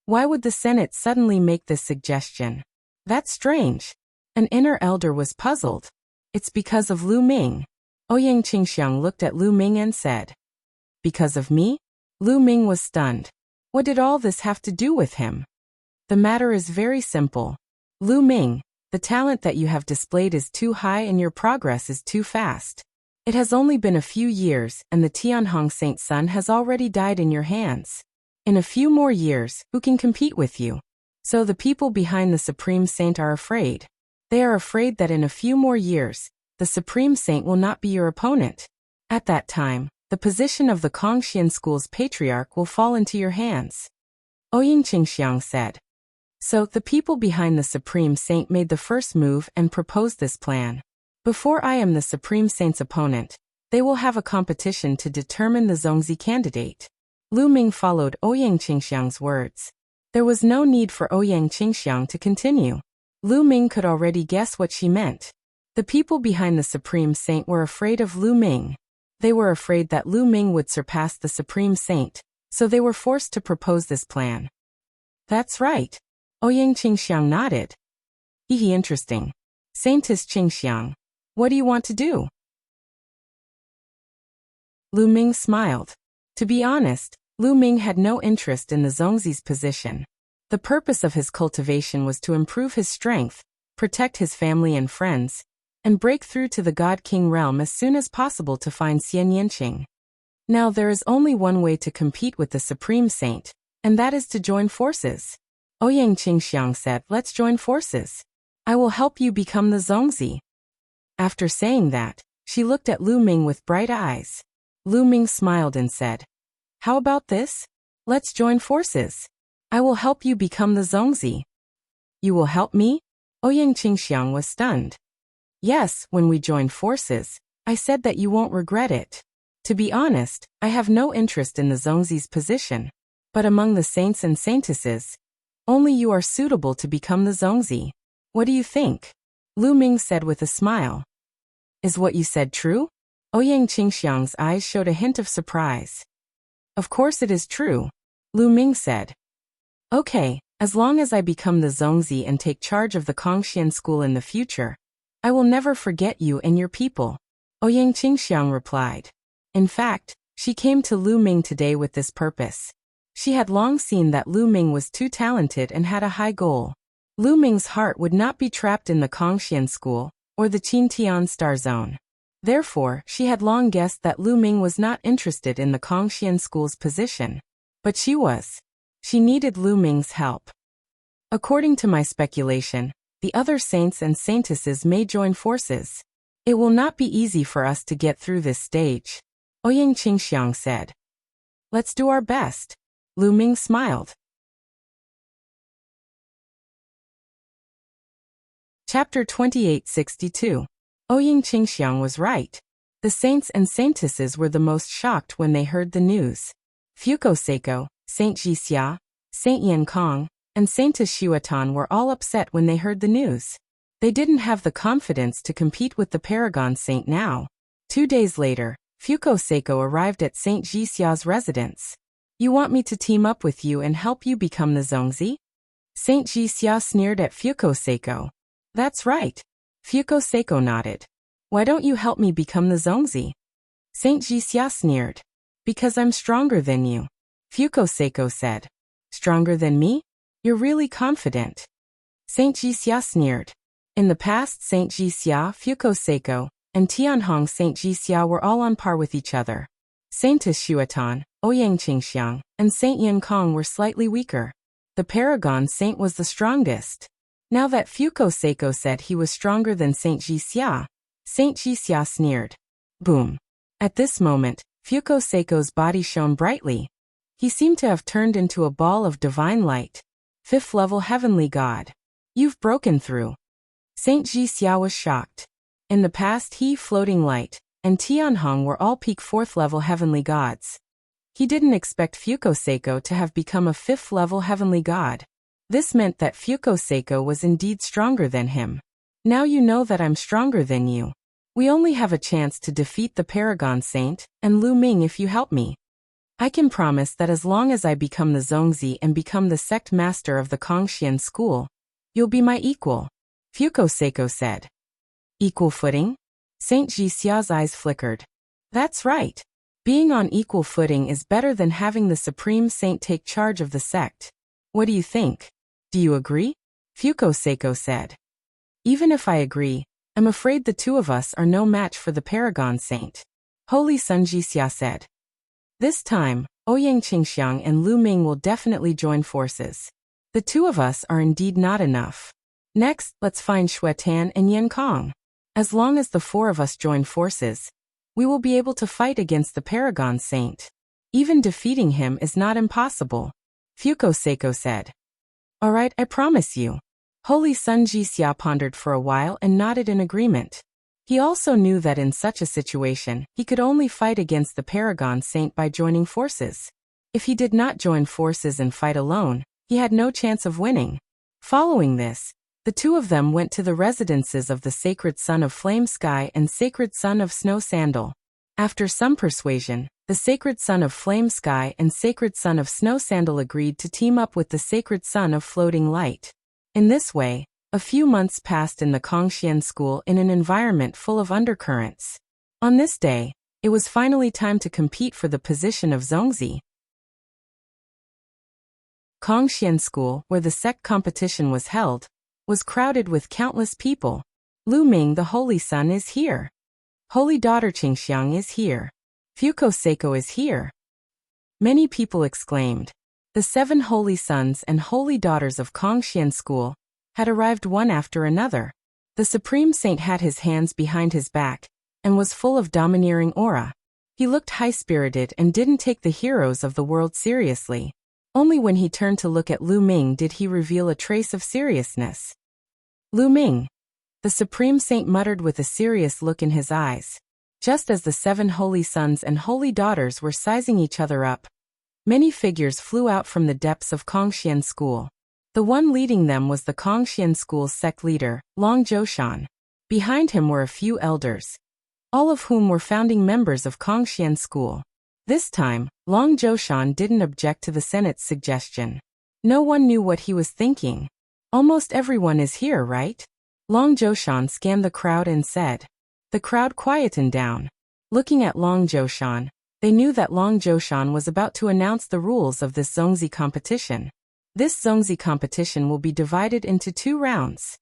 S1: Why would the Senate suddenly make this suggestion? That's strange. An inner elder was puzzled. It's because of Lu Ming. Ouyang Qingxiang looked at Lu Ming and said. Because of me? Lu Ming was stunned. What did all this have to do with him? The matter is very simple. Lu Ming, the talent that you have displayed is too high and your progress is too fast. It has only been a few years and the Tianhong Saint Sun has already died in your hands. In a few more years, who can compete with you? So the people behind the Supreme Saint are afraid. They are afraid that in a few more years, the Supreme Saint will not be your opponent. At that time, the position of the Kongxian school's patriarch will fall into your hands. Ouyang Qingxiang said. So the people behind the Supreme Saint made the first move and proposed this plan. Before I am the Supreme Saint's opponent, they will have a competition to determine the Zongzi candidate. Lu Ming followed Ouyang Qingxiang's words. There was no need for Ouyang Qingxiang to continue. Lu Ming could already guess what she meant. The people behind the Supreme Saint were afraid of Lu Ming. They were afraid that Lu Ming would surpass the Supreme Saint, so they were forced to propose this plan. That's right. Ouyang Qingxiang nodded. Interesting. Saintess Qingxiang. What do you want to do? Lu Ming smiled. To be honest, Lu Ming had no interest in the Zongzi's position. The purpose of his cultivation was to improve his strength, protect his family and friends, and break through to the God King realm as soon as possible to find Xian Yanqing. Now there is only one way to compete with the Supreme Saint, and that is to join forces. Ouyang Qingxiang said, let's join forces. I will help you become the Zongzi. After saying that, she looked at Lu Ming with bright eyes. Lu Ming smiled and said, how about this? Let's join forces. I will help you become the Zongzi. You will help me? Ouyang Qingxiang was stunned. Yes, when we join forces, I said that you won't regret it. To be honest, I have no interest in the Zongzi's position. But among the saints and saintesses, only you are suitable to become the Zongzi. What do you think? Lu Ming said with a smile. Is what you said true? Ouyang Qingxiang's eyes showed a hint of surprise. Of course it is true, Lu Ming said. Okay, as long as I become the Zongzi and take charge of the Kongxian school in the future, I will never forget you and your people. Ouyang Qingxiang replied. In fact, she came to Lu Ming today with this purpose. She had long seen that Lu Ming was too talented and had a high goal. Lu Ming's heart would not be trapped in the Kongxian school, or the Qintian Star Zone. Therefore, she had long guessed that Lu Ming was not interested in the Kongxian school's position. But she was. She needed Lu Ming's help. According to my speculation, the other saints and saintesses may join forces. It will not be easy for us to get through this stage, Ouyang Qingxiang said. Let's do our best. Lu Ming smiled. Chapter 2862. Ouyang Qingxiang was right. The saints and saintesses were the most shocked when they heard the news. Fuko Seiko, Saint Jixia, Saint Yan Kong, and Saintess Xuatan were all upset when they heard the news. They didn't have the confidence to compete with the Paragon Saint now. 2 days later, Fuko Seiko arrived at Saint Jixia's residence. You want me to team up with you and help you become the Zongzi? Saint Jixia sneered at Fuko Seiko. That's right. Fuko Seiko nodded. Why don't you help me become the Zongzi? Saint Jixia sneered. Because I'm stronger than you. Fuko Seiko said. Stronger than me? You're really confident. Saint Jixia sneered. In the past, Saint Jixia, Fuko Seiko, and Tianhong Saint Jixia were all on par with each other. Saintess Xuatan, Ouyang Qingxiang, and Saint Yan Kong were slightly weaker. The Paragon Saint was the strongest. Now that Fuko Seiko said he was stronger than Saint Jixia, Saint Jixia sneered. Boom. At this moment, Fuko Seiko's body shone brightly. He seemed to have turned into a ball of divine light. 5th level heavenly god. You've broken through. Saint Jixia was shocked. In the past, he, Floating Light, and Tianhong were all peak 4th level heavenly gods. He didn't expect Fuko Seiko to have become a 5th level heavenly god. This meant that Fuko Seiko was indeed stronger than him. Now you know that I'm stronger than you. We only have a chance to defeat the Paragon Saint, and Lu Ming if you help me. I can promise that as long as I become the Zongzi and become the sect master of the Kongxian school, you'll be my equal, Fuko Seiko said. Equal footing? Saint Jixia's eyes flickered. That's right. Being on equal footing is better than having the Supreme Saint take charge of the sect. What do you think? Do you agree? Fuko Seiko said. Even if I agree, I'm afraid the two of us are no match for the Paragon Saint, Holy Sun Jixia said. This time, Ouyang Qingxiang and Lu Ming will definitely join forces. The two of us are indeed not enough. Next, let's find Xuatan and Yan Kong. As long as the 4 of us join forces, we will be able to fight against the Paragon Saint. Even defeating him is not impossible, Fuko Seiko said. Alright, I promise you. Holy Sun Jixia pondered for a while and nodded in agreement. He also knew that in such a situation, he could only fight against the Paragon Saint by joining forces. If he did not join forces and fight alone, he had no chance of winning. Following this, the two of them went to the residences of the Sacred Son of Flame Sky and Sacred Son of Snow Sandal. After some persuasion, the Sacred Son of Flame Sky and Sacred Son of Snow Sandal agreed to team up with the Sacred Son of Floating Light. In this way, a few months passed in the Kongxian school in an environment full of undercurrents. On this day, it was finally time to compete for the position of Zongzi. Kongxian school, where the sect competition was held, was crowded with countless people. Lu Ming the Holy Sun is here. Holy Daughter Qingxiang is here. Fuko Seiko is here. Many people exclaimed. The 7 Holy Sons and Holy Daughters of Kongxian school had arrived one after another. The Supreme Saint had his hands behind his back and was full of domineering aura. He looked high-spirited and didn't take the heroes of the world seriously. Only when he turned to look at Lu Ming did he reveal a trace of seriousness. Lu Ming, the Supreme Saint muttered with a serious look in his eyes. Just as the 7 Holy Sons and Holy Daughters were sizing each other up, many figures flew out from the depths of Kongxian school. The one leading them was the Kongxian school's sect leader, Long Zhoushan. Behind him were a few elders, all of whom were founding members of Kongxian school. This time, Long Zhoushan didn't object to the Senate's suggestion. No one knew what he was thinking. Almost everyone is here, right? Long Zhoushan scanned the crowd and said. The crowd quietened down. Looking at Long Zhoushan, they knew that Long Zhoushan was about to announce the rules of this Zongzi competition. This Zongzi competition will be divided into 2 rounds.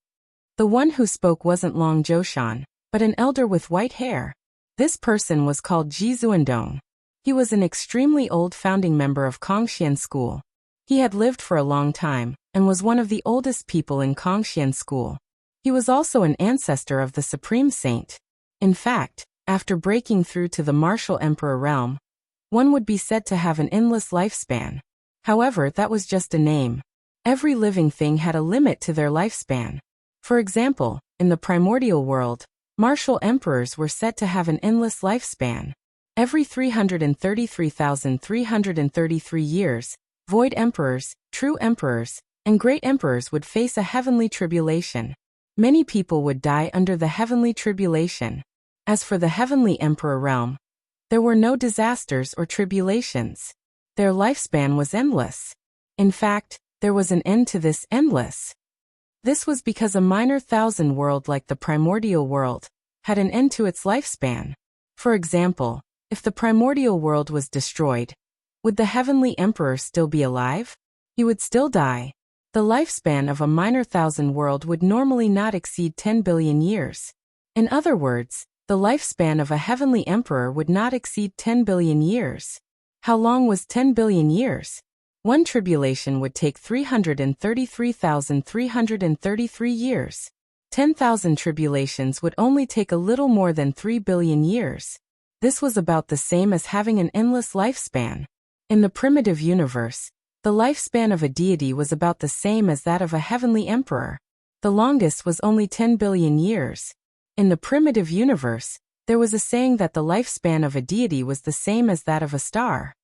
S1: The one who spoke wasn't Long Zhoushan, but an elder with white hair. This person was called Ji Zuandong. He was an extremely old founding member of Kongxian School. He had lived for a long time, and was one of the oldest people in Kongxian School. He was also an ancestor of the Supreme Saint. In fact, after breaking through to the martial emperor realm, one would be said to have an endless lifespan. However, that was just a name. Every living thing had a limit to their lifespan. For example, in the primordial world, martial emperors were said to have an endless lifespan. Every 333,333 years, void emperors, true emperors, and great emperors would face a heavenly tribulation. Many people would die under the heavenly tribulation. As for the heavenly emperor realm, there were no disasters or tribulations. Their lifespan was endless. In fact, there was an end to this endless. This was because a minor thousand world like the primordial world had an end to its lifespan. For example, if the primordial world was destroyed, would the heavenly emperor still be alive? He would still die. The lifespan of a minor thousand world would normally not exceed 10 billion years. In other words, the lifespan of a heavenly emperor would not exceed 10 billion years. How long was 10 billion years? One tribulation would take 333,333 years. 10,000 tribulations would only take a little more than 3 billion years. This was about the same as having an endless lifespan. In the primitive universe, the lifespan of a deity was about the same as that of a heavenly emperor. The longest was only 10 billion years. In the primitive universe, there was a saying that the lifespan of a deity was the same as that of a star.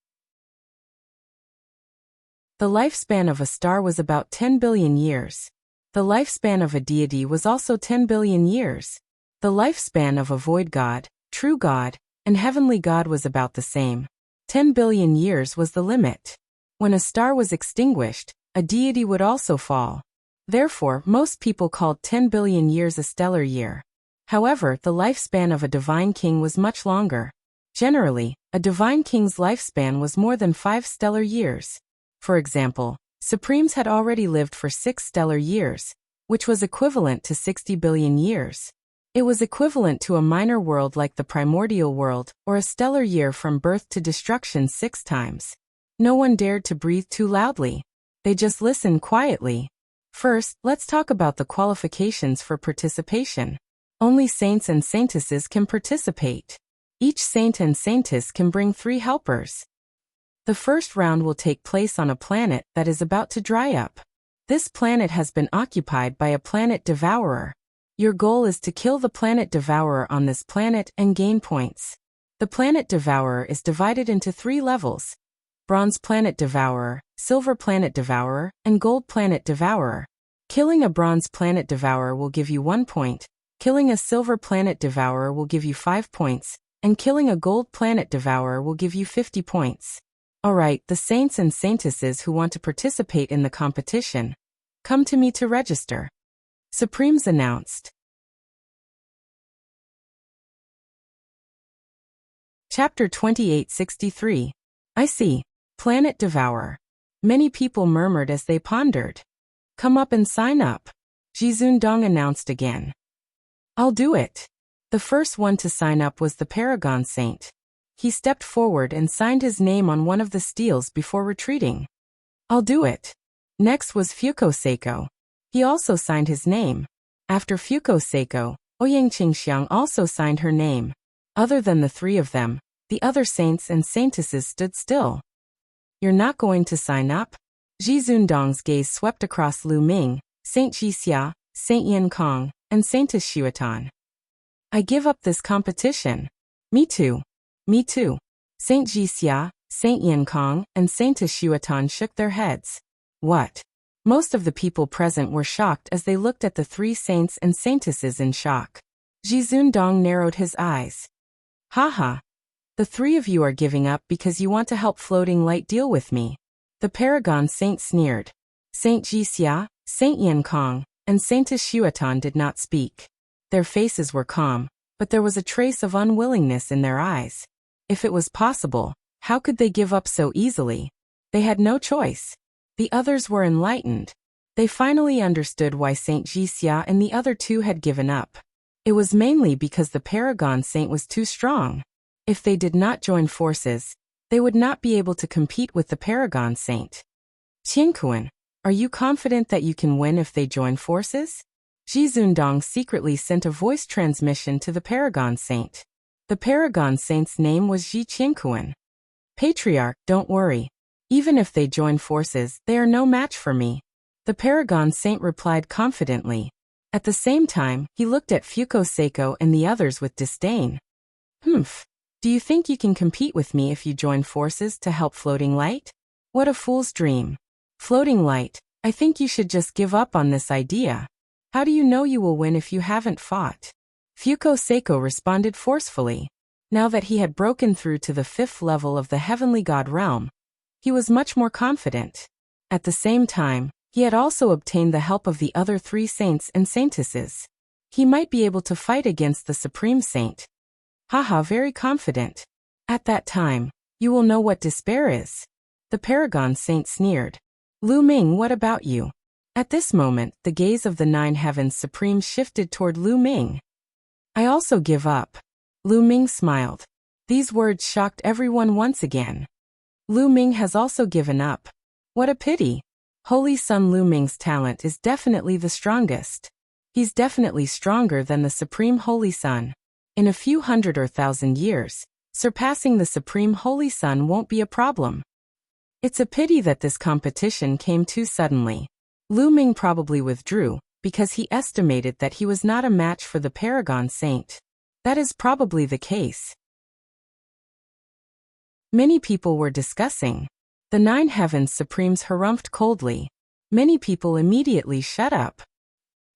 S1: The lifespan of a star was about 10 billion years. The lifespan of a deity was also 10 billion years. The lifespan of a void god, true god, and heavenly god was about the same. 10 billion years was the limit. When a star was extinguished, a deity would also fall. Therefore, most people called 10 billion years a stellar year. However, the lifespan of a divine king was much longer. Generally, a divine king's lifespan was more than 5 stellar years. For example, Supremes had already lived for 6 stellar years, which was equivalent to 60 billion years. It was equivalent to a minor world like the primordial world, or a stellar year from birth to destruction 6 times. No one dared to breathe too loudly. They just listened quietly. First, let's talk about the qualifications for participation. Only saints and saintesses can participate. Each saint and saintess can bring 3 helpers. The first round will take place on a planet that is about to dry up. This planet has been occupied by a planet devourer. Your goal is to kill the planet devourer on this planet and gain points. The planet devourer is divided into 3 levels: Bronze Planet Devourer, Silver Planet Devourer, and Gold Planet Devourer. Killing a Bronze Planet Devourer will give you 1 point, killing a Silver Planet Devourer will give you 5 points, and killing a Gold Planet Devourer will give you 50 points. Alright, the saints and saintesses who want to participate in the competition, come to me to register. Supremes announced. Chapter 2863. I see. Planet Devourer. Many people murmured as they pondered. Come up and sign up. Jizundong announced again. I'll do it. The first one to sign up was the Paragon Saint. He stepped forward and signed his name on one of the steels before retreating. I'll do it. Next was Fuko Seiko. He also signed his name. After Fuko Seiko, Ouyang Qingxiang also signed her name. Other than the 3 of them, the other saints and saintesses stood still. You're not going to sign up? Jizundong's gaze swept across Lu Ming, Saint Jixia, Saint Yin Kong, and Saintess Xuatan. I give up this competition. Me too. Me too. Saint Jixia, Saint Yin Kong, and Saintess Xuatan shook their heads. What? Most of the people present were shocked as they looked at the 3 saints and saintesses in shock. Jizundong narrowed his eyes. Haha. The 3 of you are giving up because you want to help Floating Light deal with me. The Paragon Saint sneered. Saint Jixia, Saint Yin Kong, and Saintess Xuatan did not speak. Their faces were calm, but there was a trace of unwillingness in their eyes. If it was possible, how could they give up so easily? They had no choice. The others were enlightened. They finally understood why Saint Jixia and the other two had given up. It was mainly because the Paragon Saint was too strong. If they did not join forces, they would not be able to compete with the Paragon Saint. Qingkuan, are you confident that you can win if they join forces? Ji Zundong secretly sent a voice transmission to the Paragon Saint. The Paragon Saint's name was Ji Qingkuan. Patriarch, don't worry. Even if they join forces, they are no match for me. The Paragon Saint replied confidently. At the same time, he looked at Fuko Seiko and the others with disdain. Humph. Do you think you can compete with me if you join forces to help Floating Light? What a fool's dream. Floating Light, I think you should just give up on this idea. How do you know you will win if you haven't fought? Fuko Seiko responded forcefully. Now that he had broken through to the 5th level of the Heavenly God realm, he was much more confident. At the same time, he had also obtained the help of the other 3 saints and saintesses. He might be able to fight against the Supreme Saint. Haha, very confident. At that time, you will know what despair is. The Paragon Saint sneered. Lu Ming, what about you? At this moment, the gaze of the 9 Heavens Supreme shifted toward Lu Ming. I also give up. Lu Ming smiled. These words shocked everyone once again. Lu Ming has also given up. What a pity. Holy Sun Lu Ming's talent is definitely the strongest. He's definitely stronger than the Supreme Holy Sun. In a few hundred or thousand years, surpassing the Supreme Holy Sun won't be a problem. It's a pity that this competition came too suddenly. Lu Ming probably withdrew, because he estimated that he was not a match for the Paragon Saint. That is probably the case. Many people were discussing. The 9 Heavens Supremes harumphed coldly. Many people immediately shut up.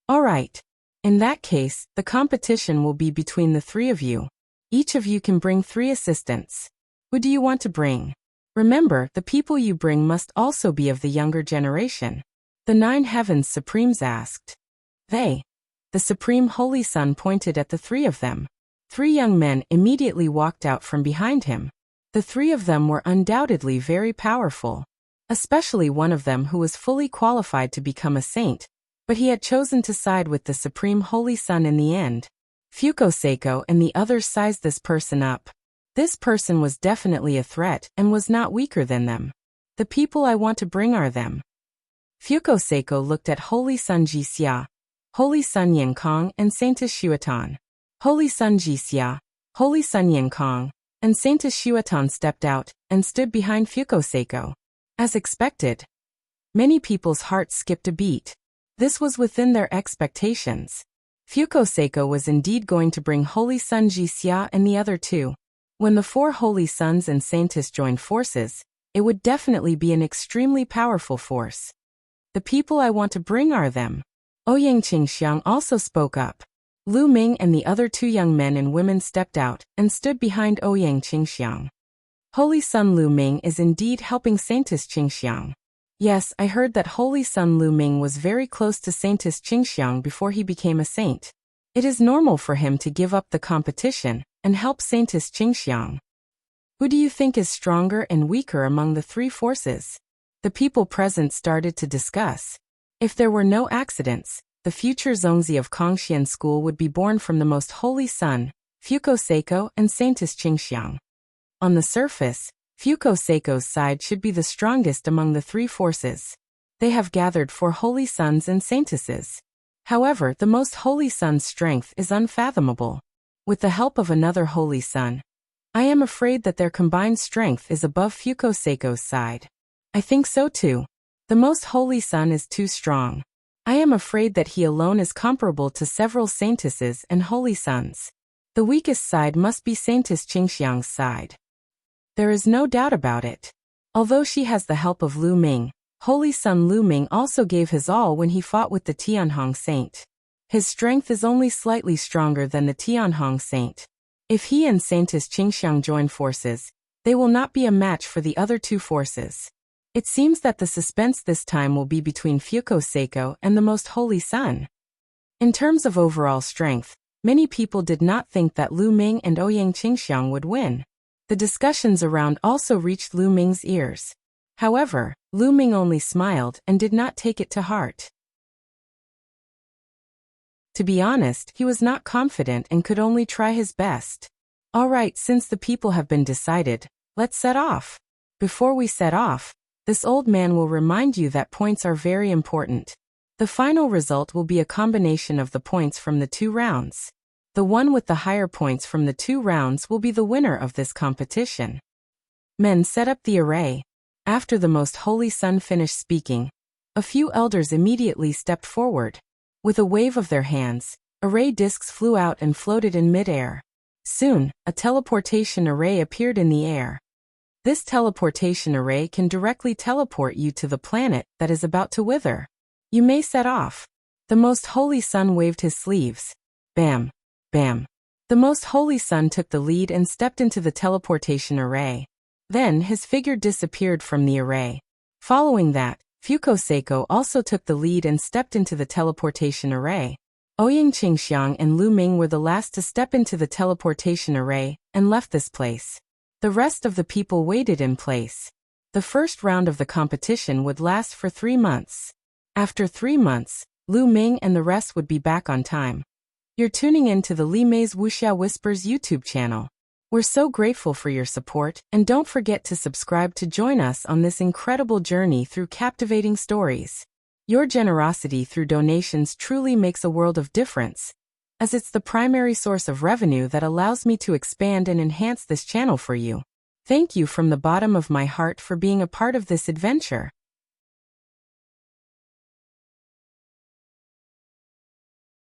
S1: All right. In that case, the competition will be between the 3 of you. Each of you can bring 3 assistants. Who do you want to bring? Remember, the people you bring must also be of the younger generation. The 9 Heavens Supremes asked. They. The Supreme Holy Sun pointed at the 3 of them. 3 young men immediately walked out from behind him. The 3 of them were undoubtedly very powerful. Especially one of them who was fully qualified to become a saint, but he had chosen to side with the Supreme Holy Sun in the end. Fuko Seiko and the others sized this person up. This person was definitely a threat and was not weaker than them. The people I want to bring are them. Fuko Seiko looked at Holy Sun Jixia, Holy Sun Yinkong and Saintess Xuatan. Holy Sun Jixia, Holy Sun Yinkong, and Saintess Xuatan stepped out and stood behind Fuko Seiko. As expected, many people's hearts skipped a beat. This was within their expectations. Fuko Seiko was indeed going to bring Holy Sun Jixia and the other 2. When the 4 Holy Suns and Saintess joined forces, it would definitely be an extremely powerful force. The people I want to bring are them. Ouyang Qingxiang also spoke up. Lu Ming and the other 2 young men and women stepped out and stood behind Ouyang Qingxiang. Holy Sun Lu Ming is indeed helping Saintess Qingxiang. Yes, I heard that Holy Sun Lu Ming was very close to Saintess Qingxiang before he became a saint. It is normal for him to give up the competition and help Saintess Qingxiang. Who do you think is stronger and weaker among the 3 forces? The people present started to discuss. If there were no accidents, the future Zongzi of Kongxian School would be born from the Most Holy Sun, Fuko Seiko and Saintess Qingxiang. On the surface, Fuko Seiko's side should be the strongest among the 3 forces. They have gathered 4 Holy Suns and Saintesses. However, the Most Holy Sun's strength is unfathomable. With the help of another Holy Sun, I am afraid that their combined strength is above Fuko Seiko's side. I think so too. The Most Holy Sun is too strong. I am afraid that he alone is comparable to several Saintesses and Holy Suns. The weakest side must be Saintess Qingxiang's side. There is no doubt about it. Although she has the help of Lu Ming, Holy Sun Lu Ming also gave his all when he fought with the Tianhong Saint. His strength is only slightly stronger than the Tianhong Saint. If he and Saintess Qingxiang join forces, they will not be a match for the other 2 forces. It seems that the suspense this time will be between Fuko Seiko and the Most Holy Sun. In terms of overall strength, many people did not think that Lu Ming and Ouyang Qingxiang would win. The discussions around also reached Lu Ming's ears. However, Lu Ming only smiled and did not take it to heart. To be honest, he was not confident and could only try his best. Alright, since the people have been decided, let's set off. Before we set off, this old man will remind you that points are very important. The final result will be a combination of the points from the 2 rounds. The one with the higher points from the 2 rounds will be the winner of this competition. Men set up the array. After the Most Holy Sun finished speaking, a few elders immediately stepped forward. With a wave of their hands, array discs flew out and floated in mid-air. Soon, a teleportation array appeared in the air. This teleportation array can directly teleport you to the planet that is about to wither. You may set off. The Most Holy Sun waved his sleeves. Bam! Bam! The Most Holy Sun took the lead and stepped into the teleportation array. Then his figure disappeared from the array. Following that, Fuko Seiko also took the lead and stepped into the teleportation array. Ouyang Qingxiang and Lu Ming were the last to step into the teleportation array and left this place. The rest of the people waited in place. The first round of the competition would last for 3 months. After 3 months, Lu Ming and the rest would be back on time. You're tuning in to the Li Mei's Wuxia Whispers YouTube channel. We're so grateful for your support, and don't forget to subscribe to join us on this incredible journey through captivating stories. Your generosity through donations truly makes a world of difference, as it's the primary source of revenue that allows me to expand and enhance this channel for you. Thank you from the bottom of my heart for being a part of this adventure.